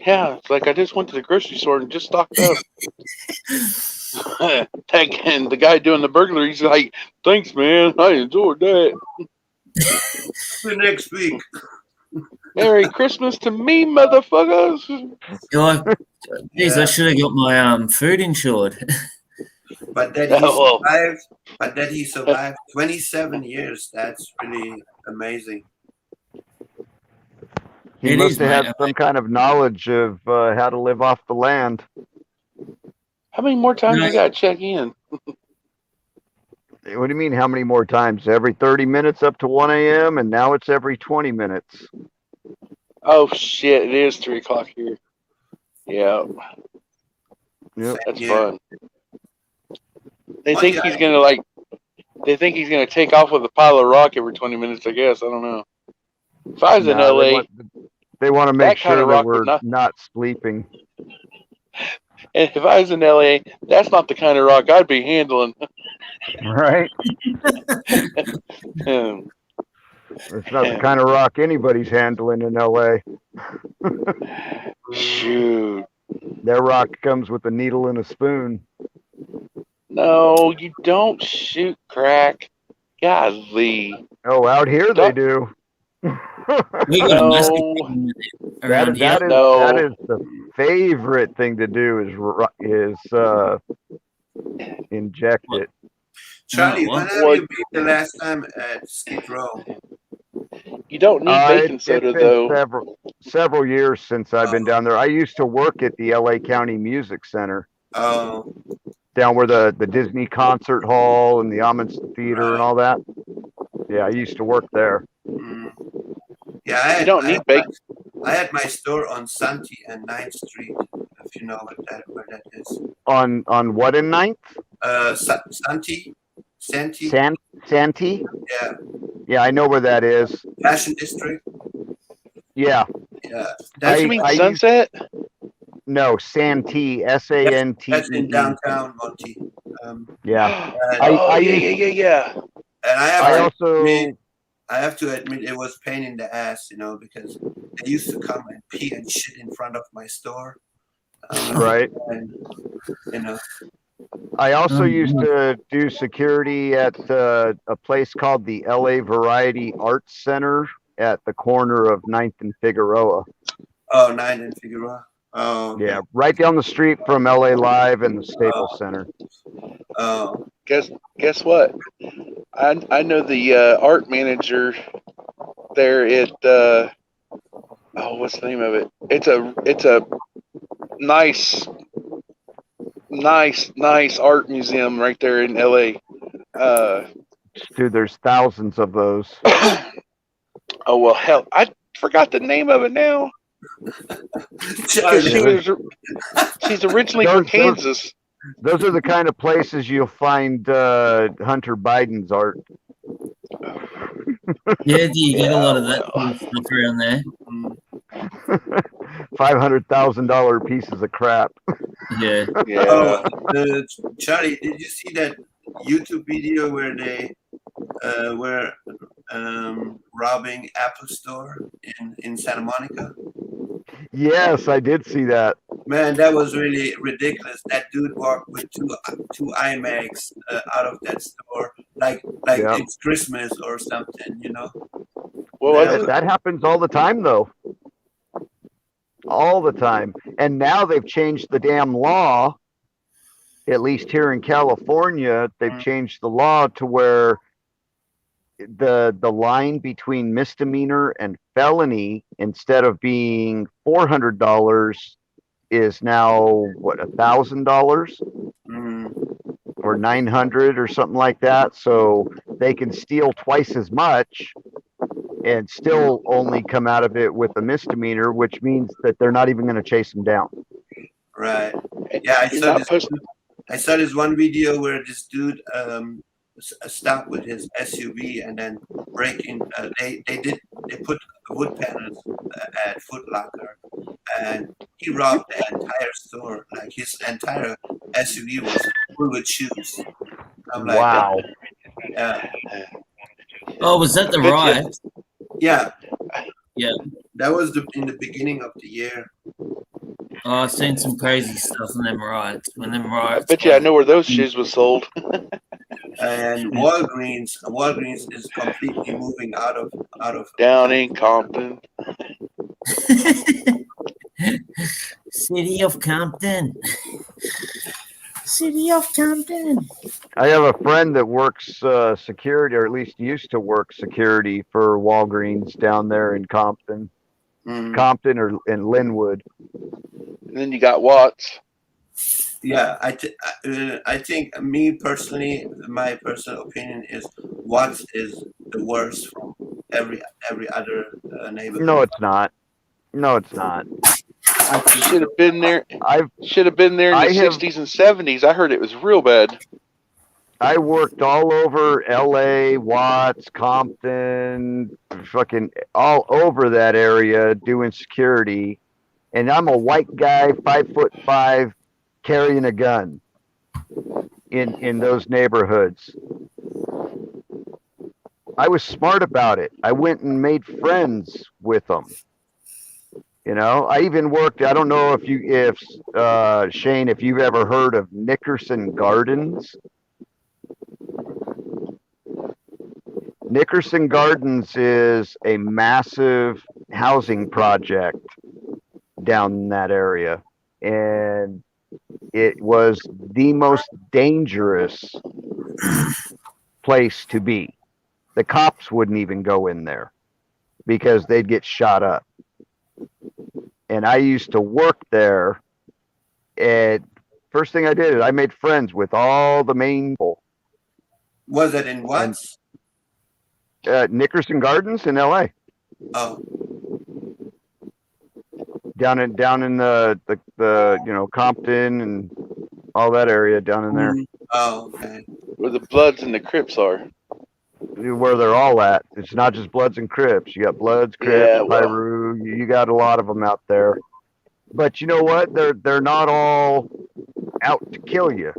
Yeah, it's like I just went to the grocery store and just stocked up. And the guy doing the burglary's like, "Thanks, man. I enjoyed that. the next week. Merry Christmas to me, motherfuckers." You're like, geez, Yeah. I should have got my food insured. But that Oh, well. he survived 27 years. That's really amazing. He It must is, have mate. had some kind of knowledge of how to live off the land. How many more times No. I gotta check in? What do you mean? How many more times? Every 30 minutes up to 1 a.m. and now it's every 20 minutes. Oh shit! It is 3 o'clock here. Yeah, Yep. that's Yeah. fun. They One think guy- he's gonna They think he's gonna take off with a pile of rock every 20 minutes. I guess I don't know. If I was in Nah, LA, they want to make that kind sure of that rock would we're not- not sleeping. and if I was in LA, that's not the kind of rock I'd be handling. Right? Um, It's not the kind of rock anybody's handling in LA. Shoot. Their rock comes with a needle and a spoon. No, you don't shoot crack. Golly. Oh, out here they Don't- do. We got a massive No. problem with it That, around here. that is No. that is the favorite thing to do is inject it. Charlie, Oh, when what? have Well- you been the last time at Skid Row? You don't need baking It's soda, been though. several years since I've been down there. I used to work at the LA County Music Center, Oh, down where the Disney Concert Hall and the Amundsen Theater and all that. Yeah, I used to work there. mm. Yeah, You don't need bacon. I had my store on Santee and 9th Street, if if you know where that is. On what in Ninth? Santee? Santee? Yeah. Yeah, I know where that is. Fashion District? Yeah. Yeah. Don't you I- mean I Sunset? No, Santee, That's in Santee. downtown Monty. Yeah. And, Oh, I yeah. and I have I to also admit, it was a pain in the ass, because they used to come and pee and shit in front of my store. right. And, you know, I also Oh, used yeah. to do security at a place called the LA Variety Arts Center at the corner of 9th and Figueroa. oh, 9 in Figueroa. Oh, okay. Yeah, right down the street from LA Live and the Staples Center. Oh, Guess what? I know the art manager there at what's the name of it? It's a nice art museum right there in LA. Dude, there's thousands of those. Oh well, hell, I forgot the name of it now. Because she's originally from Kansas. Those are the kind of places you'll find Hunter Biden's art. Yeah, do you get a lot of Yeah, that cool stuff around there? $500,000 pieces of crap. Yeah. Yeah. Charlie, did you see that YouTube video where they were robbing Apple Store in Santa Monica? Yes, I did see that. Man, that was really ridiculous. That dude walked with two iMacs out of that store, like Yeah. it's Christmas or something, What was it? That happens all the time, though. All the time. And now they've changed the damn law. At least here in California, they've changed the law to where the line between misdemeanor and felony, instead of being $400, is now what, $1,000 or 900 or something like that. So they can steal twice as much and still only come out of it with a misdemeanor, which means that they're not even going to chase them down. Right. Yeah, I saw this one video where this dude stopped with his SUV and then breaking. They put wood panels at Foot Locker, and he robbed the entire store. Like his entire SUV was full with shoes. I'm like, Wow. Yeah, Oh, was that the riot? yeah, Yeah. that was in the beginning of the year. Oh, I've seen some crazy stuff in them riots. When them I riots. bet you I know where those shoes was sold. And Walgreens is completely moving out of Down in Compton. City of Compton. City of Compton. I have a friend that works security, or at least used to work security for Walgreens down there in Compton. Compton or in Linwood. And then you got Watts. Yeah, I think me personally, my personal opinion is Watts is the worst from every other neighborhood. No, it's not. No, it's not. Should have been there. Should have been there in the '60s and '70s. I heard it was real bad. I worked all over LA, Watts, Compton, fucking all over that area doing security. And I'm a white guy, 5'5", carrying a gun in those neighborhoods. I was smart about it. I went and made friends with them. I even worked, I don't know if Shane, if you've ever heard of Nickerson Gardens. Nickerson Gardens is a massive housing project down in that area. And it was the most dangerous place to be. The cops wouldn't even go in there because they'd get shot up. And I used to work there. And first thing I did is I made friends with all the main people. Was it in Watts? Nickerson Gardens in LA. Oh. down in the Compton and all that area down in there, Oh, okay. Where the Bloods and the Crips are. where they're all at. It's not just Bloods and Crips. You got Bloods, Crips, Yeah, well. Piru. You got a lot of them out there. But you know what? They're not all out to kill you.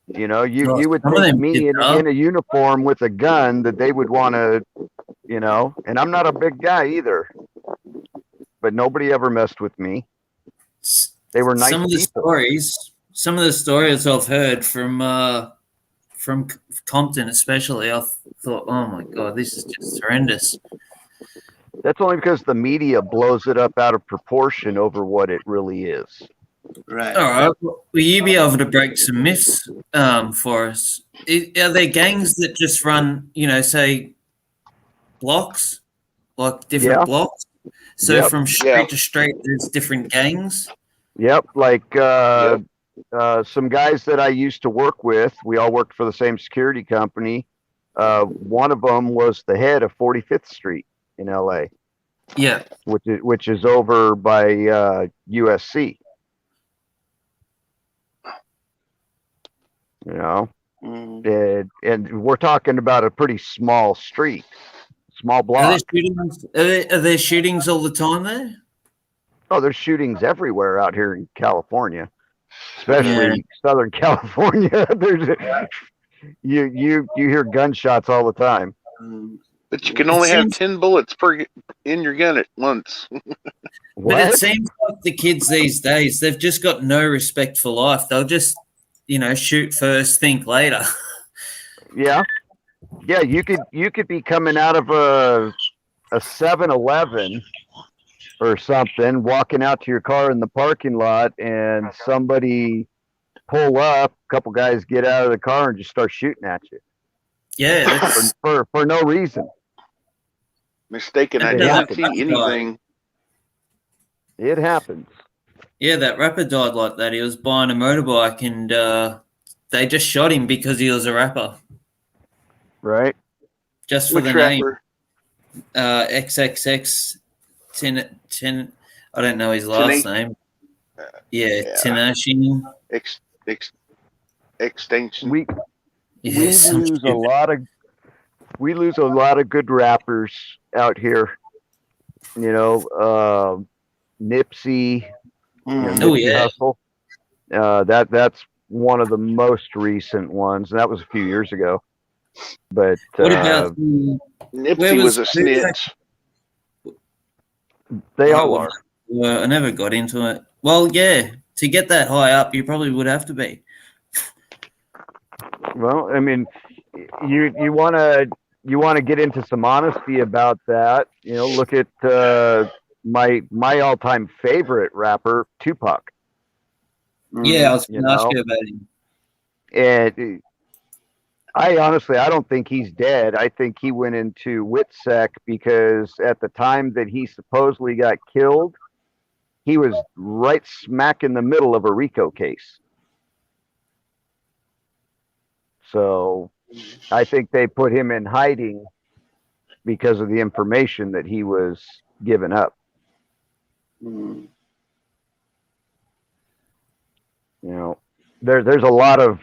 You know, Well, you would some of think them me did, huh? in a uniform with a gun that they would want to, and I'm not a big guy either. But nobody ever messed with me. They were nice Some of the people. stories I've heard from Compton, especially, I thought, oh my god, this is just horrendous. That's only because the media blows it up out of proportion over what it really is. Right. All right, will you be able to break some myths for us? Are there gangs that just run, say, blocks, like different Yeah. blocks? So Yep. from street to street, there's different gangs. Yep, like some guys that I used to work with, we all worked for the same security company. One of them was the head of 45th Street in LA, Yeah. which is over by USC. Mm. And we're talking about a pretty small street, small Are block. there shootings all the time there? Oh, there's shootings everywhere out here in California, especially Yeah. Southern California. You hear gunshots all the time. Mm. But you can only have seems- 10 bullets in your gun at once. But What? it seems like the kids these days, they've just got no respect for life. They'll just, shoot first, think later. Yeah, you could be coming out of a 7-Eleven or something, walking out to your car in the parking lot, and somebody pull up. A couple guys get out of the car and just start shooting at you Yeah, that's, for no reason. Mistaken And it identity, happens. anything. It happens. yeah, that rapper died like that. He was buying a motorbike and they just shot him because he was a rapper. Right? Just for Which the name. rapper? XXX 10, I don't know his last name. Yeah, Yeah. Tinashe. Extinction. We Yeah, some lose shit. we lose a lot of good rappers out here. Nipsey, Mm. Oh, Nipsey yeah. Hussle. That's one of the most recent ones, and that was a few years ago. But What about where Nipsey was a was- snitch. they all are. I never got into it. Well, yeah, to get that high up, you probably would have to be. Well, I mean, you want to get into some honesty about that. Look at my all-time favorite rapper, Tupac. Yeah, I was You going to ask know? you about him. And I don't think he's dead. I think he went into WITSEC because at the time that he supposedly got killed, he was right smack in the middle of a RICO case. So I think they put him in hiding because of the information that he was giving up. Mm. There's a lot of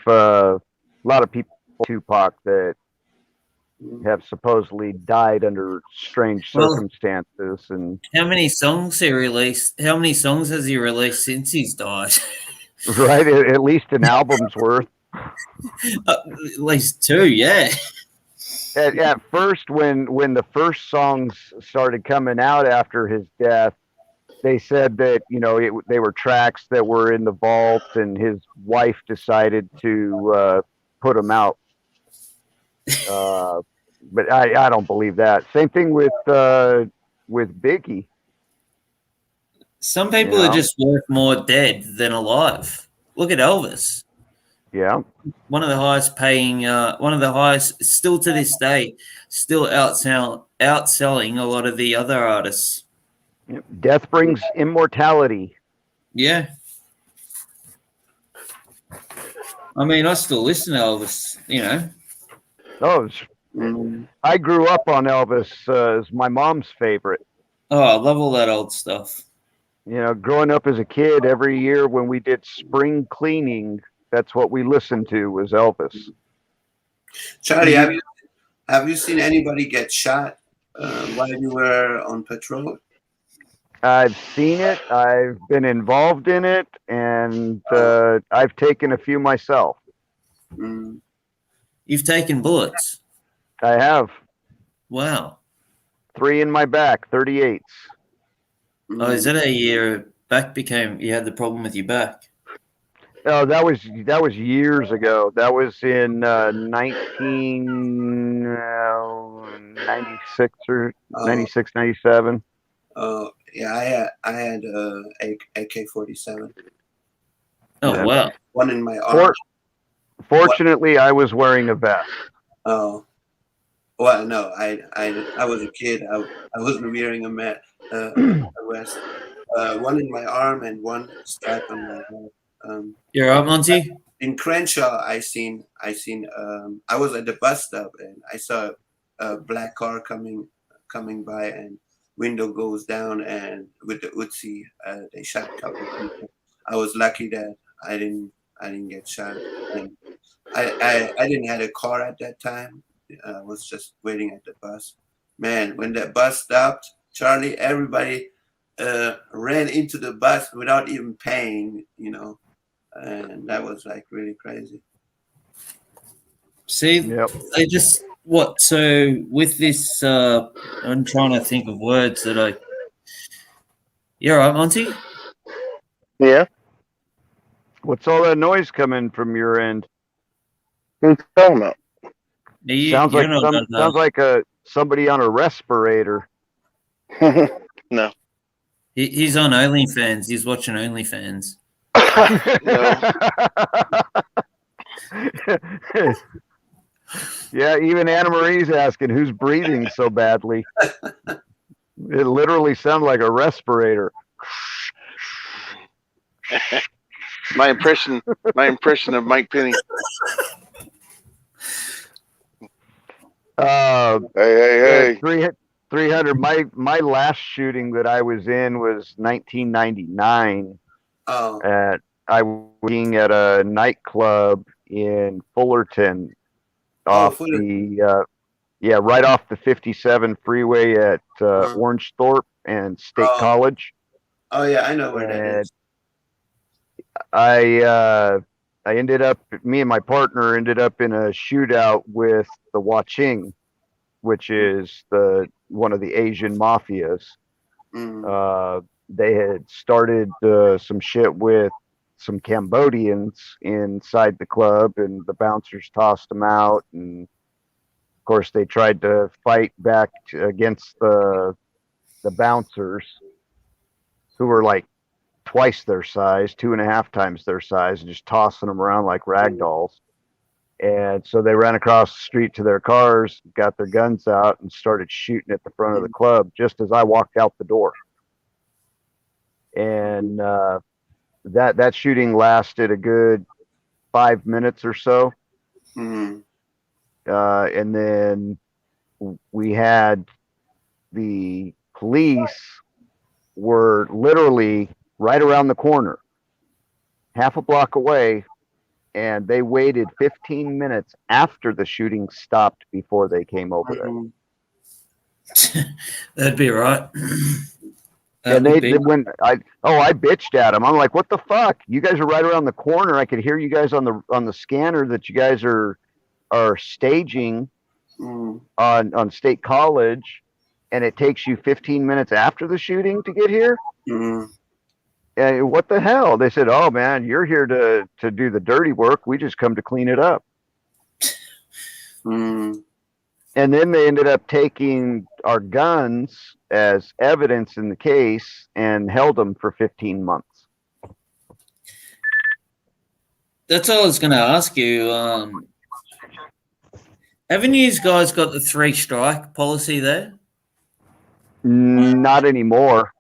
people, Tupac, that have supposedly died under strange Well- circumstances, and How many songs has he released since he's died? right, at least an album's worth. At least 2, yeah. At first, when the first songs started coming out after his death, they said that they were tracks that were in the vault, and his wife decided to put them out. But I don't believe that. Same thing with Biggie. Some people Yeah. are just worth more dead than alive. Look at Elvis. Yeah, One of the highest, still to this day, still outselling a lot of the other artists. death brings immortality. Yeah. I mean, I still listen to Elvis, Oh, Mm. I grew up on Elvis as my mom's favorite. Oh, I love all that old stuff. growing up as a kid, every year when we did spring cleaning, that's what we listened to was Elvis. Charlie, have you seen anybody get shot while you were on patrol? I've seen it. I've been involved in it, and I've taken a few myself. Mm. You've taken bullets. I have Wow. 3 in my back, 38s. Oh, is that a year back became? You had the problem with your back. Oh, that was years ago. That was in 1996 or 96, 97. Oh, yeah, I had AK-47. Oh, Yeah. wow. One in my arm. Fortunately, I was wearing a vest. Oh, well, no, I was a kid. I wasn't wearing a vest. One in my arm and one strap on my head. You're up, Monty? In Crenshaw, I was at the bus stop and I saw a black car coming by, and window goes down, and with the Uzi, they shot a couple of people. I was lucky that I didn't get shot. And I didn't have a car at that time. I was just waiting at the bus. Man, when that bus stopped, Charlie, everybody ran into the bus without even paying, and that was like really crazy. See, Yep. they just what? So with this, I'm trying to think of words that I. You're right, Monty. Yeah. What's all that noise coming from your end? What are you talking about? Sounds like somebody on a respirator. No. He's on OnlyFans. He's watching OnlyFans. Yeah, even Anna Marie's asking who's breathing so badly. It literally sounds like a respirator. My impression of Mike Penny. Hey. 300. My last shooting that I was in was 1999. Oh, I was working at a nightclub in Fullerton, right off the 57 freeway at Orangethorpe and State College. Oh yeah, I know where that is. I ended up, me and my partner ended up in a shootout with the Waching, which is one of the Asian mafias. Mm. They had started some shit with some Cambodians inside the club, and the bouncers tossed them out. And of course, they tried to fight back against the bouncers, who were like twice their size, 2.5 times their size, and just tossing them around like rag dolls. And so they ran across the street to their cars, got their guns out, and started shooting at the front of the club just as I walked out the door. And that shooting lasted a good 5 minutes or so. Mm. And then we had the police were literally right around the corner, half a block away, and they waited 15 minutes after the shooting stopped before they came over there. That'd be right. And I bitched at them. I'm like, what the fuck? You guys are right around the corner. I could hear you guys on the scanner that you guys are staging on State College, and it takes you 15 minutes after the shooting to get here. And what the hell? They said, oh man, you're here to do the dirty work. We just come to clean it up. And then they ended up taking our guns as evidence in the case and held them for 15 months. That's all I was going to ask you. Haven't you guys got the 3-strike policy there? Not anymore.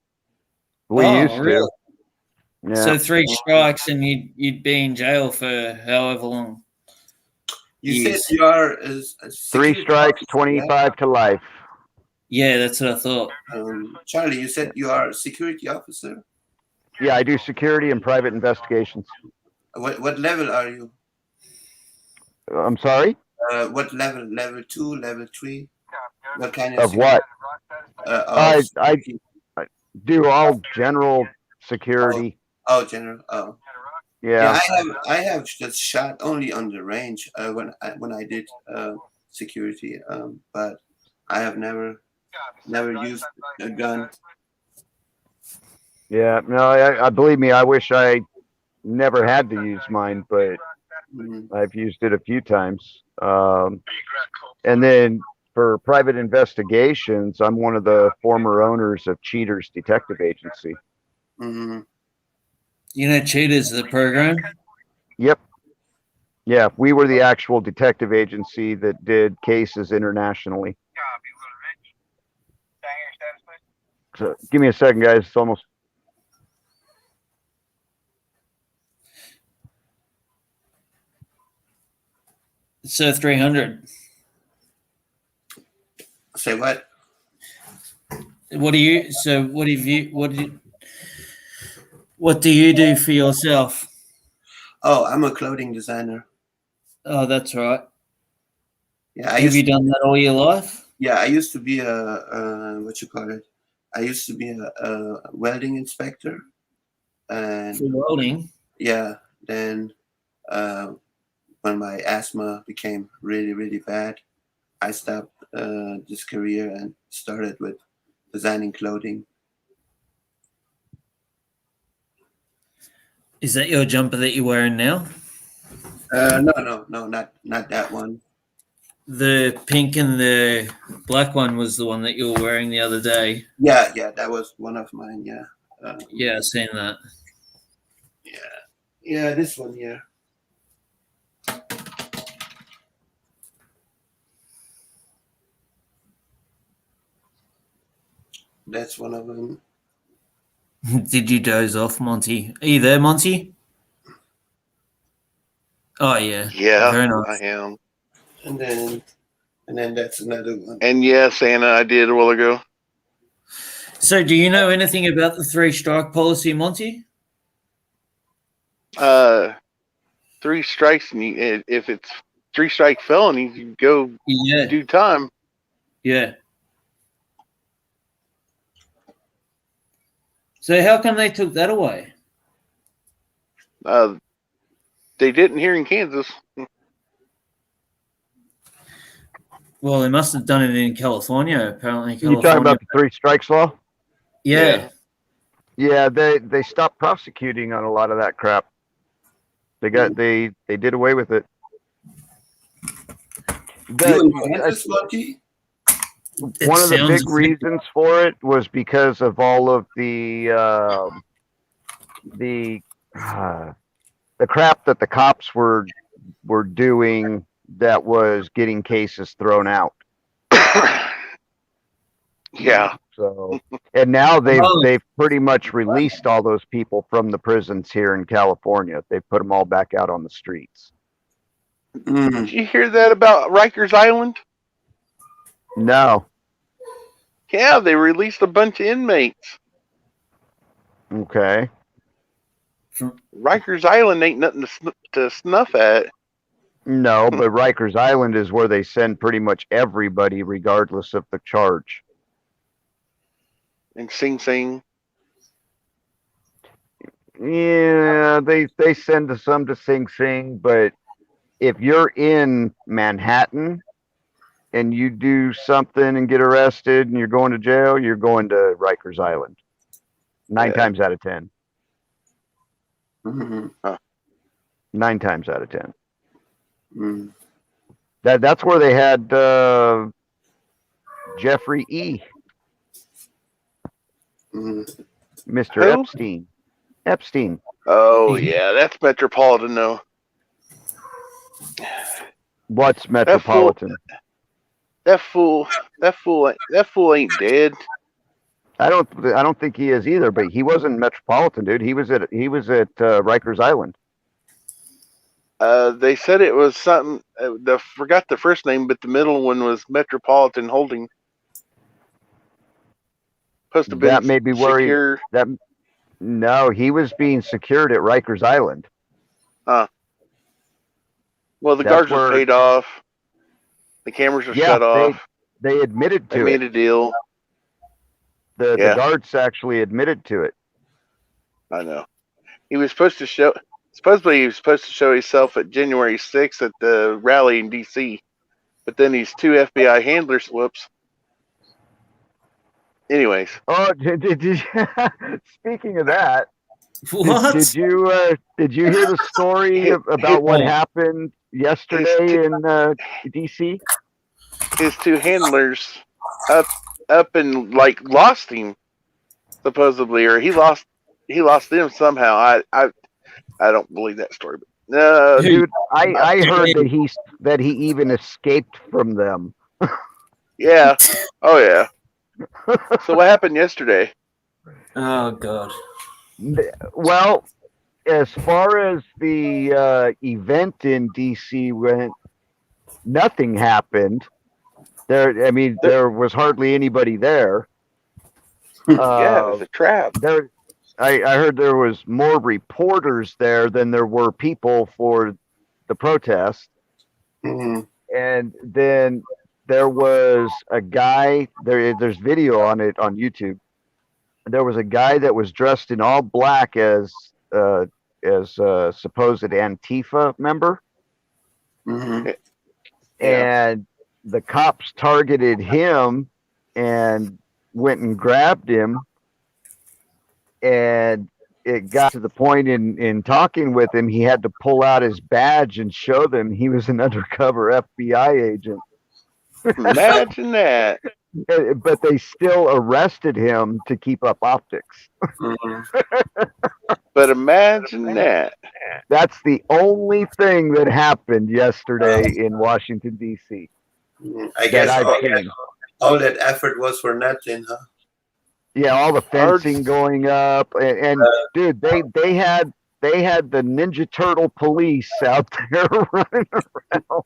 We used to. Really? Yeah. So 3 strikes and you'd be in jail for however long. You said you are 3 strikes, 25 to life. Yeah, that's what I thought. Charlie, you said you are a security officer. Yeah, I do security and private investigations. What level are you? I'm sorry? What level? Level 2, level 3? What kind Of what? of I do all general security. general. Oh. Yeah. I have just shot only on the range when I did security, but I have never used a gun. Yeah. No, I believe me, I wish I never had to use mine, but Mhm. I've used it a few times. And then for private investigations, I'm one of the former owners of Cheaters Detective Agency. Mhm. You know, Cheaters, the program. Yep. Yeah, we were the actual detective agency that did cases internationally. So give me a second, guys. It's almost. So 300. Say what? What do you? So what have you? What do you do for yourself? Oh, I'm a clothing designer. Oh, that's right. Yeah, I Have you used done that all your life? I used to be a what you call it? I used to be a welding inspector, and For welding? yeah, then when my asthma became really really bad, I stopped this career and started with designing clothing. Is that your jumper that you're wearing now? No, not that one. The pink and the black one was the one that you were wearing the other day. Yeah, that was one of mine. Yeah, Yeah, I seen that. yeah, this one here. That's one of them. Did you doze off, Monty? Are you there, Monty? Oh yeah. Yeah, Very nice. I am. And then that's another one. And yes, Anna, I did a while ago. So, do you know anything about the 3-strike policy, Monty? 3 strikes, and if it's 3-strike felony, you go Yeah. do time. Yeah. So, how come they took that away? They didn't here in Kansas. Well, they must have done it in California. Apparently, You talking about the 3 strikes law? Yeah. Yeah, they stopped prosecuting on a lot of that crap. They did away with it. You in Kansas, Monty? One of the big reasons for it was because of all of the crap that the cops were doing that was getting cases thrown out. Yeah. So, and now they've pretty much released all those people from the prisons here in California. They put them all back out on the streets. Did you hear that about Rikers Island? No. Yeah, they released a bunch of inmates. Okay. Rikers Island ain't nothing to snuff at. No, but Rikers Island is where they send pretty much everybody, regardless of the charge. And Sing Sing. Yeah, they send some to Sing Sing, but if you're in Manhattan and you do something and get arrested and you're going to jail, you're going to Rikers Island. 9 times out of 10. Mm-hmm. Huh. 9 times out of 10. Mm-hmm. That's where they had Jeffrey E. Mm-hmm. Mr. Who? Epstein. Epstein. Oh yeah, that's Metropolitan though. What's Metropolitan? That fool ain't dead. I don't think he is either, but he wasn't Metropolitan, dude. He was at Rikers Island. They said it was something. Forgot the first name, but the middle one was Metropolitan Holding. Supposed to be That may be where secure. No, he was being secured at Rikers Island. Well, the That's guards were where- paid off. The cameras were Yeah, shut off. They admitted They to made it. a deal. The Yeah. guards actually admitted to it. I know. He was supposed to show. Supposedly, he was supposed to show himself at January 6th at the rally in D.C. But then these two FBI handlers. Whoops. Anyways, Oh, did you? Speaking of that, What? did you hear the story about what happened yesterday in DC? his two handlers up and like lost him supposedly, or he lost them somehow. I don't believe that story. But no, Dude, I heard that he even escaped from them. yeah, oh yeah. So what happened yesterday? Oh god. Well, as far as the event in DC went, nothing happened. There was hardly anybody there. Yeah, it was a trap. I heard there was more reporters there than there were people for the protest. Mhm. And then there was a guy there's video on it on YouTube. There was a guy that was dressed in all black as a supposed Antifa member, Mhm. and the cops targeted him and went and grabbed him, and it got to the point in talking with him, he had to pull out his badge and show them he was an undercover FBI agent. Imagine that. But they still arrested him to keep up optics. Mhm. But imagine that. That's the only thing that happened yesterday in Washington, D.C. Mhm. I that guess I've seen. all that effort was for nothing, huh? Yeah, all the fencing going up, and dude, they had the Ninja Turtle police out there running around.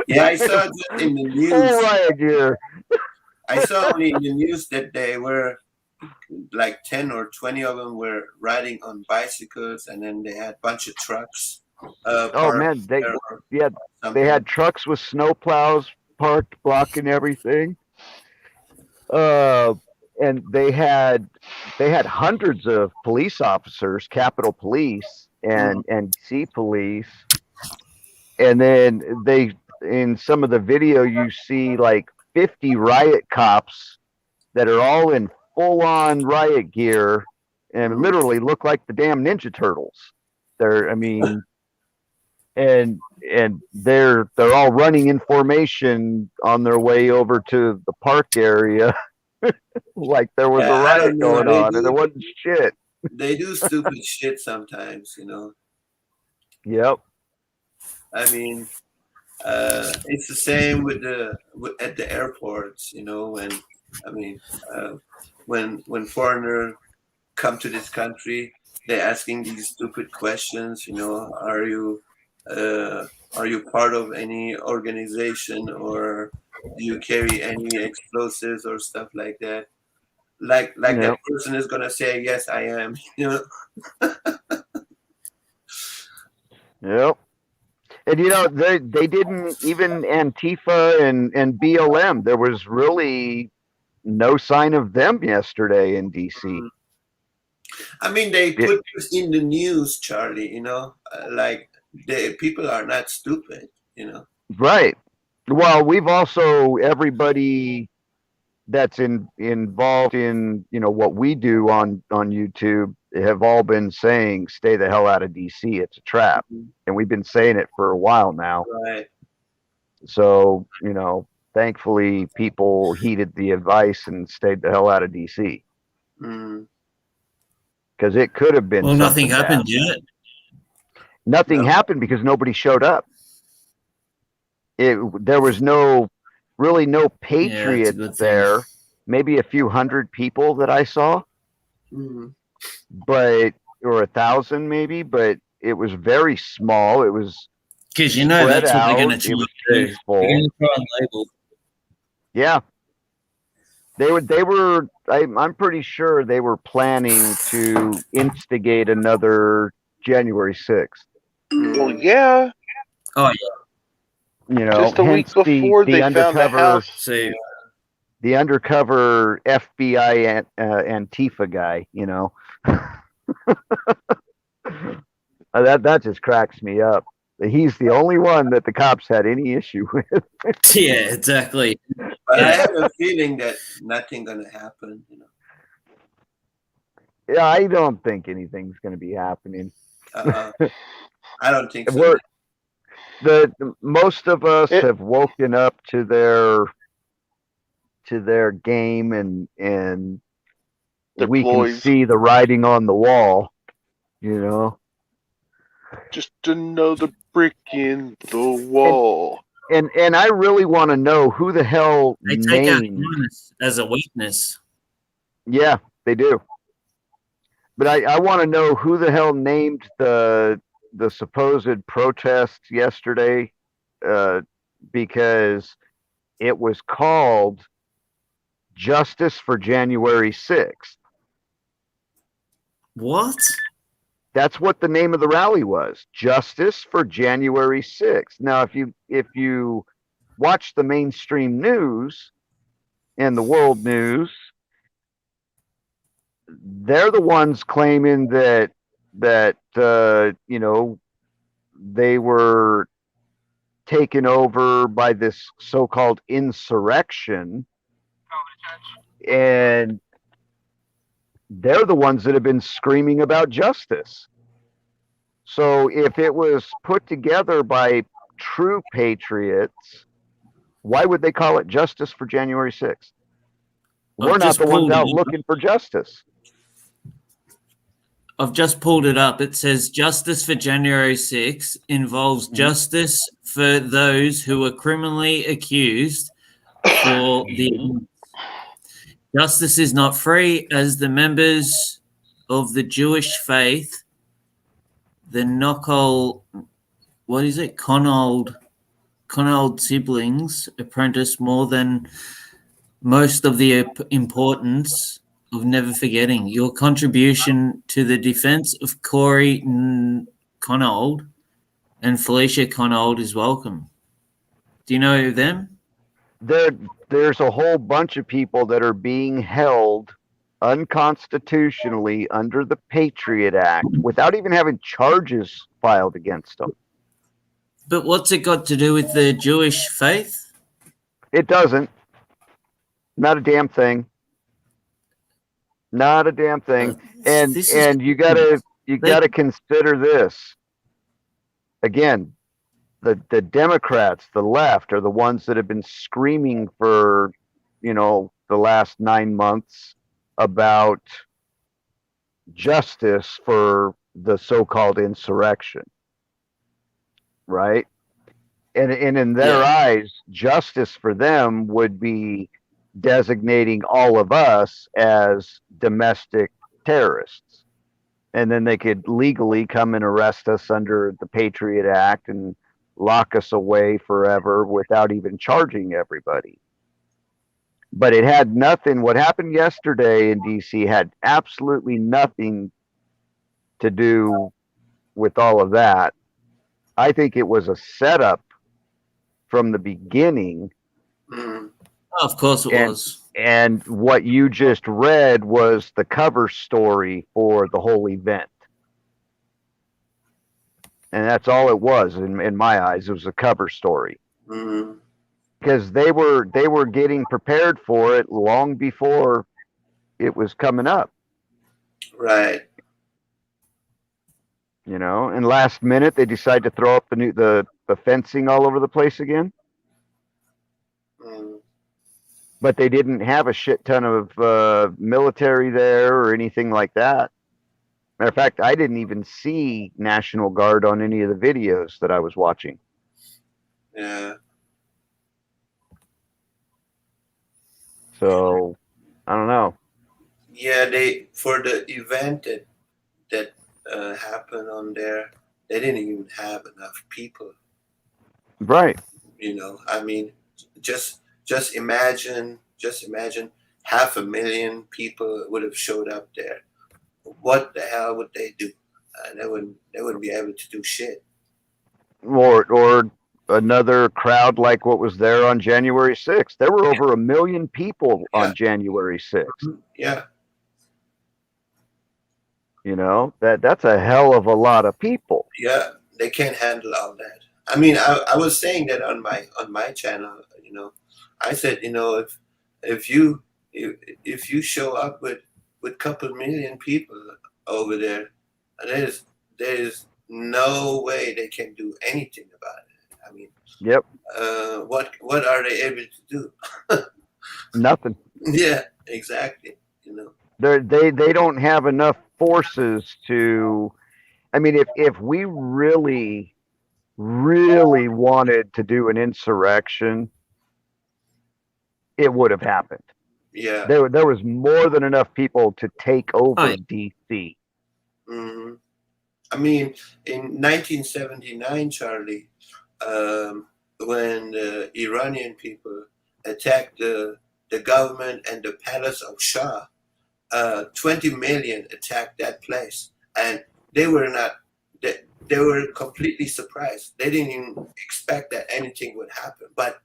Yeah, I saw it in the Full news. riot gear. I saw in the news that they were like 10 or 20 of them were riding on bicycles, and then they had a bunch of trucks. Oh parked man, they there or they something. had trucks with snow plows parked blocking everything. And they had hundreds of police officers, Capitol Police and DC Police, and then in some of the video you see like 50 riot cops that are all in full-on riot gear and literally look like the damn Ninja Turtles. And they're all running in formation on their way over to the park area. Like there was Yeah, a I riot don't know. going on and there wasn't shit. They do stupid shit sometimes, you know. Yep. I mean, it's the same at the airports, you know. When foreigners come to this country, they're asking these stupid questions. You know, are you part of any organization, or do you carry any explosives or stuff like that? Like Yep. that person is gonna say, yes, I am. You know. Yep. And you know, they didn't even Antifa and BLM. There was really no sign of them yesterday in DC. I mean, they put this in the news, Charlie. You know, like people are not stupid. You know. Right. Well, we've also everybody that's involved in what we do on YouTube have all been saying stay the hell out of DC. It's a trap, and we've been saying it for a while now. Right. So thankfully people heeded the advice and stayed the hell out of DC Mm. because it could have been. Well, nothing something happened bad. yet. Nothing happened because nobody showed up. There was really no patriots good thing. there. Maybe a few hundred people that I saw, Mm. or 1,000 maybe, but it was very small. It was Because you know spread that's what out. they're going to It try was and do. peaceful. They're going to try and label. Yeah. I'm pretty sure they were planning to instigate another January 6th. Well, yeah. Oh, You know, Just a week hence before the they found a undercover house. see, the undercover FBI Antifa guy, you know. That just cracks me up. He's the only one that the cops had any issue with. yeah, exactly. But I have a feeling that nothing gonna happen. Yeah, I don't think anything's going to be happening. I don't think so. We're most of us It- have woken up to their game, and Their we ploys. can see the writing on the wall, you know. Just another brick in the wall. And I really want to know who the hell They take our named. kindness as a weakness. Yeah, they do. But I want to know who the hell named the supposed protest yesterday, because it was called Justice for January 6th. What? That's what the name of the rally was. Justice for January 6th. Now, if you watch the mainstream news and the world news, they're the ones claiming that you know, they were taken over by this so-called insurrection, and they're the ones that have been screaming about justice. So if it was put together by true patriots, why would they call it Justice for January 6th? We're not just the ones pulled out it. looking for justice. I've just pulled it up. It says Justice for January 6 involves justice for those who were criminally accused for the justice is not free as the members of the Jewish faith, the Knockall, what is it? Connold siblings apprentice more than most of the importance of never forgetting your contribution to the defense of Corey Connold and Felicia Connold is welcome. Do you know them? There's a whole bunch of people that are being held unconstitutionally under the Patriot Act without even having charges filed against them. But what's it got to do with the Jewish faith? It doesn't. Not a damn thing. Not a damn thing. And This is- you gotta consider this. Again, the Democrats, the left, are the ones that have been screaming for, you know, the last 9 months about justice for the so-called insurrection, right? And in their eyes, justice for them would be designating all of us as domestic terrorists. And then they could legally come and arrest us under the Patriot Act and lock us away forever without even charging everybody. But it had nothing, what happened yesterday in DC had absolutely nothing to do with all of that. I think it was a setup from the beginning. Oh, of course it was. And what you just read was the cover story for the whole event. And that's all it was in my eyes. It was a cover story. Mhm. Because they were getting prepared for it long before it was coming up. Right. You know, and last minute they decide to throw up the fencing all over the place again. Mm. But they didn't have a shit ton of military there or anything like that. Matter of fact, I didn't even see National Guard on any of the videos that I was watching. Yeah. So, I don't know. Yeah, they for the event that happened on there, they didn't even have enough people. Right. You know, I mean, just imagine 500,000 people would have showed up there, what the hell would they do? They wouldn't be able to do shit. Or another crowd like what was there on January 6th. There were over 1 million people on Yeah. January 6th. Yeah, You know, that's a hell of a lot of people. yeah, they can't handle all that. I mean, I was saying that on my channel. You know, I said, you know, if you show up with couple million people over there, there's no way they can do anything about it. I mean, Yep, what are they able to do? nothing. Yeah, exactly. You know. They don't have enough forces to. I mean, if we really wanted to do an insurrection, it would have happened. Yeah. There was more than enough people to take over Oh, DC. Hmm. I mean, in 1979, Charlie, when the Iranian people attacked the government and the palace of Shah, 20 million attacked that place, and they were not. They were completely surprised. They didn't even expect that anything would happen, but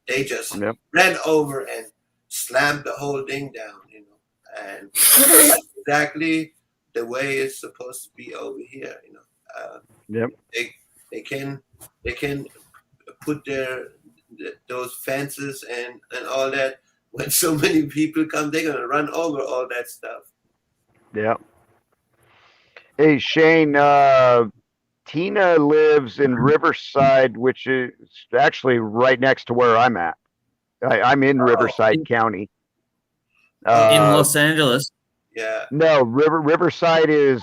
they just Yep. ran over and slammed the whole thing down. You know, and that's exactly the way it's supposed to be over here. You know, Yep. they can put those fences and all that. When so many people come, they're gonna run over all that stuff. Yeah. Hey Shane, Tina lives in Riverside, which is actually right next to where I'm at. I'm in Riverside County. in Los Angeles. Yeah. No, Riverside is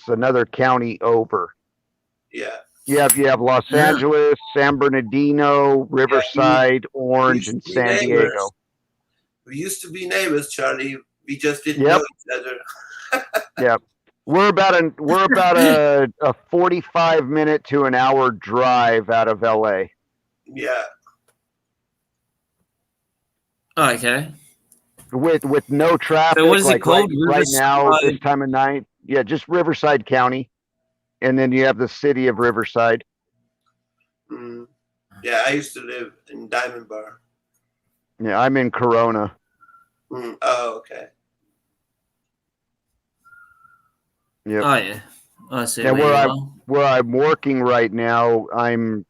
another county over. Yeah. You have Los Yeah. Angeles, San Bernardino, Riverside, Orange, and San Diego. We used to be neighbors, Charlie. We just didn't Yep. know each other. Yep. We're about a 45-minute to an hour drive out of LA. Yeah. Okay. With no traffic. So what is it like called? right now, Riverside? this time of night. Yeah, just Riverside County. And then you have the city of Riverside. Mm. Yeah, I used to live in Diamond Bar. Yeah, I'm in Corona. Mm. Oh, okay. Yep. Oh yeah. I see. And where where you I- are. Where I'm working right now, I'm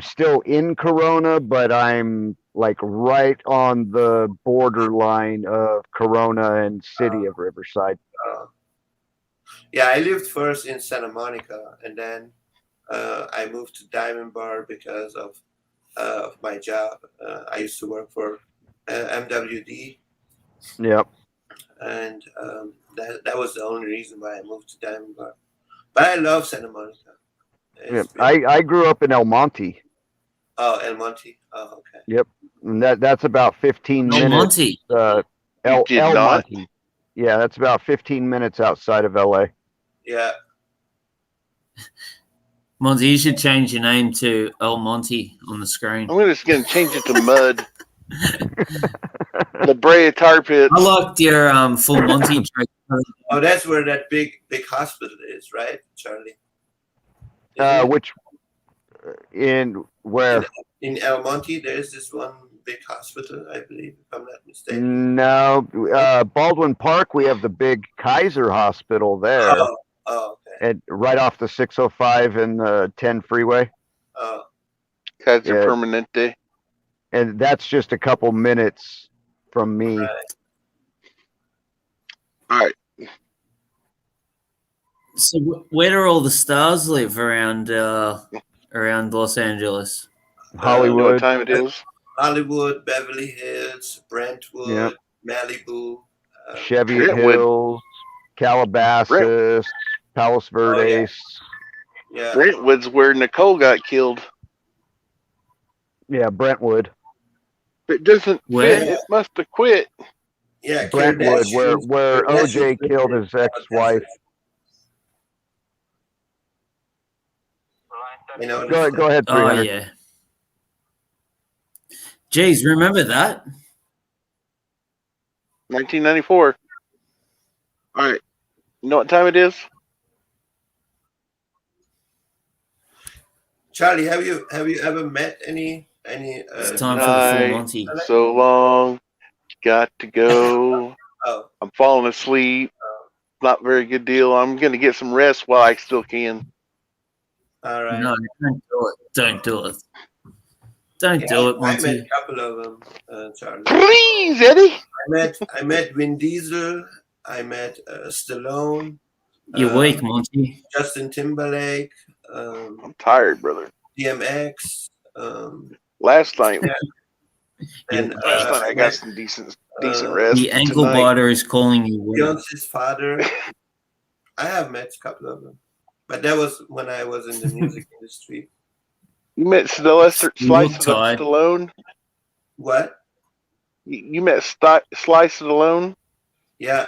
still in Corona, but I'm like right on the borderline of Corona and city of Riverside. Yeah, I lived first in Santa Monica, and then I moved to Diamond Bar because of my job. I used to work for MWD, Yep. and that was the only reason why I moved to Diamond Bar. But I love Santa Monica. Yep. It's been- I grew up in El Monte, El Monte. Oh, okay. and that's about 15 El minutes. Monte. El did not? Monte. Yeah, that's about 15 minutes outside of LA. Yeah. Monty, you should change your name to El Monte on the screen. I'm just gonna change it to Mud. La Brea Tar Pits. I liked your full Monty joke. Oh, that's where that big hospital is, right, Charlie? Isn't it? Which in where? In El Monte, there's this one big hospital, I believe, if I'm not mistaken. No, Baldwin Park. We have the big Kaiser Hospital there, Oh, okay. and right off the 605 and the 10 freeway, Oh, Kaiser Yeah. Permanente. and that's just a couple minutes from me. right. All right. So where do all the stars live around Los Angeles? You know what Hollywood. time it is? Hollywood, Beverly Hills, Brentwood, Yep. Malibu. Chevy Brentwood. Hills, Calabasas, Palos Verdes. Yeah. Brentwood's where Nicole got killed. Yeah, Brentwood. It doesn't Where? fit. It must have quit. Yeah. Brentwood, Kardashians- where OJ Kardashians killed live his there. ex-wife. You know, Go ahead, Oh 300. yeah. Geez, remember that? 1994. All right. You know what time it is? Charlie, have you ever met any It's time for the full Night. Monty. So long. Got to go. oh, I'm falling asleep. Not very good deal. I'm going to get some rest while I still can. all right. No, don't do it. Don't do it. Don't do it, I met Monty. a couple of them, Charlie. Please, Eddie. I met Vin Diesel. I met Stallone. You're weak, Monty. Justin Timberlake. I'm tired, brother. DMX. Last night, And I got some decent rest. The ankle tonight. biter is calling you weak. Beyonce's father. I have met a couple of them, but that was when I was in the music industry. You met Sylvester You look Slice tired. Stallone. What? You met Slice Stallone. Yeah.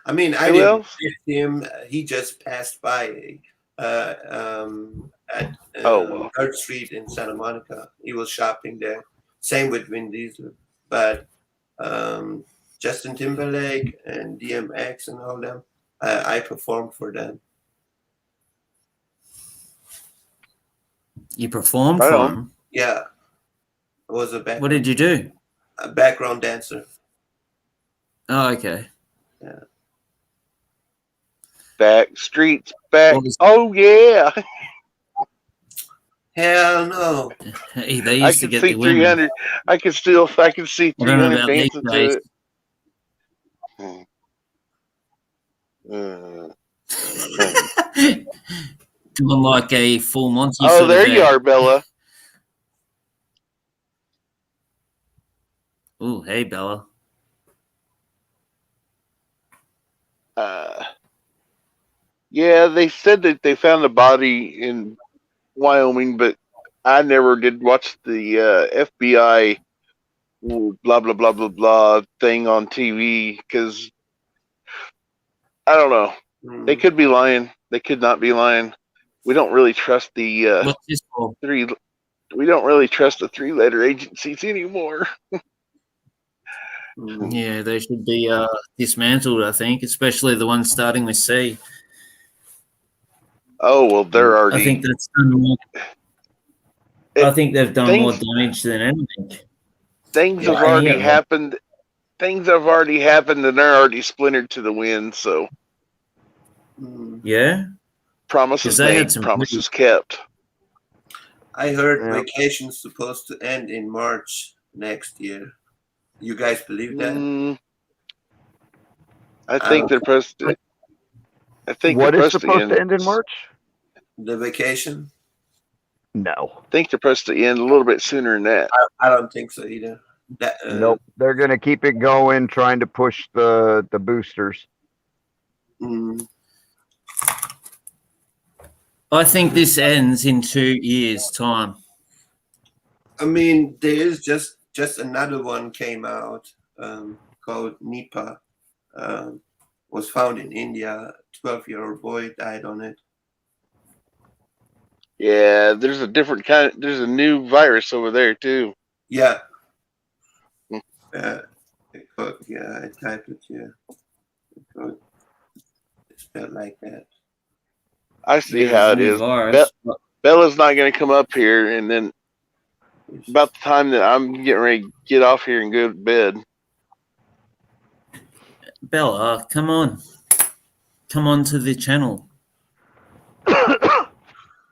I mean, I Who didn't else? meet him. He just passed by at well. 3rd Street in Santa Monica. He was shopping there. Same with Vin Diesel. But Justin Timberlake and DMX and all them, I performed for them. You performed Right for on. him. Yeah. I was a What did you do? background dancer. Oh, okay. Back streets back. What was- Oh yeah. Hell no. Hey, they I used to can get see the women. 300. I can see I don't know 300 about these dancing to days. it. Doing like a full Monty. Oh, sort there of you are, Bella. Oh, hey, Bella. Yeah, they said that they found a body in Wyoming, but I never did watch the FBI blah blah blah blah blah thing on TV because I don't know. They could be lying. They could not be lying. We don't really trust the What's this for? three. We don't really trust the 3-letter agencies anymore. Yeah, they should be dismantled, I think, especially the ones starting with C. Oh well, they're already. I think that's done more. I think they've done more things- damage than anything. Things Yeah, have already yeah. happened. Things have already happened, and they're already splintered to the wind. So Yeah? promises 'Cause they had made, some promises kept. I heard Yeah. vacation's supposed to end in March next year. You guys believe that? I think they're supposed to. I think What they're is supposed to end in March? The vacation? No. I think they're supposed to end a little bit sooner than that. I don't think so either. That, Nope. They're gonna keep it going, trying to push the boosters. mm, I think this ends in 2 years' time. I mean, there is just another one came out called Nipah. Was found in India. 12-year-old boy died on it. Yeah, there's a different kind. There's a new virus over there too. Yeah. Yeah, I typed it here. It's spelled like that. I see Yeah, how it there's is. a new virus. Bella's not going to come up here, and then about the time that I'm getting ready to get off here and go to bed. Bella, come on. Come on to the channel.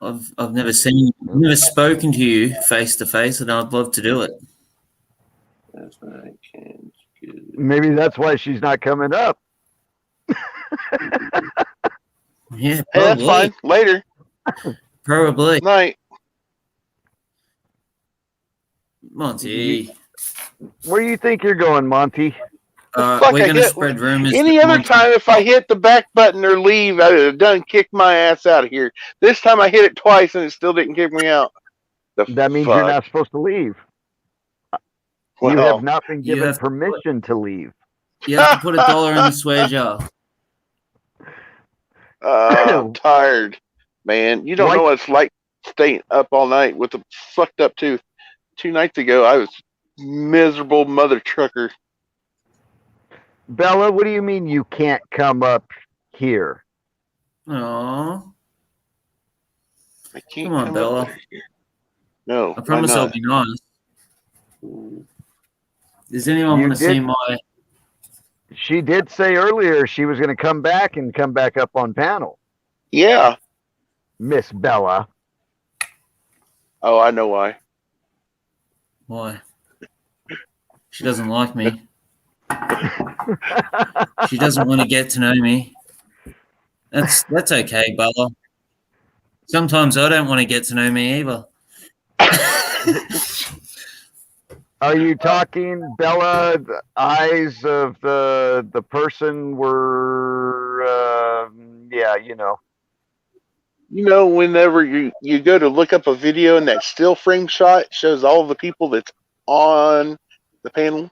I've never seen, never spoken to you face to face, and I'd love to do it. That's why I can't get it. Maybe that's why she's not coming up. Yeah, Hey, that's probably. fine. Later. Probably. Night. Monty. Where do you think you're going, Monty? Fuck, We're I going to get- spread rumors. Any that other Monty- time, if I hit the back button or leave, I would have done kicked my ass out of here. This time I hit it twice and it still didn't kick me out. That means you're not supposed to leave. You Well, have not been you given have to- permission to leave. You have to put $1 in the swear jar. I'm tired, man. You don't Why- know what it's like staying up all night with a fucked up tooth. 2 nights ago, I was Miserable mother trucker. Bella, what do you mean you can't come up here? Oh, I can't come on, come Bella. up there. No, I promise why I'll not? be nice. Does anyone You want to see did- my? She did say earlier she was going to come back up on panel. Yeah. Miss Bella. Oh, I know why. Why? She doesn't like me. She doesn't want to get to know me. That's okay, Bella. Sometimes I don't want to get to know me either. Are you talking, Bella? The eyes of the person were, yeah, you know. You know, whenever you go to look up a video and that still frame shot shows all the people that's on the panel.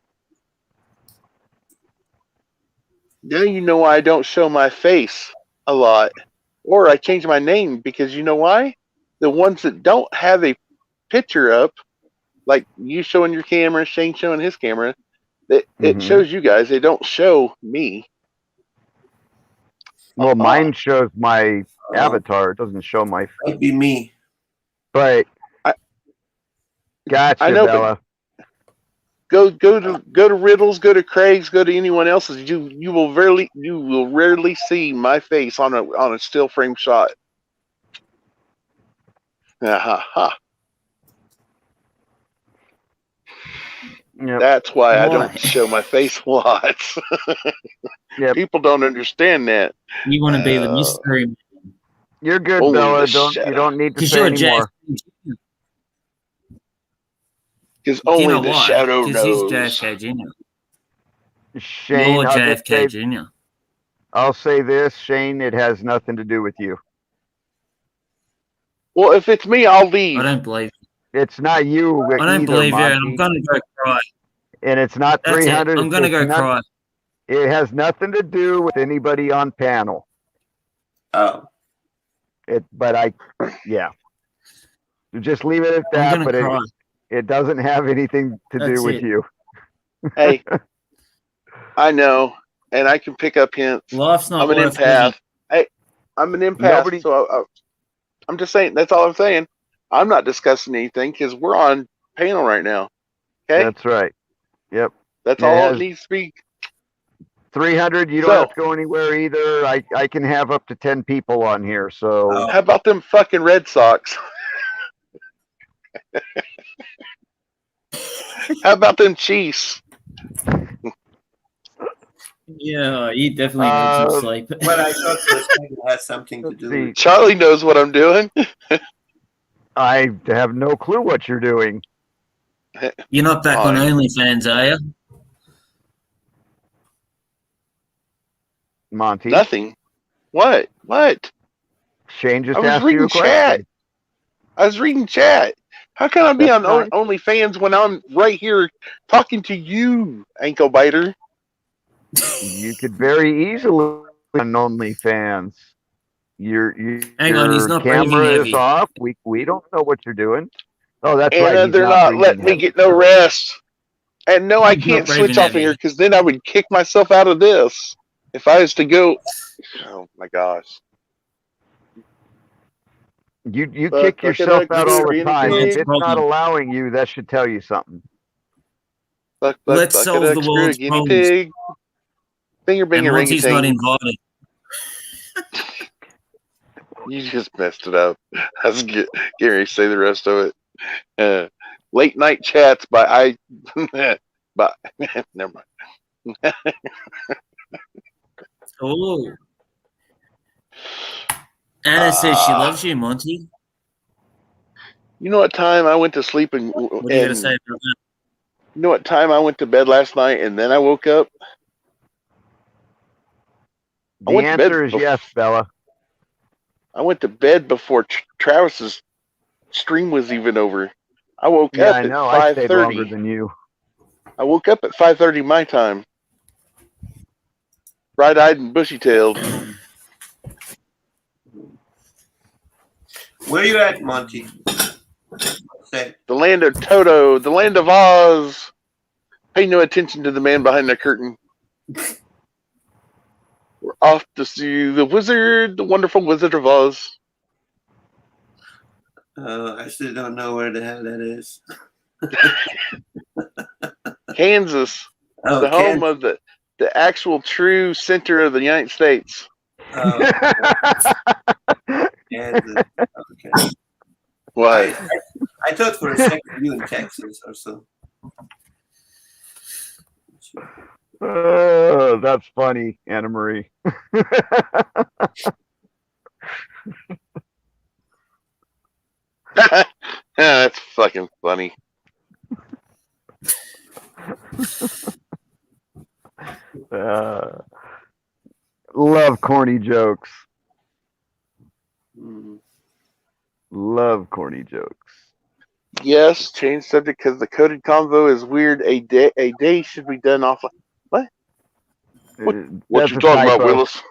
Now you know why I don't show my face a lot. Or I change my name because you know why? The ones that don't have a picture up, like you showing your camera, Shane showing his camera, it Mhm. shows you guys. They don't show me. Well, mine shows my avatar. It doesn't show my. That'd be me. But gotcha, I know, Bella. Go to Riddles, go to Craig's, go to anyone else's. You will rarely see my face on a still frame shot. Ha. Yep. That's why I Why? don't show my face a lot. Yep. People don't understand that. You want to be the mystery man. You're good, Only Bella. the You shadow. don't need to Because say you're anymore. JFK. Because Do you only know the why? shadow Because he's knows. JFK Jr. Shane, You're I'll just JFK say, Jr. I'll say this, Shane. It has nothing to do with you. Well, if it's me, I'll leave. I don't believe you. It's not you I don't either, believe you, and Monty. I'm going to go cry. And it's not That's 300. it. I'm going to go cry. It has nothing to do with anybody on panel. Oh, Yeah. Just leave it at I'm that, going but to cry. it doesn't have anything to do That's with it. you. Hey, I know, and I can pick up hints. Life's not I'm an worth empath. living. Hey, I'm an empath. Nobody- So I'm just saying. That's all I'm saying. I'm not discussing anything because we're on panel right now. Okay, That's right. Yep. that's it all has- it needs to be. 300, you don't So- have to go anywhere either. I can have up to 10 people on here, so Oh. How about them fucking Red Sox? How about them Chiefs? Yeah, you definitely need some sleep. well, I thought this thing had something to let's do see. with. Charlie knows what I'm doing. I have no clue what you're doing. You're not back on Fine. OnlyFans, are you? Monty. Nothing. What? Shane just I was asked you reading a question. chat. I was reading chat. How can I be That's on fine. OnlyFans when I'm right here talking to you, ankle biter? You could very easily be on OnlyFans. Your Hang on, he's not camera breathing is heavy. off. We don't know what you're doing. Oh, that's And right. he's they're not breathing letting me heavy. get no rest. And no, I He's can't not switch breathing off of heavy. here because then I would kick myself out of this. If I was to go, oh my gosh. You But kick look at yourself that out all the guinea time. pig. If it's not allowing you, that should tell you something. Let's Buck solve it the up, world's guinea problems. pig. Finger And binger ring Monty's not invited. You just messed it up. I was getting ready to say the rest of it. Late night chats by by never mind. Oh. Anna says she loves you, Monty. You know what time I went to sleep and What are you going to say about that? you know what time I went to bed last night and then I woke up? I The went to bed answer is bef- yes, Bella. I went to bed before Travis's stream was even over. I woke Yeah, up I at know. I stayed longer 5:30. than you. I woke up at 5:30 my time. Bright-eyed and bushy-tailed. Where you at, Monty? Say, The land of Toto, the land of Oz. Pay no attention to the man behind the curtain. We're off to see the wonderful Wizard of Oz. I still don't know where the hell that is. Kansas, Oh, the home Kansas. of the actual true center of the United States. Oh, Kansas. Okay. Why? I thought for a second you in Texas or so. Oh, that's funny, Anna Marie. That's fucking funny. Love corny jokes. Mm. Love corny jokes. Yes, change subject because the coded convo is weird. A day should be done offline. What That's you a talking about, typo. Willis?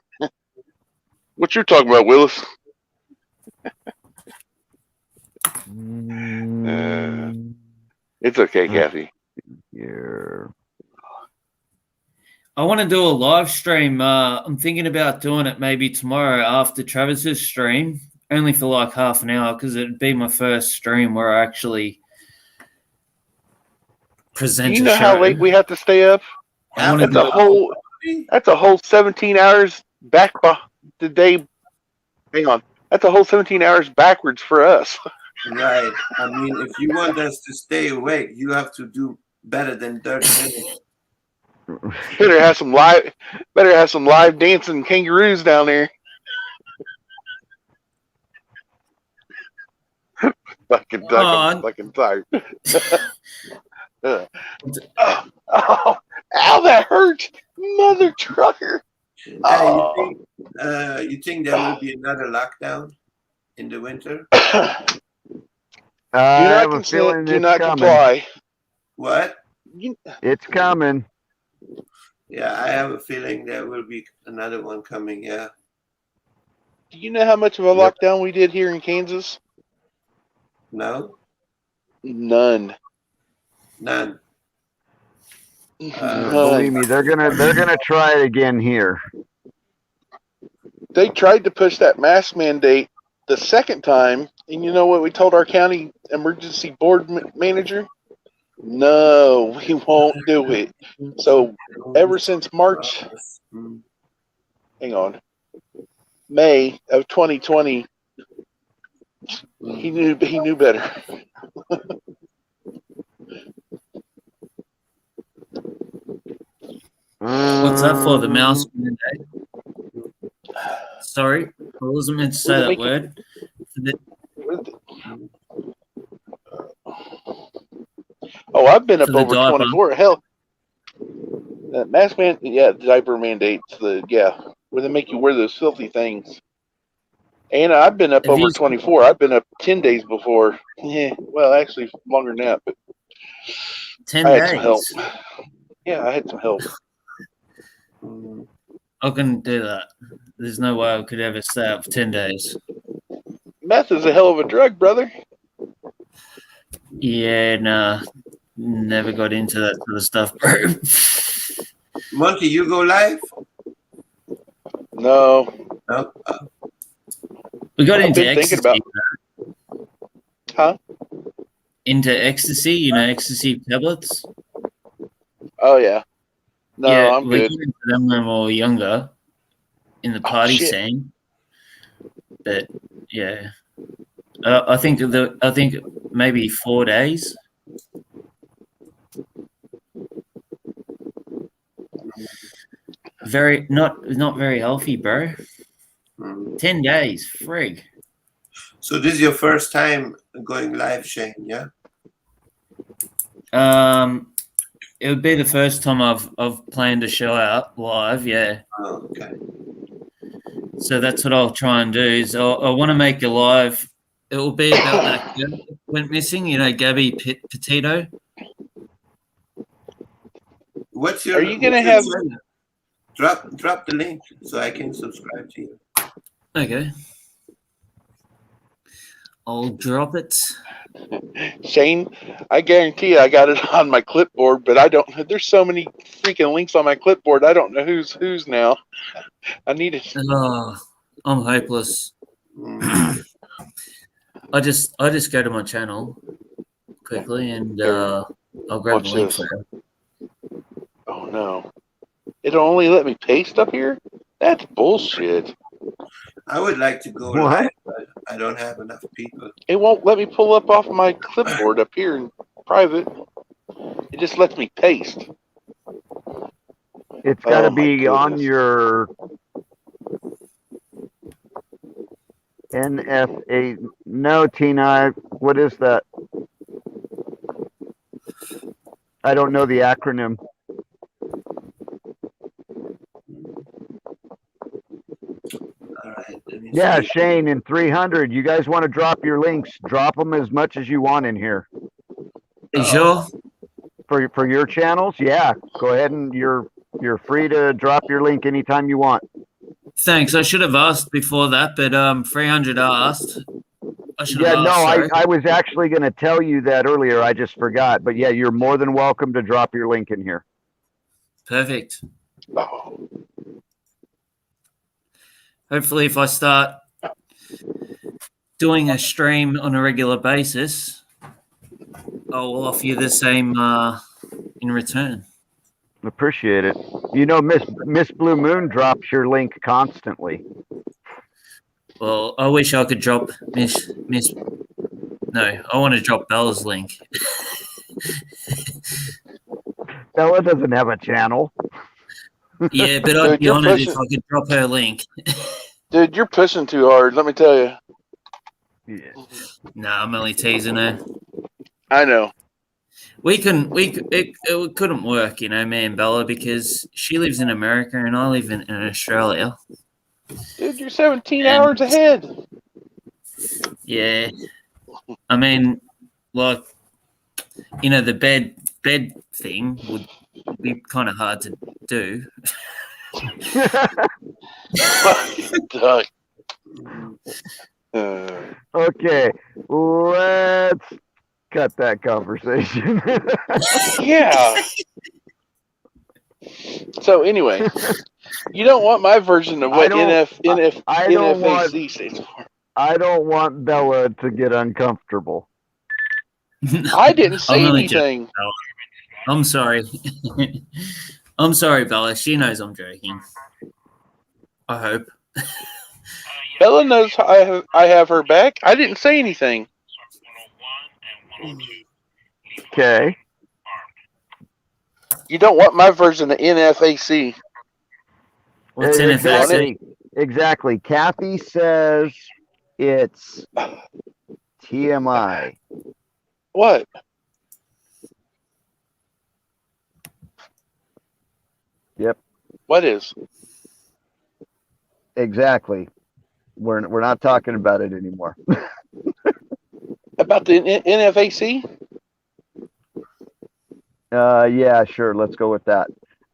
What you talking about, Willis? It's okay, Kathy. Here. I want to do a live stream. I'm thinking about doing it maybe tomorrow after Travis's stream, only for like half an hour because it'd be my first stream where I actually present. Do you know how late we have to stay up? I wanna That's a whole 17 hours back the day. Hang on. That's a whole 17 hours backwards for us. Right. I mean, if you want us to stay awake, you have to do better than 30 minutes. Better have some live dancing kangaroos down there. fucking tired. Ow, that hurt, mother trucker. Hey, you think there will be another lockdown in the winter? Do not consent, do not comply. What? It's coming. Yeah, I have a feeling there will be another one coming. Yeah. Do you know how much of a lockdown we did here in Kansas? No. None. None. Believe me, they're gonna try it again here. They tried to push that mask mandate the second time, and you know what we told our county emergency board manager? No, we won't do it. So ever since March, hang on, May of 2020, he knew better. What's that for? The mouse mandate? Sorry, I wasn't meant to say that word. Oh, I've been up For the over diaper. 24. Hell, that mask man, yeah, diaper mandates, where they make you wear those filthy things. And I've been up Have over you- 24. I've been up 10 days before. Yeah, well, actually longer than that, but 10 I had days. some help. Yeah, I had some help. I couldn't do that. There's no way I could ever stay up for 10 days. Meth is a hell of a drug, brother. Yeah, nah. Never got into that sort of stuff, bro. Monty, you go live? No. No. We got I've into been thinking ecstasy. Huh? Into ecstasy, ecstasy tablets. Oh, yeah. No, yeah, I'm we good. got into them when we were younger in the party shit. scene. But yeah, I think maybe 4 days. Very not very healthy, bro. 10 days, frig. So this is your first time going live, Shane, yeah? It would be the first time I've planned a show out live, yeah. Oh, okay. So that's what I'll try and do. Is I want to make a live. It will be about that girl that went missing. Gabby Petito. What's your? Are you gonna what's your have- channel? Drop the link so I can subscribe to you. Okay. I'll drop it. Shane, I guarantee you I got it on my clipboard, but I don't. There's so many freaking links on my clipboard. I don't know who's now. I need it. Oh, I'm hopeless. I just go to my channel quickly and I'll grab Watch the link this. for you. Oh no! It'll only let me paste up here. That's bullshit. I would like to go What? live, but I don't have enough people. It won't let me pull up off my clipboard up here in private. It just lets me paste. It's got to Oh, my be on goodness. your NFA. No, Tina, what is that? I don't know the acronym. All right. Let me Yeah, see. Shane, in 300, you guys want to drop your links? Drop them as much as you want in here. You sure? For your channels, yeah. Go ahead and you're free to drop your link anytime you want. Thanks. I should have asked before that, but 300 asked. I should Yeah, have no, asked. Sorry. I was actually going to tell you that earlier. I just forgot. But yeah, you're more than welcome to drop your link in here. Perfect. Oh, Hopefully, if I start doing a stream on a regular basis, I'll offer you the same in return. Appreciate it. You know, Miss Blue Moon drops your link constantly. Well, I wish I could drop Miss. No, I want to drop Bella's link. Bella doesn't have a channel. Yeah, but I'd Dude, be you're honored if pushing- I could drop her link. dude, you're pushing too hard. Let me tell you. Yeah. Nah, I'm only teasing her. I know. It couldn't work, you know, me and Bella, because she lives in America and I live in Australia. Dude, you're 17 And- hours ahead. Yeah, I mean, like, you know, the bed thing would be kind of hard to do. Doug. Okay, let's cut that conversation. Yeah. So anyway, you don't want my version of what I don't want- NFAC stands for. I don't want Bella to get uncomfortable. I didn't say I'm only anything. I'm sorry. I'm sorry, Bella. She knows I'm joking. I hope. Bella knows I have her back. I didn't say anything. Okay. You don't want my version of NFAC. What's NFAC? Exactly. Kathy says it's TMI. What? Yep. What is? Exactly. We're not talking about it anymore. About the NFAC? Yeah, sure. Let's go with that.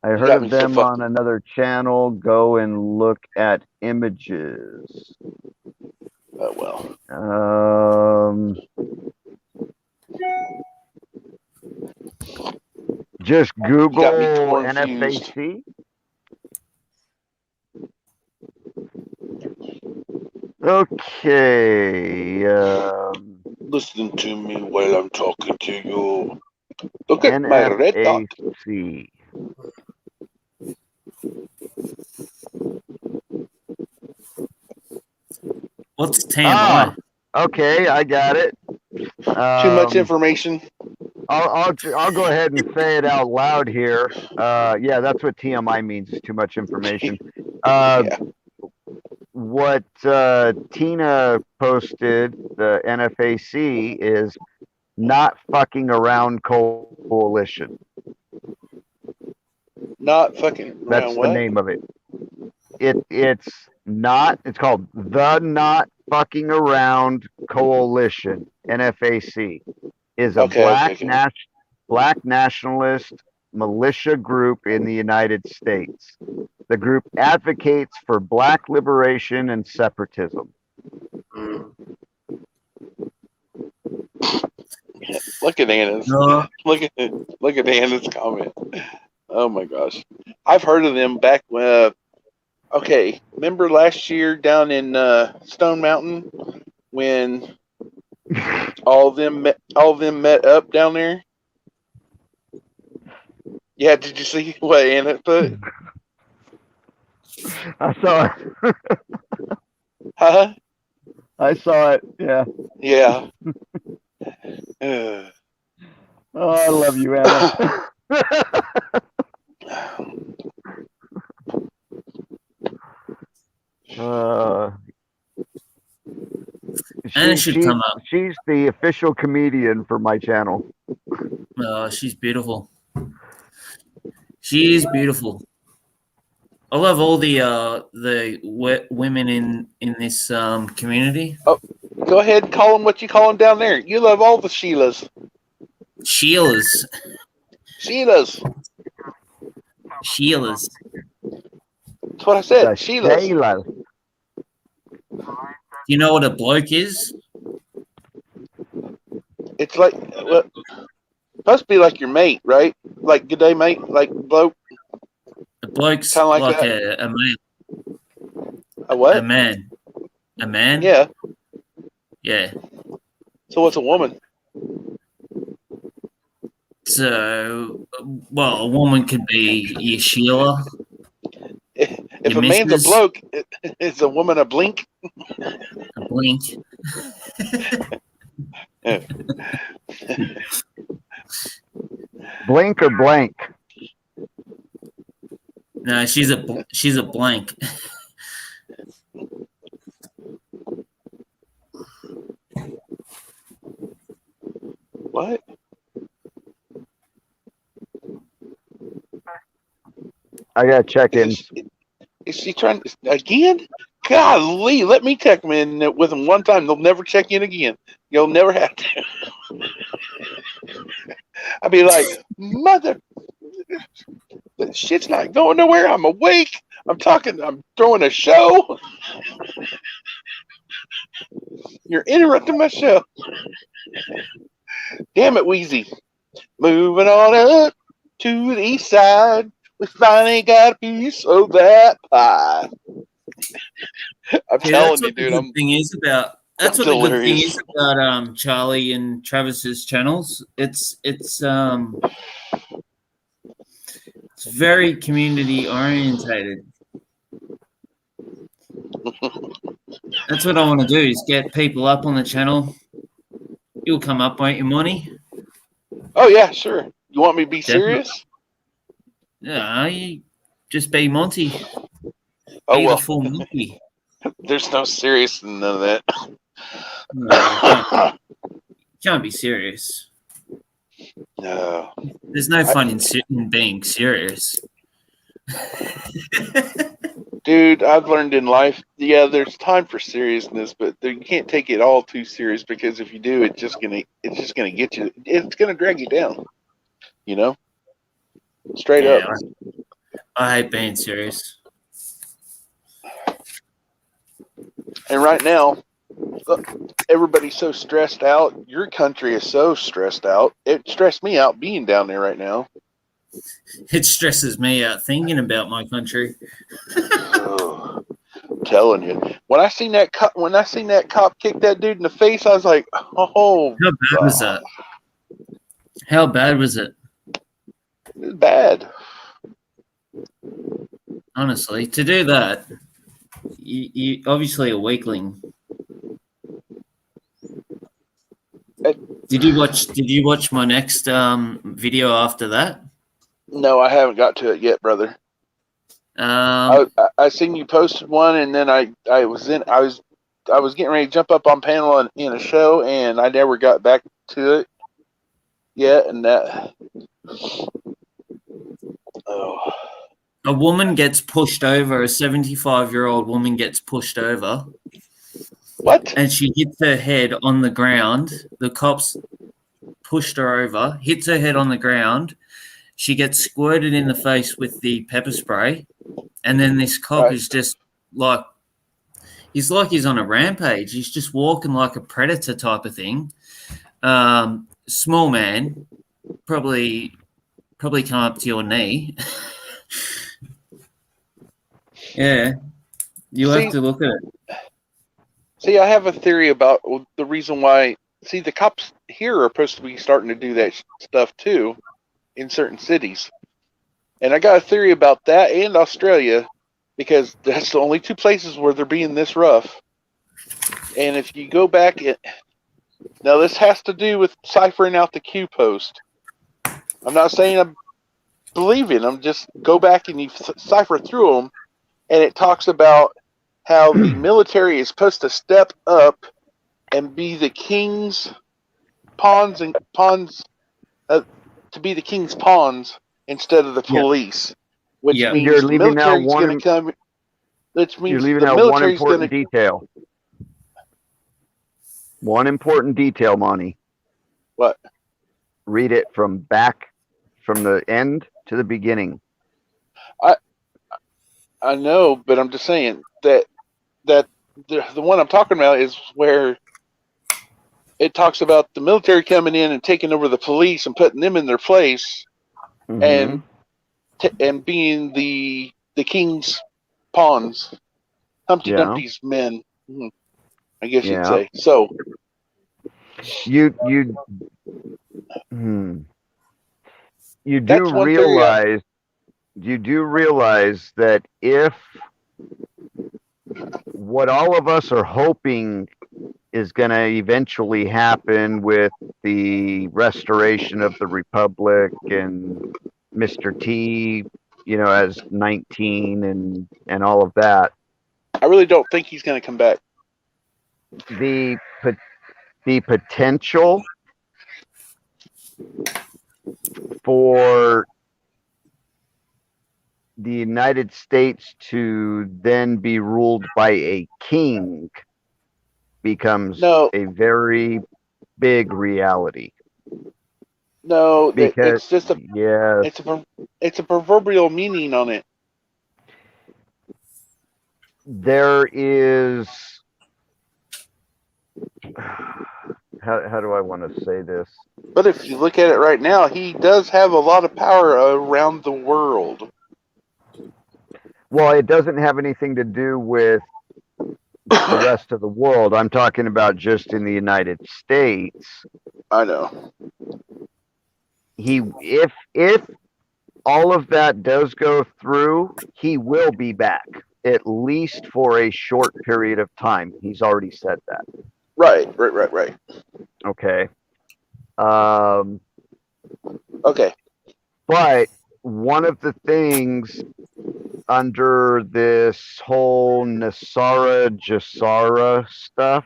I got heard me of so them fucked. on another channel. Go and look at images. Oh, well. Just Google got me confused. NFAC. Okay. Listen to me while I'm talking to you. Look at my red dot. NFAC. What's TMI? Okay, I got it. Too much information. I'll go ahead and say it out loud here. Yeah, that's what TMI means. Is too much information. Yeah. What Tina posted, the NFAC, is Not Fucking Around Coalition. Not fucking That's around the what? name of it. It's called the Not Fucking Around Coalition. NFAC is a Okay. black nationalist militia group in the United States. The group advocates for black liberation and separatism. Mm. Look at Anna's. No. Look at Anna's comment. Oh my gosh, I've heard of them back when. Okay, remember last year down in Stone Mountain when all of them met up down there? Yeah, did you see what Anna put? I saw it. Huh? I saw it. Yeah. Yeah. Oh, I love you, Anna. Anna should come up. She's the official comedian for my channel. She's beautiful. She is beautiful. I love all the women in this community. Oh, go ahead and call them what you call them down there. You love all the Sheilas. Sheilas. Sheilas. Sheilas. That's what I said. The Sheilas. Shayla. You know what a bloke is? It's like well, supposed to be like your mate, right? Like good day, mate. Like bloke. A bloke's Kinda like like that. a man. A what? A man. A man? Yeah. Yeah. So what's a woman? So, well, a woman could be your Sheila. If Your a man's missus? a bloke, is a woman a blink? A blink. Blink or blank? No, she's a blank. What? I gotta check in. Is she trying to, again? Golly, let me check them in with them one time. They'll never check in again. You'll never have to. I'll be like, mother, the shit's not going nowhere. I'm awake. I'm talking. I'm throwing a show. You're interrupting my show. Damn it, Wheezy. Moving on up to the east side. We finally got a piece of that pie. I'm Yeah, telling that's you, what dude. the good thing is about. That's what the good thing hilarious. is about Charlie and Travis's channels. It's very community orientated. That's what I want to do is get people up on the channel. You'll come up, won't you, Monty? Oh yeah, sure. You want me to be Definitely. serious? Yeah, you just be Monty. Oh Be well, the full Monty. there's no serious in none of that. No, can't be serious. No. There's no fun in being serious. Dude, I've learned in life, yeah, there's time for seriousness, but you can't take it all too serious because if you do, it's just gonna get you. It's gonna drag you down. You know, straight Yeah, up. I hate being serious. And right now, look, everybody's so stressed out. Your country is so stressed out. It stressed me out being down there right now. It stresses me out thinking about my country. Oh, I'm telling you, when I seen that cop kick that dude in the face, I was like, oh, How bad was that? How bad was it? it's bad. Honestly, to do that, you obviously a weakling. Did you watch my next video after that? No, I haven't got to it yet, brother. I seen you posted one, and then I was getting ready to jump up on panel in a show, and I never got back to it yet. And that, oh, a woman gets pushed over. A 75-year-old woman gets pushed over, what? and she hits her head on the ground. The cops pushed her over, hits her head on the ground. She gets squirted in the face with the pepper spray, and then this cop is just like he's on a rampage. He's just walking like a predator type of thing. small man, probably come up to your knee. Yeah, you See- have to look at it. See, I have a theory about the reason why. See, the cops here are supposed to be starting to do that stuff too in certain cities. And I got a theory about that and Australia because that's the only two places where they're being this rough. And if you go back, now this has to do with ciphering out the Q post. I'm not saying I believe it. I'm just go back and you cipher through them, and it talks about how the military is supposed to step up and be the king's pawns to be the king's pawns instead of the Yeah. police, which Yeah. means You're the leaving out military's going to come. Which You're means leaving the out one military's going important to. detail. One important detail, Monty. What? Read it from the end to the beginning. I know, but I'm just saying that the one I'm talking about is where it talks about the military coming in and taking over the police and putting them in their place Mhm. and being the king's pawns, Humpty Yeah. Dumpty's men. I guess you'd Yeah. say. So you hmm. you do That's one theory realize that if what all of us are hoping is going to eventually happen with the restoration of the Republic and Mr. T, as 19 and all of that, I really don't think he's going to come back. the potential for the United States to then be ruled by a king becomes No. a very big reality. No, Because it's just yeah, it's a proverbial meaning on it. there is how do I want to say this? But if you look at it right now, he does have a lot of power around the world. Well, it doesn't have anything to do with the rest of the world. I'm talking about just in the United States. I know. If all of that does go through, he will be back, at least for a short period of time. He's already said that. Right. Okay. Okay. But one of the things under this whole Nasara Jasara stuff,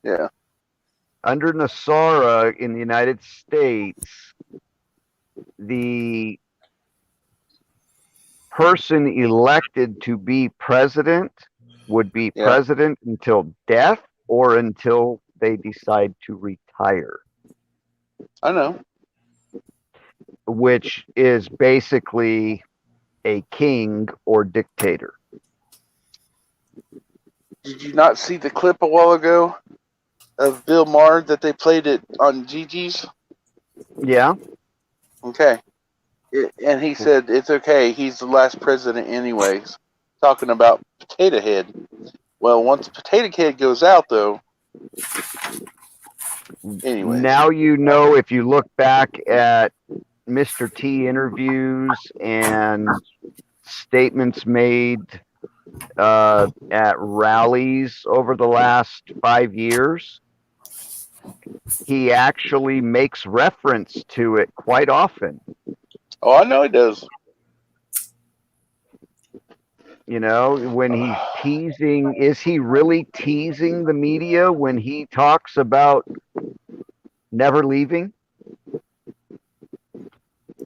Yeah. under Nasara in the United States, the person elected to be president would be Yeah. president until death or until they decide to retire, I know. which is basically a king or dictator. Did you not see the clip a while ago of Bill Maher that they played it on Gigi's? Yeah. Okay. And he said it's okay. He's the last president anyways. Talking about Potato Head. Well, once Potato Head goes out, though. Anyway. Now if you look back at Mr. T interviews and statements made at rallies over the last 5 years, he actually makes reference to it quite often. Oh, I know he does. When he's teasing, is he really teasing the media when he talks about never leaving?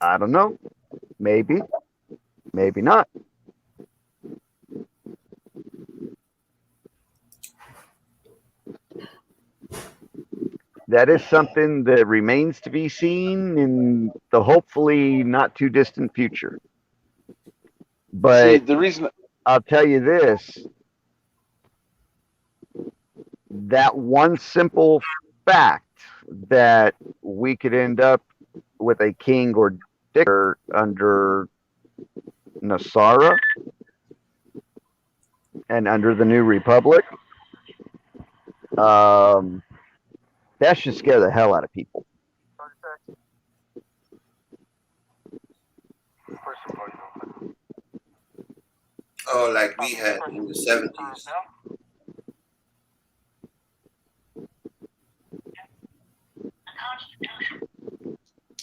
I don't know. Maybe. Maybe not. That is something that remains to be seen in the hopefully not too distant future. But See, the reason I'll tell you this, that one simple fact that we could end up with a king or dictator under Nasara and under the New Republic. That should scare the hell out of people. Oh, like we had in the 70s.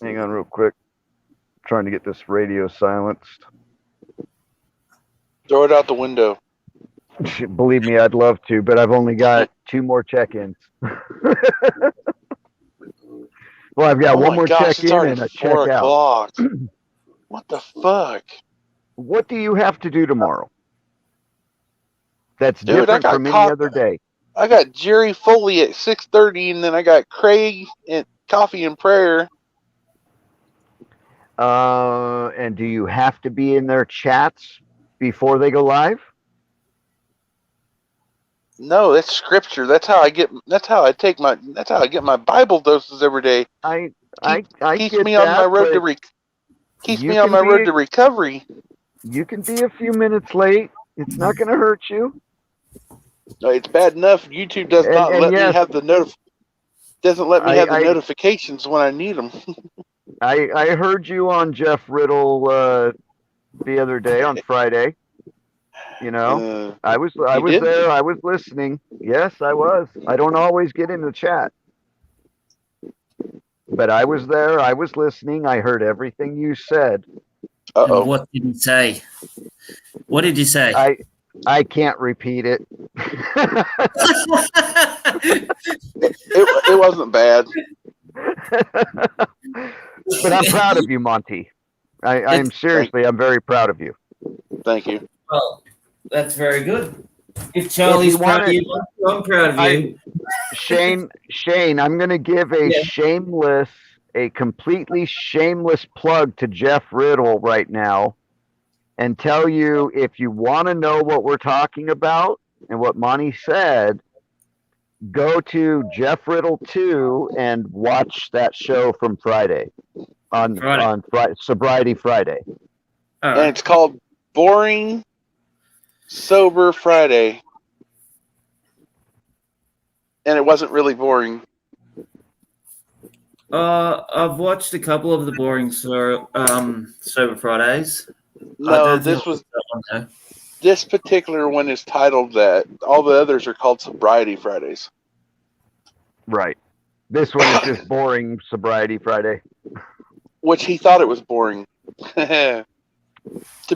Hang on real quick. Trying to get this radio silenced. Throw it out the window. Believe me, I'd love to, but I've only got 2 more check-ins. Well, I've got Oh one my more gosh, it's check-in already and a 4 check-out. o'clock. What the fuck? What do you have to do tomorrow? That's Dude, I different got from any caught- other day. I got Jerry Foley at 6:30, and then I got Craig at Coffee and Prayer. And do you have to be in their chats before they go live? No, that's scripture. That's how I get my Bible doses every day. I Keeps get me on that, my road but to keeps you me on can my road be- to recovery. you can be a few minutes late. It's not going to hurt you. It's bad enough YouTube does And- not and let me yes, have the doesn't let me I- have the I- notifications when I need them. I heard you on Jeff Riddle the other day on Friday. You know, I was did? there. I was listening. Yes, I was. I don't always get in the chat, but I was there. I was listening. I heard everything you said. Uh And oh. what did you say? What did you say? I can't repeat it. It wasn't bad. But I'm proud of you, Monty. I'm seriously, I'm very proud of you. Thank you. Well, that's very good. If Charlie's proud of wanted- you, I'm proud of you. Shane, I'm going to give a Yeah. a completely shameless plug to Jeff Riddle right now and tell you if you want to know what we're talking about and what Monty said, go to Jeff Riddle 2 and watch that show from Friday on Sobriety Friday. All And right. it's called Boring Sober Friday. And it wasn't really boring. I've watched a couple of the boring Sober Fridays. I No, don't this think was that one, though. this particular one is titled that. All the others are called Sobriety Fridays. Right. This one is just boring Sobriety Friday. Which he thought it was boring to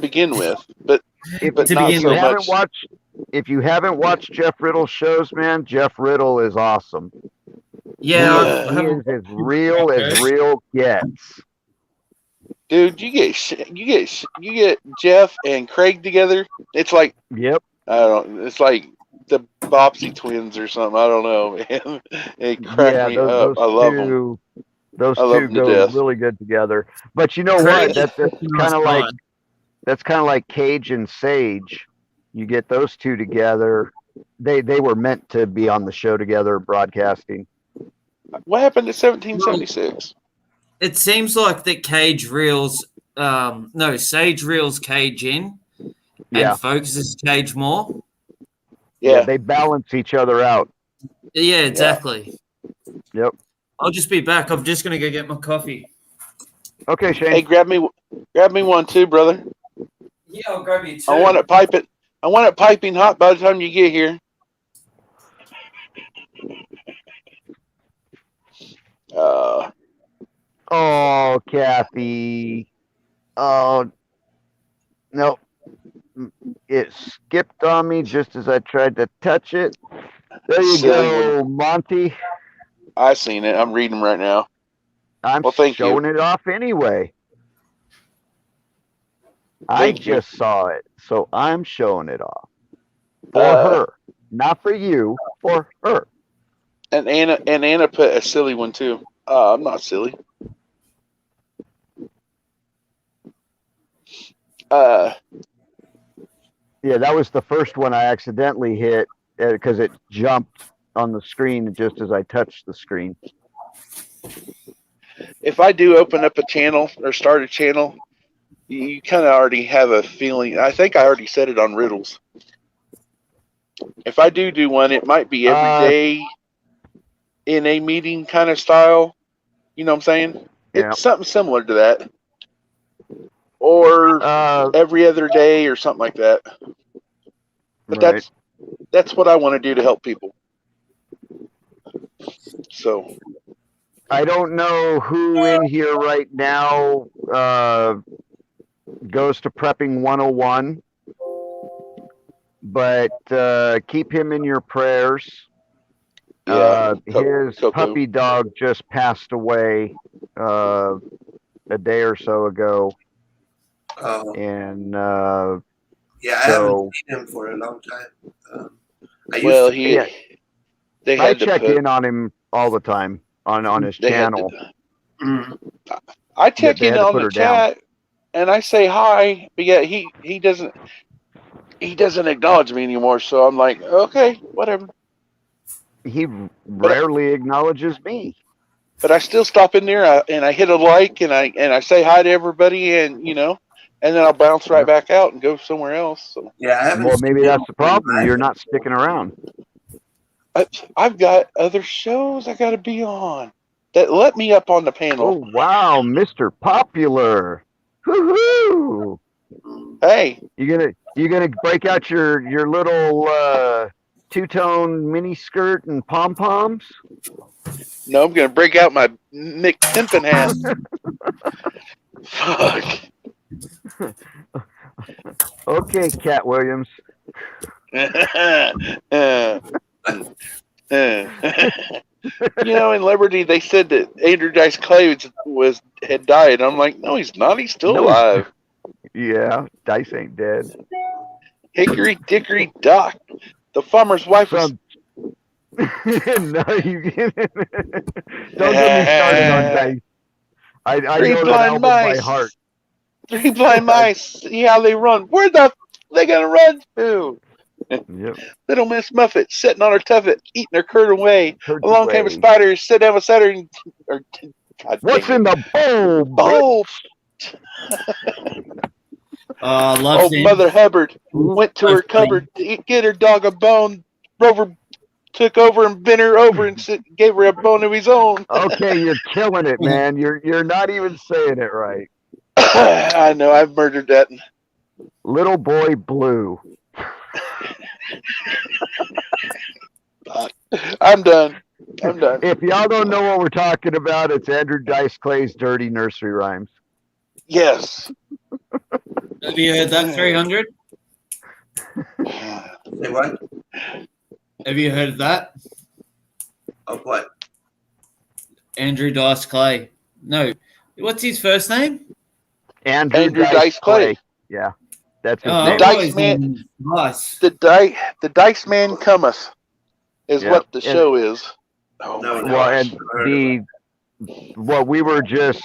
begin with, but If, But To not begin so with. much. If you haven't watched Jeff Riddle's shows, man, Jeff Riddle is awesome. Yeah, Yeah. I He haven't- is as real gets. dude, you get Jeff and Craig together. It's like Yep. it's like the Bopsy twins or something. I don't know, man. It cracked Yeah, me up. I love them. Those I love two them to go death. really good together. But you know Craig what? That's is a kind of nice like Cage and Sage. You get those two together. They were meant to be on the show together, broadcasting. What happened to 1776? It seems like that Cage reels, Sage reels Cage in and Yeah. focuses Cage more. Yeah. They balance each other out. Yeah, exactly. Yep. I'll just be back. I'm just gonna go get my coffee. Okay, Shane. Hey, grab me one too, brother. Yeah, I'll grab you too. I want it piping hot by the time you get here. Oh, Kathy. Oh, no. It skipped on me just as I tried to touch it. There you Silly go, Monty. I seen it. I'm reading them right now. I'm Well, thank you. showing it off anyway. I Thank you. just saw it, so I'm showing it off. For Uh, her. Not for you, for her. And Anna put a silly one too. I'm not silly. Yeah, that was the first one I accidentally hit because it jumped on the screen just as I touched the screen. if I do open up a channel or start a channel, you kind of already have a feeling. I think I already said it on riddles. If I do one, it might be every day in a meeting kind of style. You know what I'm saying? Yeah. It's something similar to that. Or every other day or something like that. But right. that's what I want to do to help people. So I don't know who in here right now goes to Prepping 101, but keep him in your prayers. yeah, His Coco. puppy dog just passed away a day or so ago, Oh, and yeah, I so- haven't seen him for a long time. I used Well, to, they I had to check put. in on him all the time on his They had channel. Mm. I check they in had to on put the her down. chat and I say hi, but yet he doesn't acknowledge me anymore. So I'm like, okay, whatever. He rarely acknowledges me. But I still stop in there and I hit a like and I say hi to everybody and and then I'll bounce right back out and go somewhere else. So yeah, I haven't Well, seen maybe him that's the in problem. life. You're not sticking around. I've got other shows I got to be on that let me up on the panel. Oh wow, Mr. Popular! Woohoo! Hey, You gonna break out your little two-tone mini skirt and pom poms? no, I'm gonna break out my Mick Pimpin hat. Fuck. Okay, Cat Williams. In Liberty, they said that Andrew Dice Clay had died. I'm like, no, he's not. He's still No. alive. Yeah, Dice ain't dead. Hickory dickory dock. The farmer's wife was. Some. No, you don't get me started on Dice. I Three know that blind album by mice. heart. 3 blind mice. See how they run. Where the they gonna run to? Yep. Little Miss Muffet sitting on her tuffet, eating her curd away. Curd Along came a away. spider, sit down beside her, and God What's dang in the bowl? bowl? Love Old him. Mother Hubbard went to her Love him. cupboard to get her dog a bone. Rover took over and bent her over and gave her a bone of his own. Okay, you're killing it, man. You're not even saying it right. I know, I've murdered that. Little Boy Blue. I'm done. I'm done. If y'all don't know what we're talking about, it's Andrew Dice Clay's Dirty Nursery Rhymes. Yes. Have you heard that 300? Say what? Have you heard of that? Of what? Andrew Dice Clay. No. What's his first name? Andrew Dice Clay. Yeah, that's his Oh, name. I've Dice always Man. known Dice. The Dice Man cometh is Yeah. what the show is. Oh No, my no. Well, gosh. and what we were just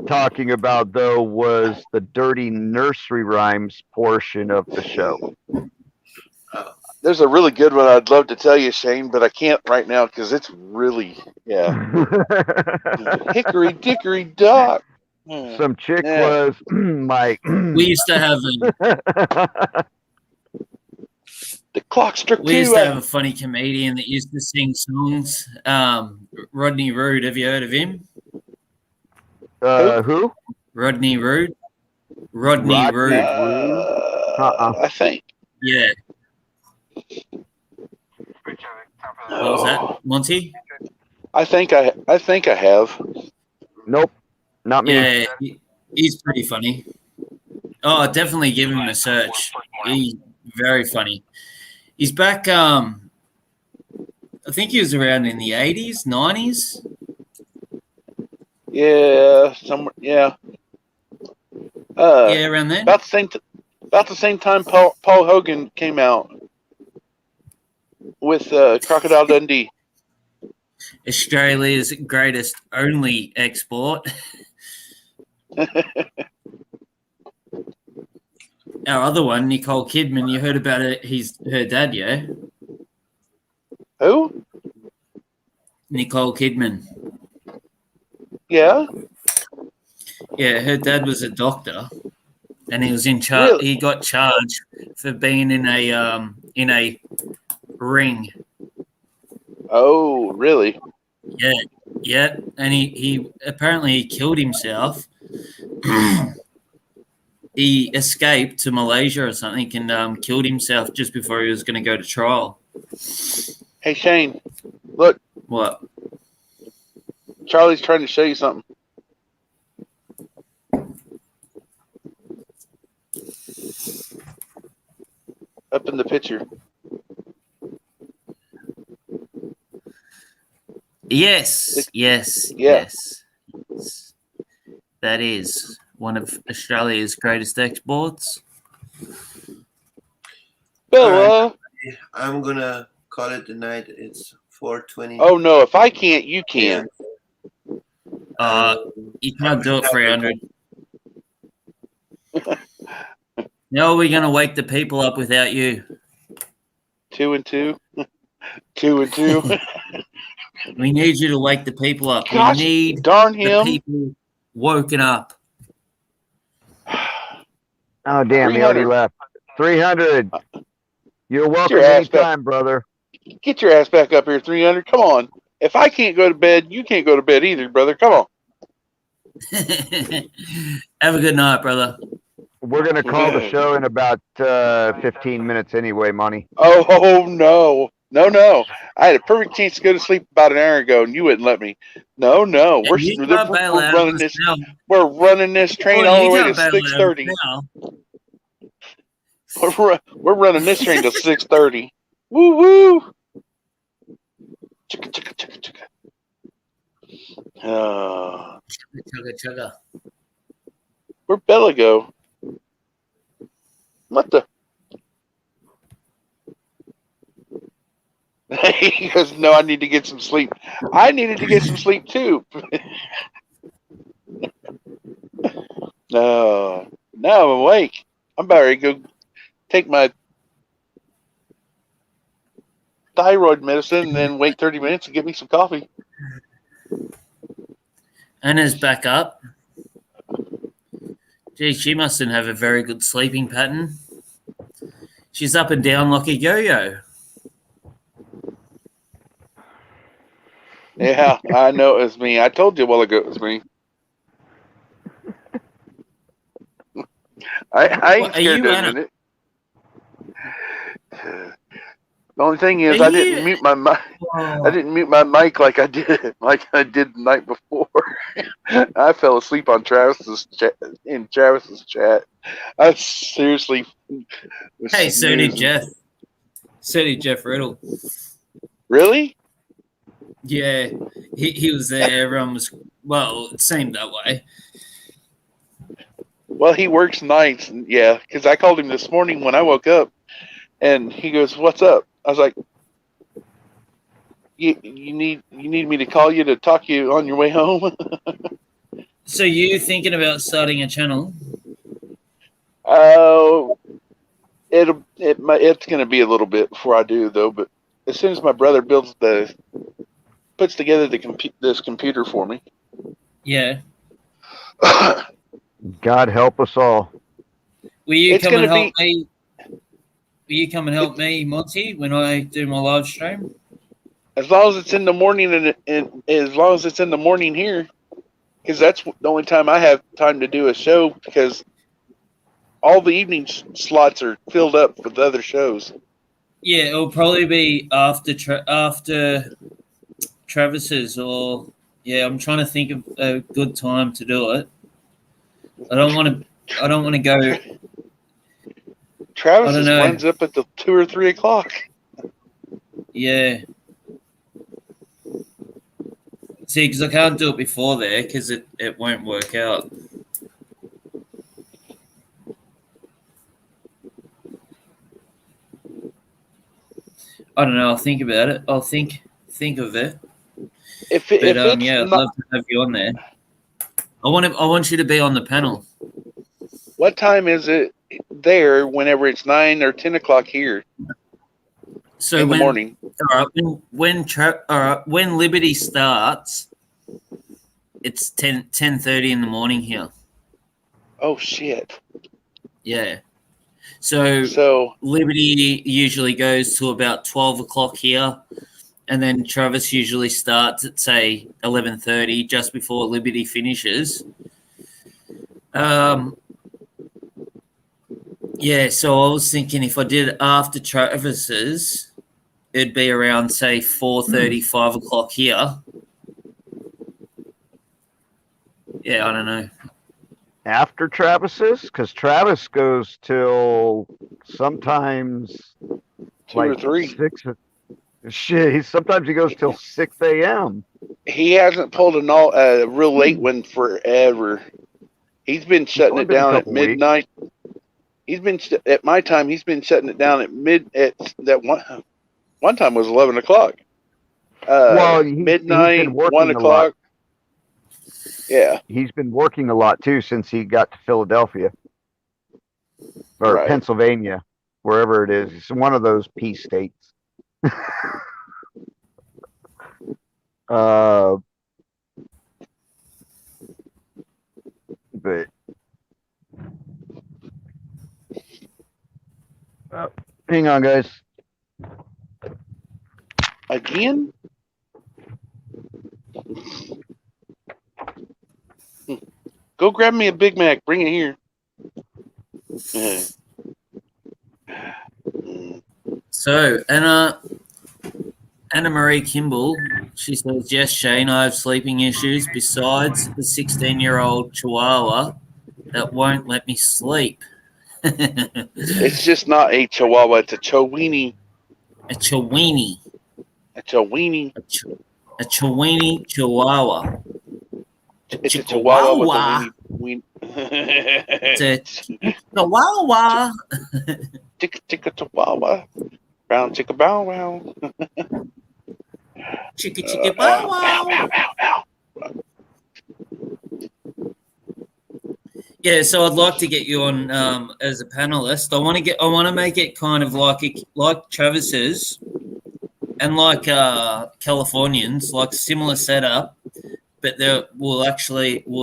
talking about though was the Dirty Nursery Rhymes portion of the show. There's a really good one I'd love to tell you, Shane, but I can't right now because it's really, hickory dickory dock. Some chick Yeah. was like, We used to have The clock struck we used two. to have a funny comedian that used to sing songs. Rodney Rude. Have you heard of him? who? Rodney Rude. Rodney Rodney Rude. I think. Yeah. What was that, Monty? I think I have. Nope, not me. Yeah, he's pretty funny. Oh, definitely give him a search. He's very funny. He's back. I think he was around in the 80s, 90s. Yeah, somewhere. Yeah. Yeah, around then. About the same time Paul Hogan came out with Crocodile Dundee. Australia's greatest only export. Our other one, Nicole Kidman, you heard about it? He's her dad, yeah? Who? Nicole Kidman. Yeah. Yeah, her dad was a doctor, and he was in charge. Really? He got charged for being in a ring. Oh, really? Yeah, yeah, and he apparently he killed himself. He escaped to Malaysia or something and killed himself just before he was going to go to trial. Hey, Shane, look, What? Charlie's trying to show you something. Up in the picture. Yes, yes, Yeah. yes. That is one of Australia's greatest exports. Bella. I'm gonna call it the night. It's 4:20. Oh, no, if I can't, you can. You can't do it 300. No, we're going to wake the people up without you. 2 and 2. 2 and 2. We need you to wake the people up. Gosh, we need darn the him. people woken up. Oh, damn, he already 300. left. 300. You're welcome your ass back. anytime, brother. Get your ass back up here, 300. Come on. If I can't go to bed, you can't go to bed either, brother. Come on. Have a good night, brother. We're going to call the show in about 15 minutes anyway, Money. Oh, no. No. I had a perfect chance to go to sleep about an hour ago, and you wouldn't let me. No. We're, You can't bail out running of this. now. We're running this train Well, all you the way to can't bail out of 6:30. now. We're running this train to 6:30. Woo woo. Chicka chicka chicka chicka. Chugga, chugga. Where'd Bella go? What the? He goes, no, I need to get some sleep. I needed to get some sleep too. No, now I'm awake. I'm about ready to go take my thyroid medicine and then wait 30 minutes and get me some coffee. Anna's back up. Gee, she mustn't have a very good sleeping pattern. She's up and down like a yo-yo. Yeah, I know it was me. I told you a while ago it was me. I ain't What, are scared you to Anna? admit it. The only thing is, Are I you- didn't mute my mic. I didn't mute my mic like I did the night before. I fell asleep on Travis's chat. I seriously. was Hey, so did snoozing. Jeff. So did Jeff Riddle. Really? Yeah, he was there. Everyone was, well, it seemed that way. Well, he works nights, and yeah. Because I called him this morning when I woke up, and he goes, "What's up?" I was like, "You need me to call you to talk to you on your way home?" So you thinking about starting a channel? Oh, it's gonna be a little bit before I do though. But as soon as my brother puts together this computer for me. Yeah. God help us all. Will you It's come and gonna help me? Will you come and help me, Monty, when I do my live stream? As long as it's in the morning and as long as it's in the morning here, because that's the only time I have time to do a show because all the evening slots are filled up with other shows. Yeah, it'll probably be after Travis's, or yeah, I'm trying to think of a good time to do it. I don't want to go. Travis I don't know. runs up at the 2 or 3 o'clock. Yeah. See, because I can't do it before there because it won't work out. I don't know. I'll think about it. I'll think of it. If But it's yeah, I'd not, love to have you on there. I want you to be on the panel. what time is it there? Whenever it's 9 or 10 o'clock here So in the morning. All right, when Liberty starts, It's 10:30 in the morning here. Oh shit. Yeah. So So Liberty usually goes to about 12 o'clock here, and then Travis usually starts at say 11:30, just before Liberty finishes. Yeah, so I was thinking if I did after Travis's, it'd be around say 4:30, 5 o'clock here. Yeah, I don't know. After Travis's, because Travis goes till sometimes 2 or like 3. 6. Shit, sometimes he goes till 6 a.m. He hasn't pulled a real late one forever. He's been shutting only it been a down at couple weeks. midnight. He's been at my time. He's been shutting it down at that one time was 11 o'clock. Well, he's Midnight, been working 1 a lot. o'clock. Yeah, He's been working a lot too since he got to Philadelphia or Right. Pennsylvania, wherever it is. It's one of those peace states. But hang on, guys. again. Go grab me a Big Mac. Bring it here. So Anna Marie Kimball, she says, yes, Shane, I have sleeping issues besides the 16-year-old Chihuahua that won't let me sleep. It's just not a Chihuahua. It's a Chiweenie. A Chiweenie. A Chiweenie. A Chiweenie Chihuahua. It's a Chihuahua with Chihuahua. a weenie. It's a Chihuahua. Chicka chicka Chihuahua. Brown chicka bow wow. Chicka chicka bow Ow, wow. ow, ow, ow. Yeah, so I'd like to get you on as a panelist. I want to make it kind of like Travis's and like Californians, like similar setup, but we'll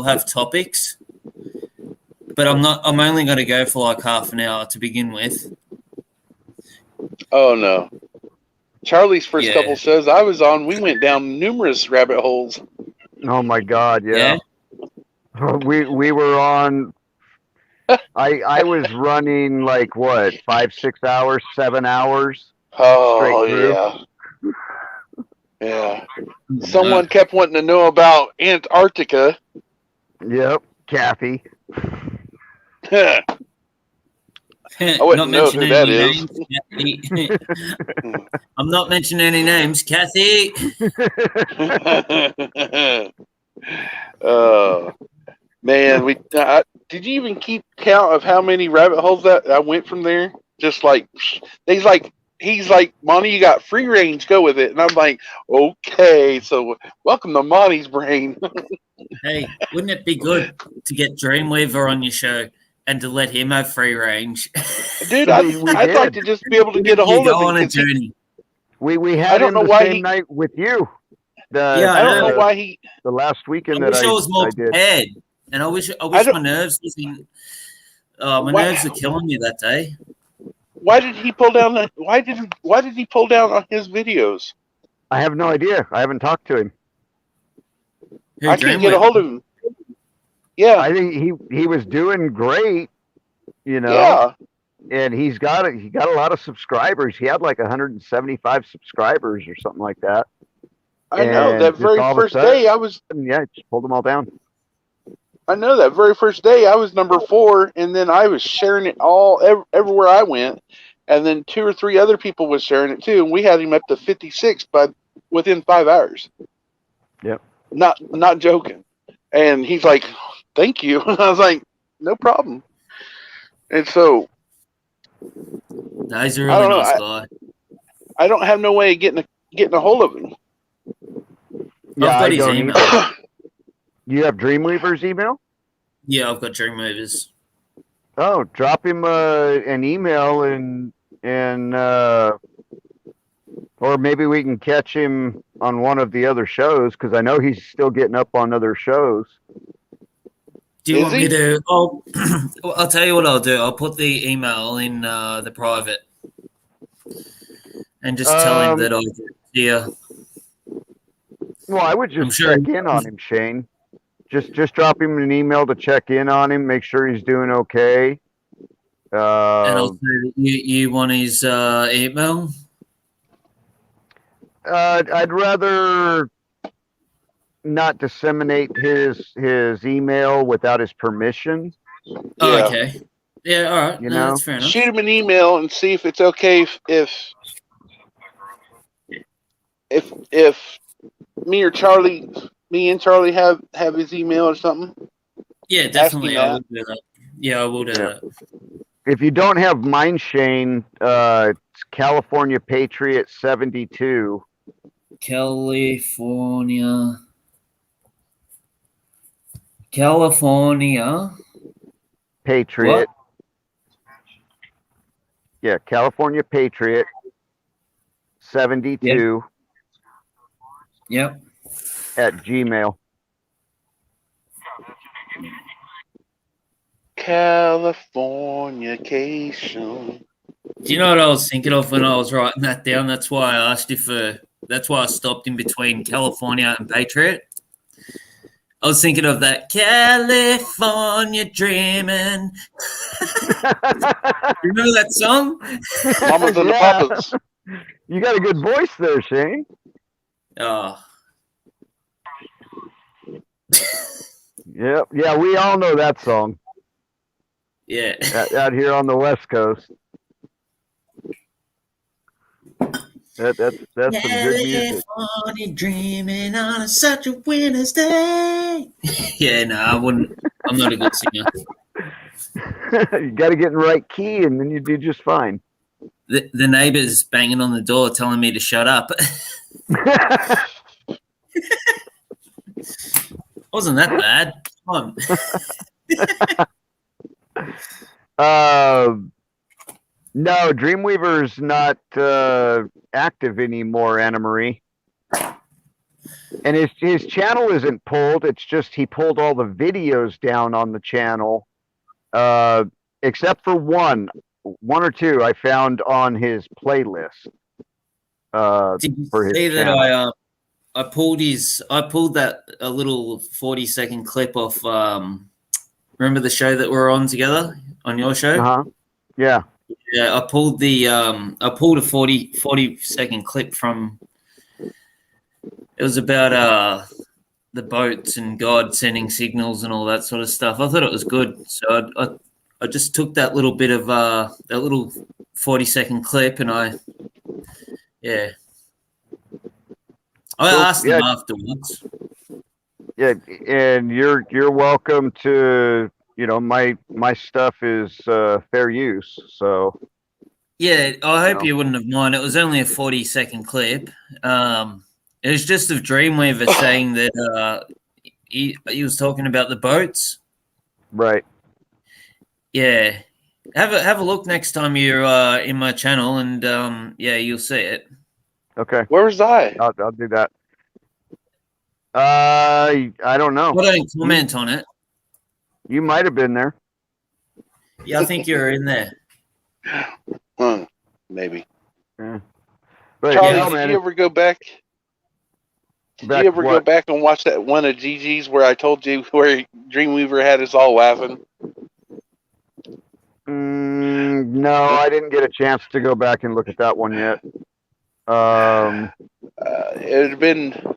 have topics. But I'm only going to go for like half an hour to begin with. Oh no. Charlie's first Yeah. couple shows I was on, we went down numerous rabbit holes. Oh my God, yeah. We were on. I was running like what 5, 6 hours, 7 hours. Oh Straight through. yeah. Yeah. Someone kept wanting to know about Antarctica. Yep, Kathy. I wouldn't know who that is. Names, I'm not mentioning any names, Kathy. Man, did you even keep count of how many rabbit holes that I went from there? Just like he's like, Monty, you got free range, go with it. And I'm like, okay, so welcome to Monty's brain. Hey, wouldn't it be good to get Dreamweaver on your show and to let him have free range? Dude, We I'd did. like to just be able to get a You hold go of on him. a journey. We I had don't him know the why same he- night with you. Yeah, I don't know why he. The last I weekend wish that I was more I did. prepared, and I wish don't- my nerves was in. My Why- nerves were killing me that day. Why did he pull down? Why did he pull down on his videos? I have no idea. I haven't talked to him. Who, I can't get a Dreamweaver? hold of him. Yeah, I think he was doing great, you know. yeah. And he got a lot of subscribers. He had like 175 subscribers or something like that. I know. And That just very all of a first sudden- day, I was. And yeah, just pulled them all down. I know that very first day I was number 4, and then I was sharing it everywhere I went, and then 2 or 3 other people was sharing it too, and we had him up to 56 within 5 hours. Yep. Not joking. And he's like, "Thank you." I was like, "No problem." And so He's a I really don't know, nice guy. I don't have no way of getting a hold of him. Yeah, I've got I his don't email. either. You have Dreamweaver's email? Yeah, I've got Dreamweavers. Oh, drop him an email and or maybe we can catch him on one of the other shows because I know he's still getting up on other shows. Do you Is want he? me to? I'll tell you what I'll do. I'll put the email in the private and just tell him that I yeah. Well, I would I'm just sure- check in on him, Shane. Just drop him an email to check in on him, make sure he's doing okay. And I'll say that you want his email. I'd rather not disseminate his email without his permission. Oh, Yeah. okay. Yeah, all right. You No, know? that's fair enough. Shoot him an email and see if it's okay if me and Charlie have his email or something. Yeah, definitely. I that. will do that. Yeah, I will do Yeah. that. If you don't have mine, Shane, it's California Patriot 72. California. Patriot. What? Yeah, California Patriot 72 Yep. at Gmail. Californication. Do you know what I was thinking of when I was writing that down? That's why I asked you for. That's why I stopped in between California and Patriot. I was thinking of that California dreaming. Remember that song? Mamas and the Yeah. Papas. You got a good voice there, Shane. Oh, Yep. Yeah, we all know that song yeah. out here on the West Coast. That's some good music. California dreaming on such a winter's day. Yeah, no, I wouldn't. I'm not a good singer. You got to get in the right key, and then you do just fine. The neighbor's banging on the door telling me to shut up. Wasn't that bad? Come on. No, Dreamweaver's not active anymore, Anna Marie. And his channel isn't pulled. It's just he pulled all the videos down on the channel, except for one or two I found on his playlist. Did you for his see that channel. I pulled that a little 40-second clip off remember the show that we're on together on your show? Uh-huh. Yeah. Yeah, I pulled a 40-second clip from. It was about the boats and God sending signals and all that sort of stuff. I thought it was good, so I just took that little bit of that little 40-second clip and I asked them afterwards. Yeah, and you're welcome to. My stuff is fair use. So Yeah, I hope you wouldn't have mind. It was only a 40-second clip. It was just of Dreamweaver saying that he was talking about the boats. right. Yeah, have a look next time you're in my channel, and you'll see it. Okay, Where was I? I'll do that. I don't know. I don't comment on it. You might have been there. Yeah, I think you're in there. Maybe. Yeah. But Charlie, yeah, did man, you ever go back? Did you ever go back and watch that one of Gigi's where I told you where Dreamweaver had us all laughing? No, I didn't get a chance to go back and look at that one yet. It would have been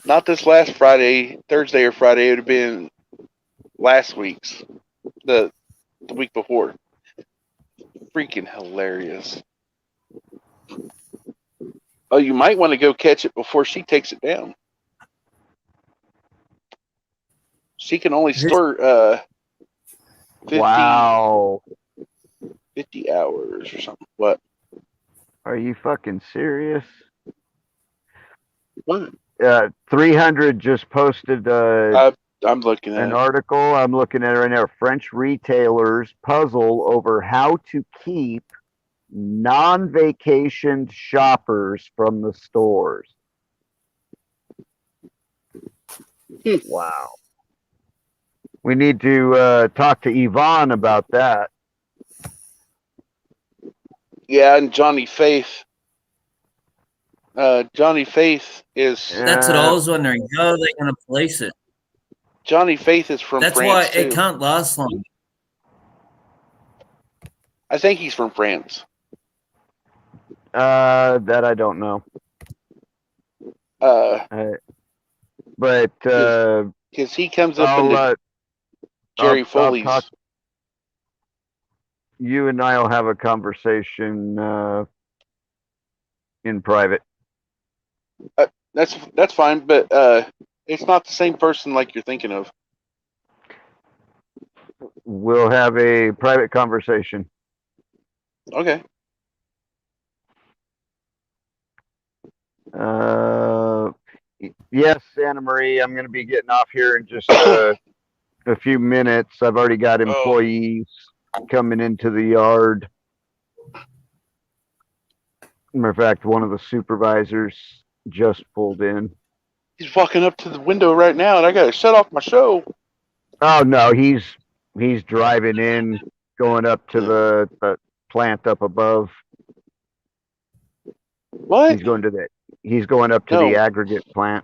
not this last Friday, Thursday or Friday. It would have been last week's, the week before. Freaking hilarious. Oh, you might want to go catch it before she takes it down. She can only store 50, wow. 50 hours or something. What? Are you fucking serious? What? 300 just posted I'm looking at an it. article. I'm looking at it right now. French retailers puzzle over how to keep non-vacation shoppers from the stores. Wow. We need to talk to Yvonne about that. Yeah, and Johnny Faith. Johnny Faith is That's what I was wondering. How are they going to police it? Johnny Faith is from That's France why too. it can't last long. I think he's from France. That I don't know. But Because he comes up into Jerry I'll Foley's. talk. You and I'll have a conversation in private. That's fine, but it's not the same person like you're thinking of. We'll have a private conversation. Okay. Yes, Santa Marie, I'm going to be getting off here in just a few minutes. I've already got employees coming into the yard. Matter of fact, one of the supervisors just pulled in. He's walking up to the window right now, and I got to shut off my show. Oh no, he's driving in, going up to the plant up above. What? He's going up to the aggregate plant.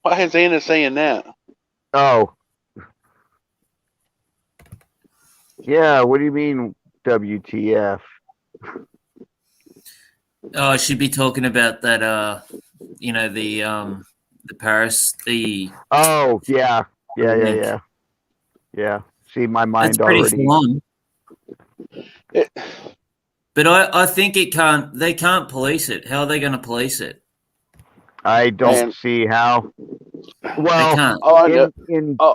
Why is Anna saying that? Oh. Yeah, what do you mean WTF? Oh, I should be talking about that. The Paris. Oh yeah. See, my mind That's pretty already. long. But I think it can't. They can't police it. How are they going to police it? I don't see how. They Well, can't.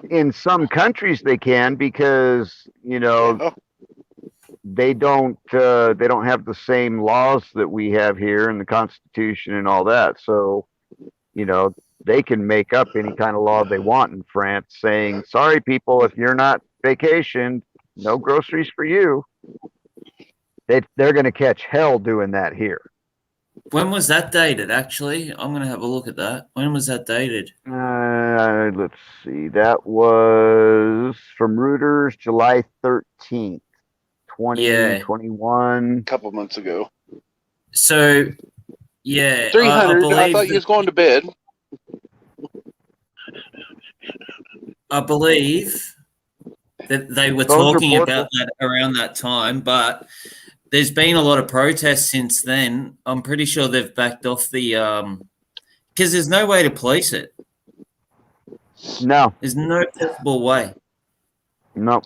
in some countries they can, because they don't have the same laws that we have here in the Constitution and all that. So, they can make up any kind of law they want in France, saying, sorry people, if you're not vacationed, no groceries for you. They're going to catch hell doing that here. When was that dated? Actually, I'm going to have a look at that. When was that dated? Let's see. That was from Reuters, July 13th, 2021. A couple months ago. So, yeah. 300. I thought you was going to bed. I believe that they were talking about that around that time, but there's been a lot of protests since then. I'm pretty sure they've backed off the because there's no way to police it. No. There's no possible way. No.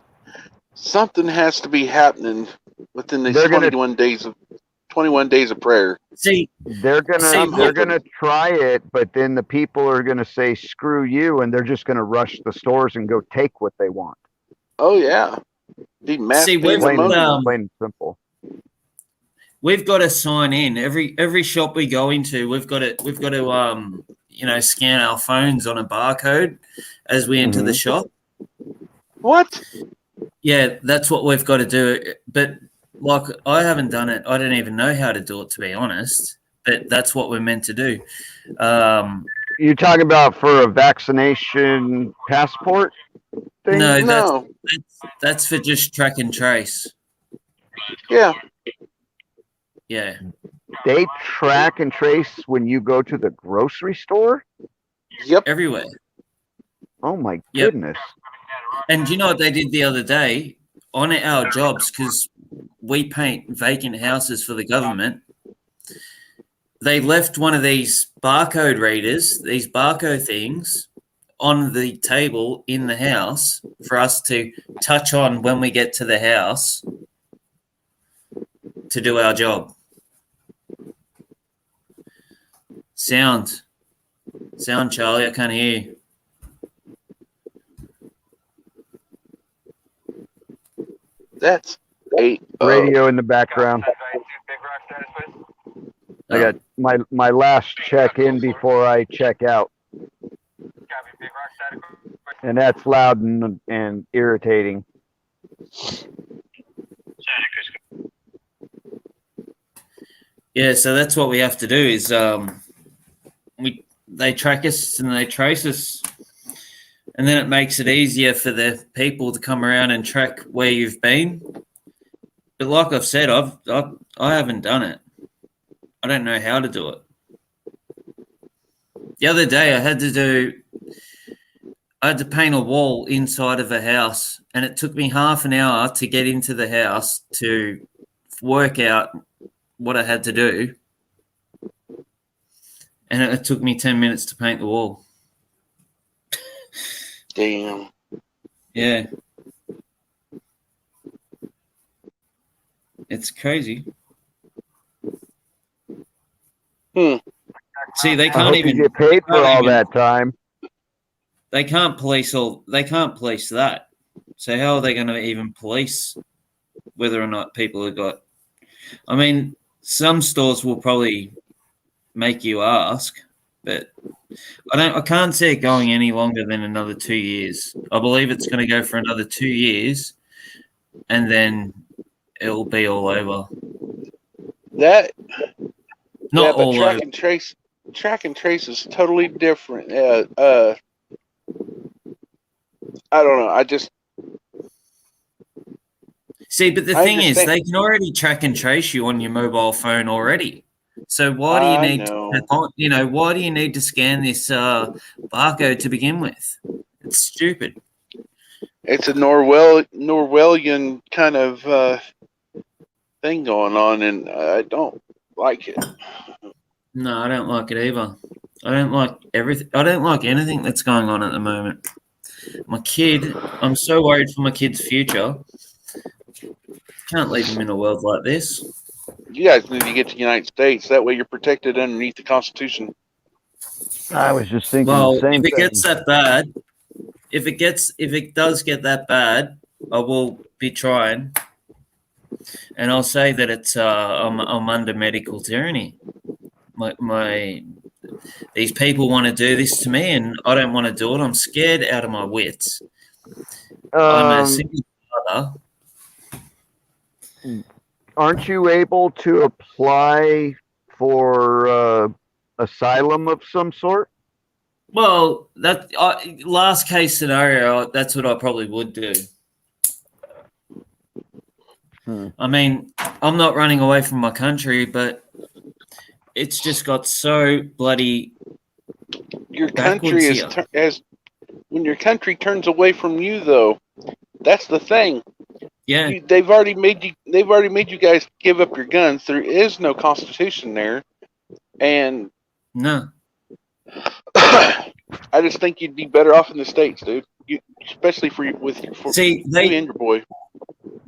Something has to be happening within these 21 days of prayer. See, they're gonna try it, but then the people are gonna say screw you, and they're just gonna rush the stores and go take what they want. Oh yeah. See, plain and simple. We've got to sign in every shop we go into. We've got to scan our phones on a barcode as we enter the shop. What? Yeah, that's what we've got to do. But like, I haven't done it. I don't even know how to do it, to be honest. But that's what we're meant to do. You're talking about for a vaccination passport thing? No, that's for just track and trace. Yeah. Yeah. They track and trace when you go to the grocery store? Yep. Everywhere. Oh my goodness. And you know what they did the other day on our jobs, because we paint vacant houses for the government. They left one of these barcode readers, these barcode things, on the table in the house for us to touch on when we get to the house to do our job. Sound, Charlie, I can't hear you. That's radio in the background. I got my last check in before I check out. And that's loud and irritating. Yeah, so that's what we have to do is they track us and they trace us, and then it makes it easier for the people to come around and track where you've been. But like I've said, I haven't done it. I don't know how to do it. The other day I had to paint a wall inside of a house, and it took me half an hour to get into the house to work out what I had to do. And it took me 10 minutes to paint the wall. Damn. Yeah. It's crazy. See, they I can't hope even you get paid for can't all even- that time. They can't police that. So how are they going to even police whether or not people have got? I mean, some stores will probably make you ask, but I can't see it going any longer than another 2 years. I believe it's going to go for another 2 years, and then it'll be all over. That Not yeah, but all over. track and trace is totally different. I don't know. I just See, but the I thing is, understand- they can already track and trace you on your mobile phone already. So why do you I need know. why do you need to scan this barcode to begin with? It's stupid. it's a Norwellian kind of thing going on, and I don't like it. No, I don't like it either. I don't like everything. I don't like anything that's going on at the moment. My kid, I'm so worried for my kid's future. Can't leave him in a world like this. You guys need to get to the United States. That way, you're protected underneath the Constitution. I was just thinking Well, the same if it thing. gets that bad, if it does get that bad, I will be trying, and I'll say that it's I'm under medical tyranny. These people want to do this to me, and I don't want to do it. I'm scared out of my wits. I'm a single father. Aren't you able to apply for asylum of some sort? Well, that last case scenario, that's what I probably would do. I mean, I'm not running away from my country, but it's just got so bloody. Your country is Backwards when your country turns away from you, though. That's the thing. Yeah, They've already made you guys give up your guns. There is no constitution there, and no. I just think you'd be better off in the States, dude. Especially for you See, you and your boy.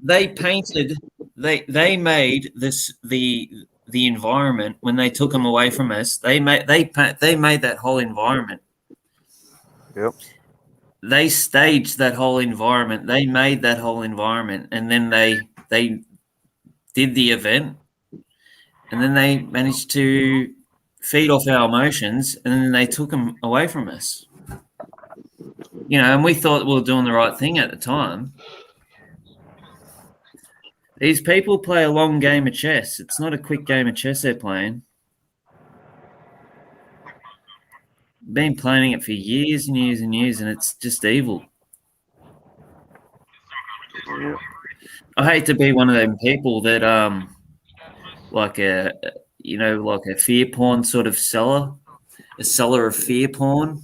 They painted. They made the environment when they took them away from us. They made that whole environment. Yep. They staged that whole environment. They made that whole environment, and then they did the event, and then they managed to feed off our emotions, and then they took them away from us. And we thought we were doing the right thing at the time. These people play a long game of chess. It's not a quick game of chess they're playing. Been playing it for years and years and years, and it's just evil. I hate to be one of them people that like a fear porn sort of seller, a seller of fear porn.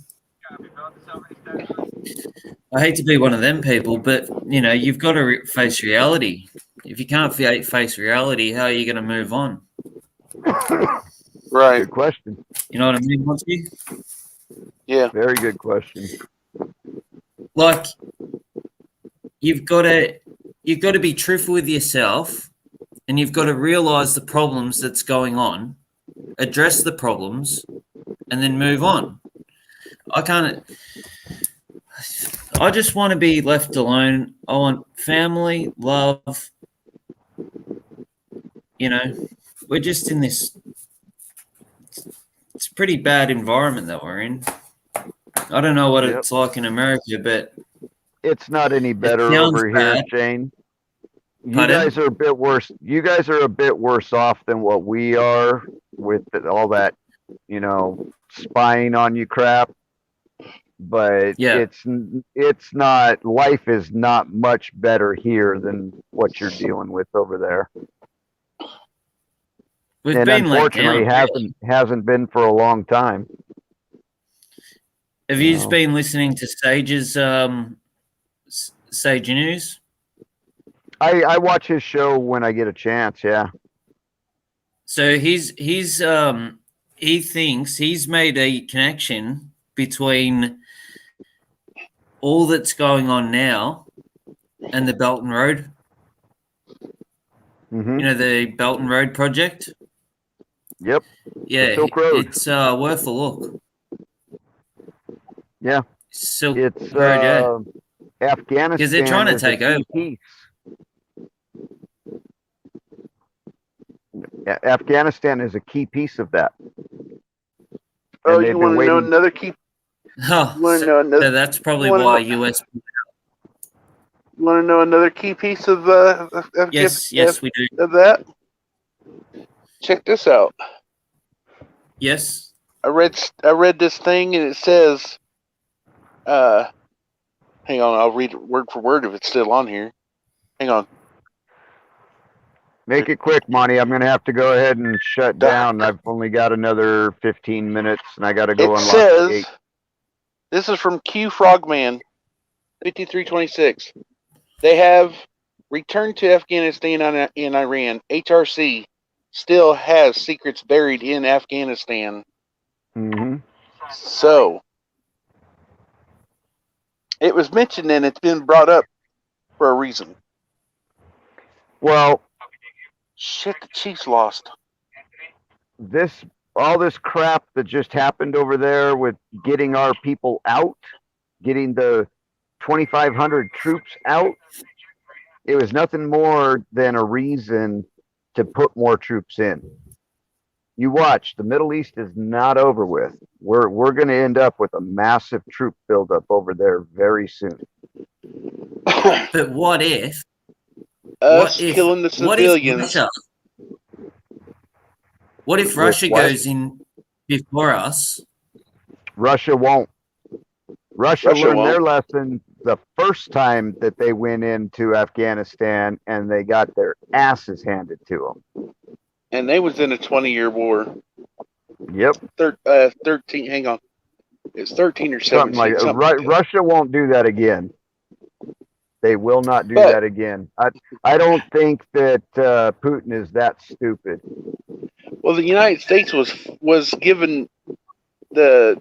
I hate to be one of them people, but you've got to face reality. If you can't face reality, how are you going to move on? Right. Good question. You know what I mean, Monty? Yeah. Very good question. Like, you've got to be truthful with yourself, and you've got to realize the problems that's going on, address the problems, and then move on. I just want to be left alone. I want family, love. We're just in this. It's a pretty bad environment that we're in. I don't know what it's like in America, but It's not any better sounds over here, bad. Shane. You Pardon? guys are a bit worse. You guys are a bit worse off than what we are with all that, spying on you crap. But Yeah. it's not. Life is not much better here than what you're dealing with over there. We've And been let unfortunately, down. Really. hasn't been for a long time. Have you No. been listening to Sage's Sage News? I watch his show when I get a chance. Yeah. So he thinks he's made a connection between all that's going on now and the Belton Road. Hmm. You know, the Belton Road project. Yep. Yeah, Silk Road. it's worth a look. Yeah. Silk It's Road, yeah. Afghanistan. Because they're trying to is a take key over. piece. Afghanistan is a key piece of that. Oh, And they've you been want to know waiting- another key? Oh, You want to know another? so that's probably wanna why know- US. You want to know another key piece of Yes, we do. of that? Check this out. Yes. I read this thing and it says, hang on, I'll read it word for word if it's still on here. Hang on. Make it quick, Monty. I'm going to have to go ahead and shut down. I've only got another 15 minutes, and I got to go It unlock the says, gate. this is from Q Frogman, 5326. They have returned to Afghanistan and Iran. HRC still has secrets buried in Afghanistan. Hmm. So, it was mentioned and it's been brought up for a reason. Well, Shit, the Chiefs lost. all this crap that just happened over there with getting our people out, getting the 2,500 troops out, it was nothing more than a reason to put more troops in. You watch, the Middle East is not over with. We're going to end up with a massive troop buildup over there very soon. But what if? Us killing the civilians. What if With Russia what? goes in before us? Russia won't. Russia Russia learned their won't. lesson the first time that they went into Afghanistan, and they got their asses handed to them. And they was in a 20-year war. Yep, 13, hang on. It's 13 or 17. something like that. something like that. Russia won't do that again. They will not do But- that again. I don't think that Putin is that stupid. Well, the United States was given the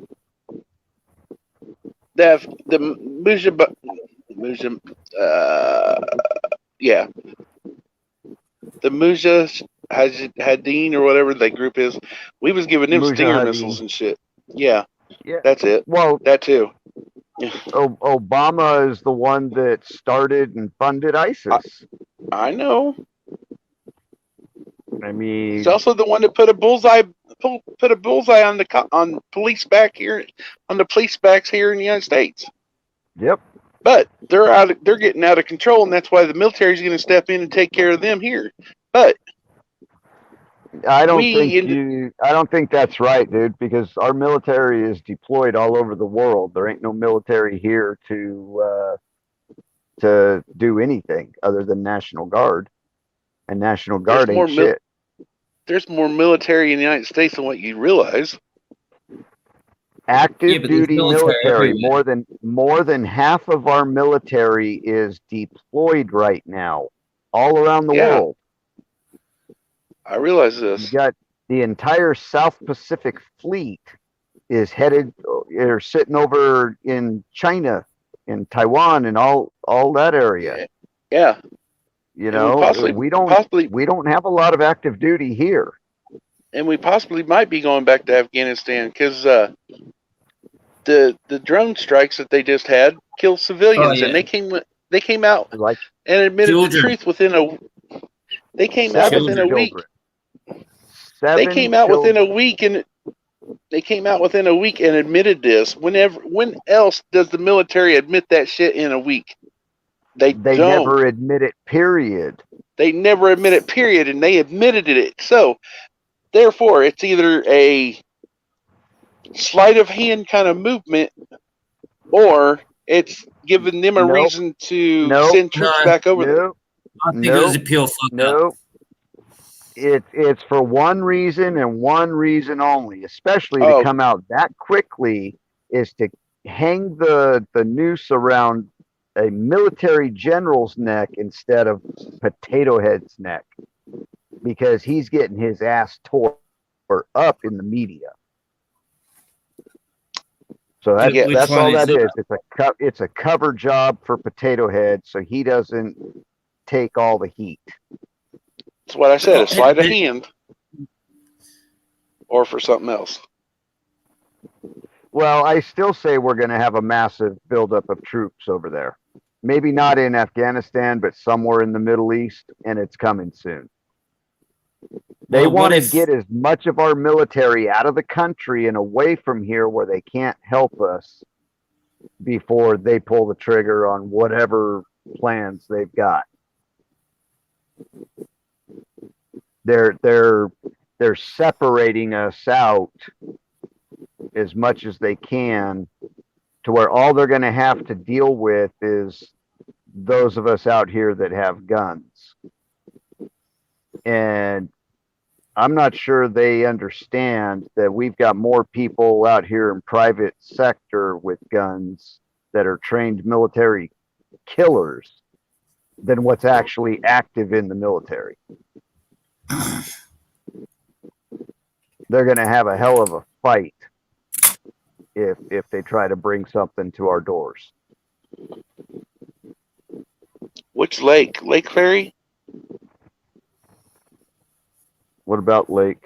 Mujahideen or whatever that group is. We was giving them Stinger Mujahideen. missiles and shit. Yeah, Yeah. that's it. Well, That too. Obama is the one that started and funded ISIS. I know. I mean, He's also the one that put a bullseye on police back here on the police backs here in the United States. yep. But they're getting out of control, and that's why the military's going to step in and take care of them here. But I don't we I don't think that's right, dude, because our military is deployed all over the world. There ain't no military here to do anything other than National Guard. And National Guard more ain't shit. there's more military in the United States than what you realize. Active Yeah, but there's duty military military, everywhere. more than half of our military is deployed right now, all around the Yeah. world. I realize You this. got the entire South Pacific Fleet is headed or sitting over in China, in Taiwan, and all that area. Yeah, You And know, possibly we don't have a lot of active duty here. and we possibly might be going back to Afghanistan because the drone strikes that they just had killed civilians, Oh, yeah. and they came out Like and admitted Children. the truth within a. They came out within a week. They came out within a week and admitted this. When else does the military admit that shit in a week? They They don't. never admit it, period. They never admit it, period, and they admitted it. So, therefore, it's either a sleight of hand kind of movement, or it's giving them a Nope. reason to Nope. send troops No. back over there. No, I think it was a pure fuck up. no. It's for one reason and one reason only, especially Oh. to come out that quickly, is to hang the noose around a military general's neck instead of Potato Head's neck, because he's getting his ass tore up in the media. So Which that's all one is that it? is. It's a cover job for Potato Head, so he doesn't take all the heat. That's what I said, a sleight of hand. Or for something else. Well, I still say we're going to have a massive buildup of troops over there. Maybe not in Afghanistan, but somewhere in the Middle East, and it's coming soon. They Well, what want to if- get as much of our military out of the country and away from here where they can't help us before they pull the trigger on whatever plans they've got. They're separating us out as much as they can to where all they're going to have to deal with is those of us out here that have guns. And I'm not sure they understand that we've got more people out here in private sector with guns that are trained military killers than what's actually active in the military. They're going to have a hell of a fight if they try to bring something to our doors. Which lake? Lake Ferry? What about Lake?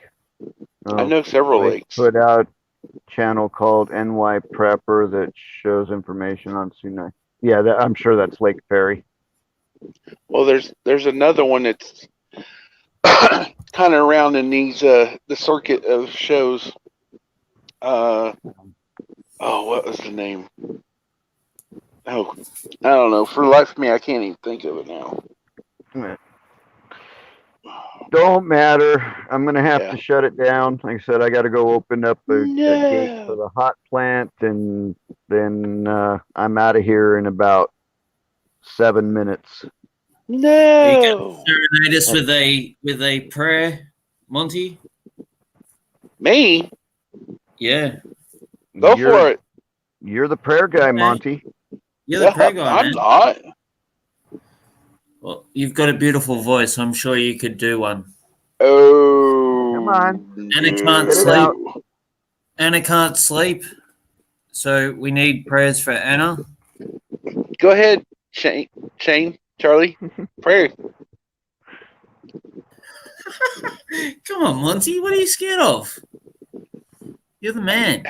I know several Lake lakes. put out a channel called NY Prepper that shows information on Sunai. Yeah, I'm sure that's Lake Ferry. Well, there's another one that's kind of around in these the circuit of shows. What was the name? Oh, I don't know. For the life of me, I can't even think of it now. Don't matter. I'm gonna have Yeah. to shut it down. Like I said, I got to go open up a gate No. for the hot plant, and then I'm out of here in about 7 minutes. No. Serenade us with a prayer, Monty. Me? Yeah, Go You're- for it. You're the prayer guy, Monty. you're the prayer guy, I'm man. not. Well, you've got a beautiful voice. I'm sure you could do one. Oh. Come on. And it can't Get it sleep. out. Anna can't sleep, so we need prayers for Anna. Go ahead, Shane, Charlie. Pray. Come on, Monty. What are you scared of? You're the man.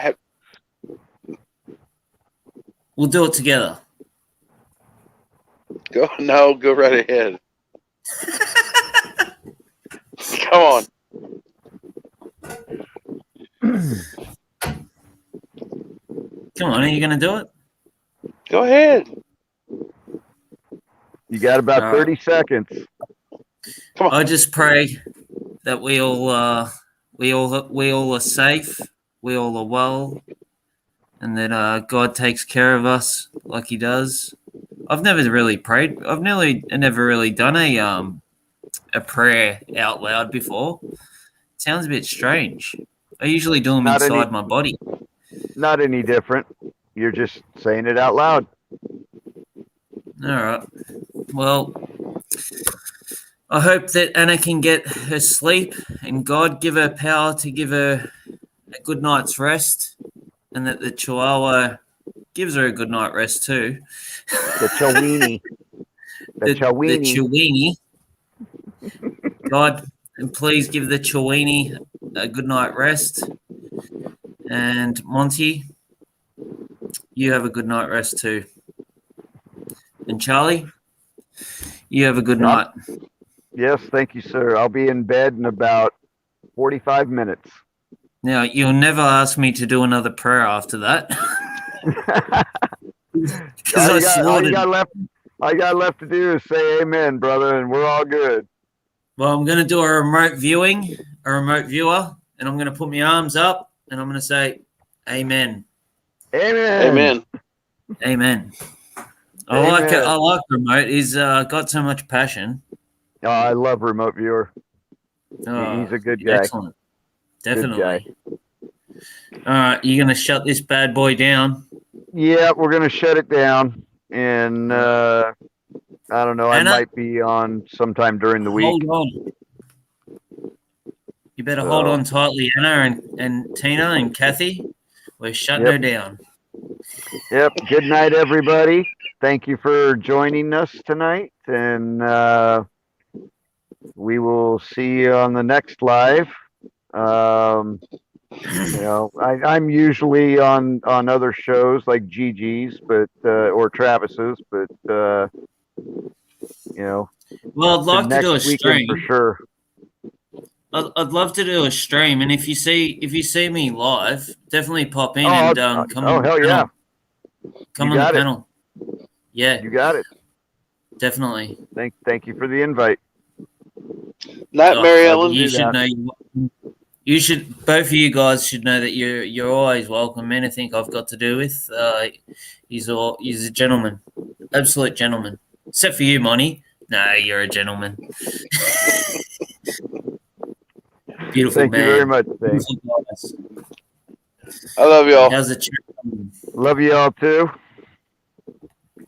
We'll do it together. Go right ahead. Come on. Come on, are you going to do it? Go ahead. You got about No. 30 seconds. I just pray that we all are safe, we all are well, and that God takes care of us like He does. I've never really prayed. I've never really done a prayer out loud before. It sounds a bit strange. I usually do them Not any- inside my body. Not any different. You're just saying it out loud. All right. Well, I hope that Anna can get her sleep and God give her power to give her a good night's rest, and that the Chihuahua gives her a good night rest too. The Chowini. The Chowini. Chiweenie. God, and please give the Chiweenie a good night rest. And Monty, you have a good night rest too. And Charlie, you have a good night. Yes, thank you, sir. I'll be in bed in about 45 minutes. Now, you'll never ask me to do another prayer after that. Because I all slaughtered. All you got left to do is say amen, brother, and we're all good. Well, I'm going to do a remote viewer, and I'm going to put my arms up, and I'm going to say, Amen. Amen. Amen. Amen. I like it. I like remote. He's got so much passion. Oh, I love remote viewer. He's a good guy. Excellent. Definitely. Good guy. All right, you're going to shut this bad boy down. Yeah, we're gonna shut it down, and I don't know. Anna? I might be on sometime during the week. Hold on. You better hold on tightly, Anna and Tina and Kathy. We're shutting her down. Yep. Good night, everybody. Thank you for joining us tonight, and we will see you on the next live. You know, I'm usually on other shows like GG's, but or Travis's, but you know. Well, I'd like to do a next weekend stream for sure. I'd love to do a stream, and if you see me live, definitely pop in and come. Oh, on the hell yeah! panel. Come on the panel. Yeah, You got it. definitely. Thank you for the invite. Not Mary Ellen. You do should that. know. You should. Both of you guys should know that you're always welcome. Anything I've got to do with, he's a gentleman, absolute gentleman. Except for you, Monty. No, you're a gentleman. Beautiful Thank man. you very much. Thanks. Beautiful guys. I love y'all. How's the chat? Love you all too.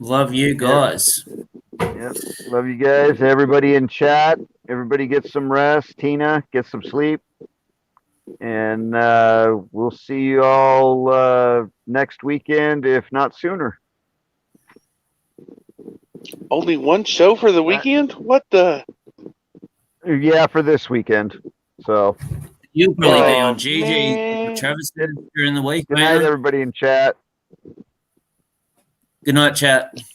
Love you guys. Yep. Love you guys. Everybody in chat. Everybody get some rest. Tina, get some sleep. And we'll see you all next weekend, if not sooner. Only one show for the weekend? What the? Yeah, for this weekend. So You'll probably be Oh, on GG. man. Travis said during the week. good night, man. everybody in chat. Good night, chat.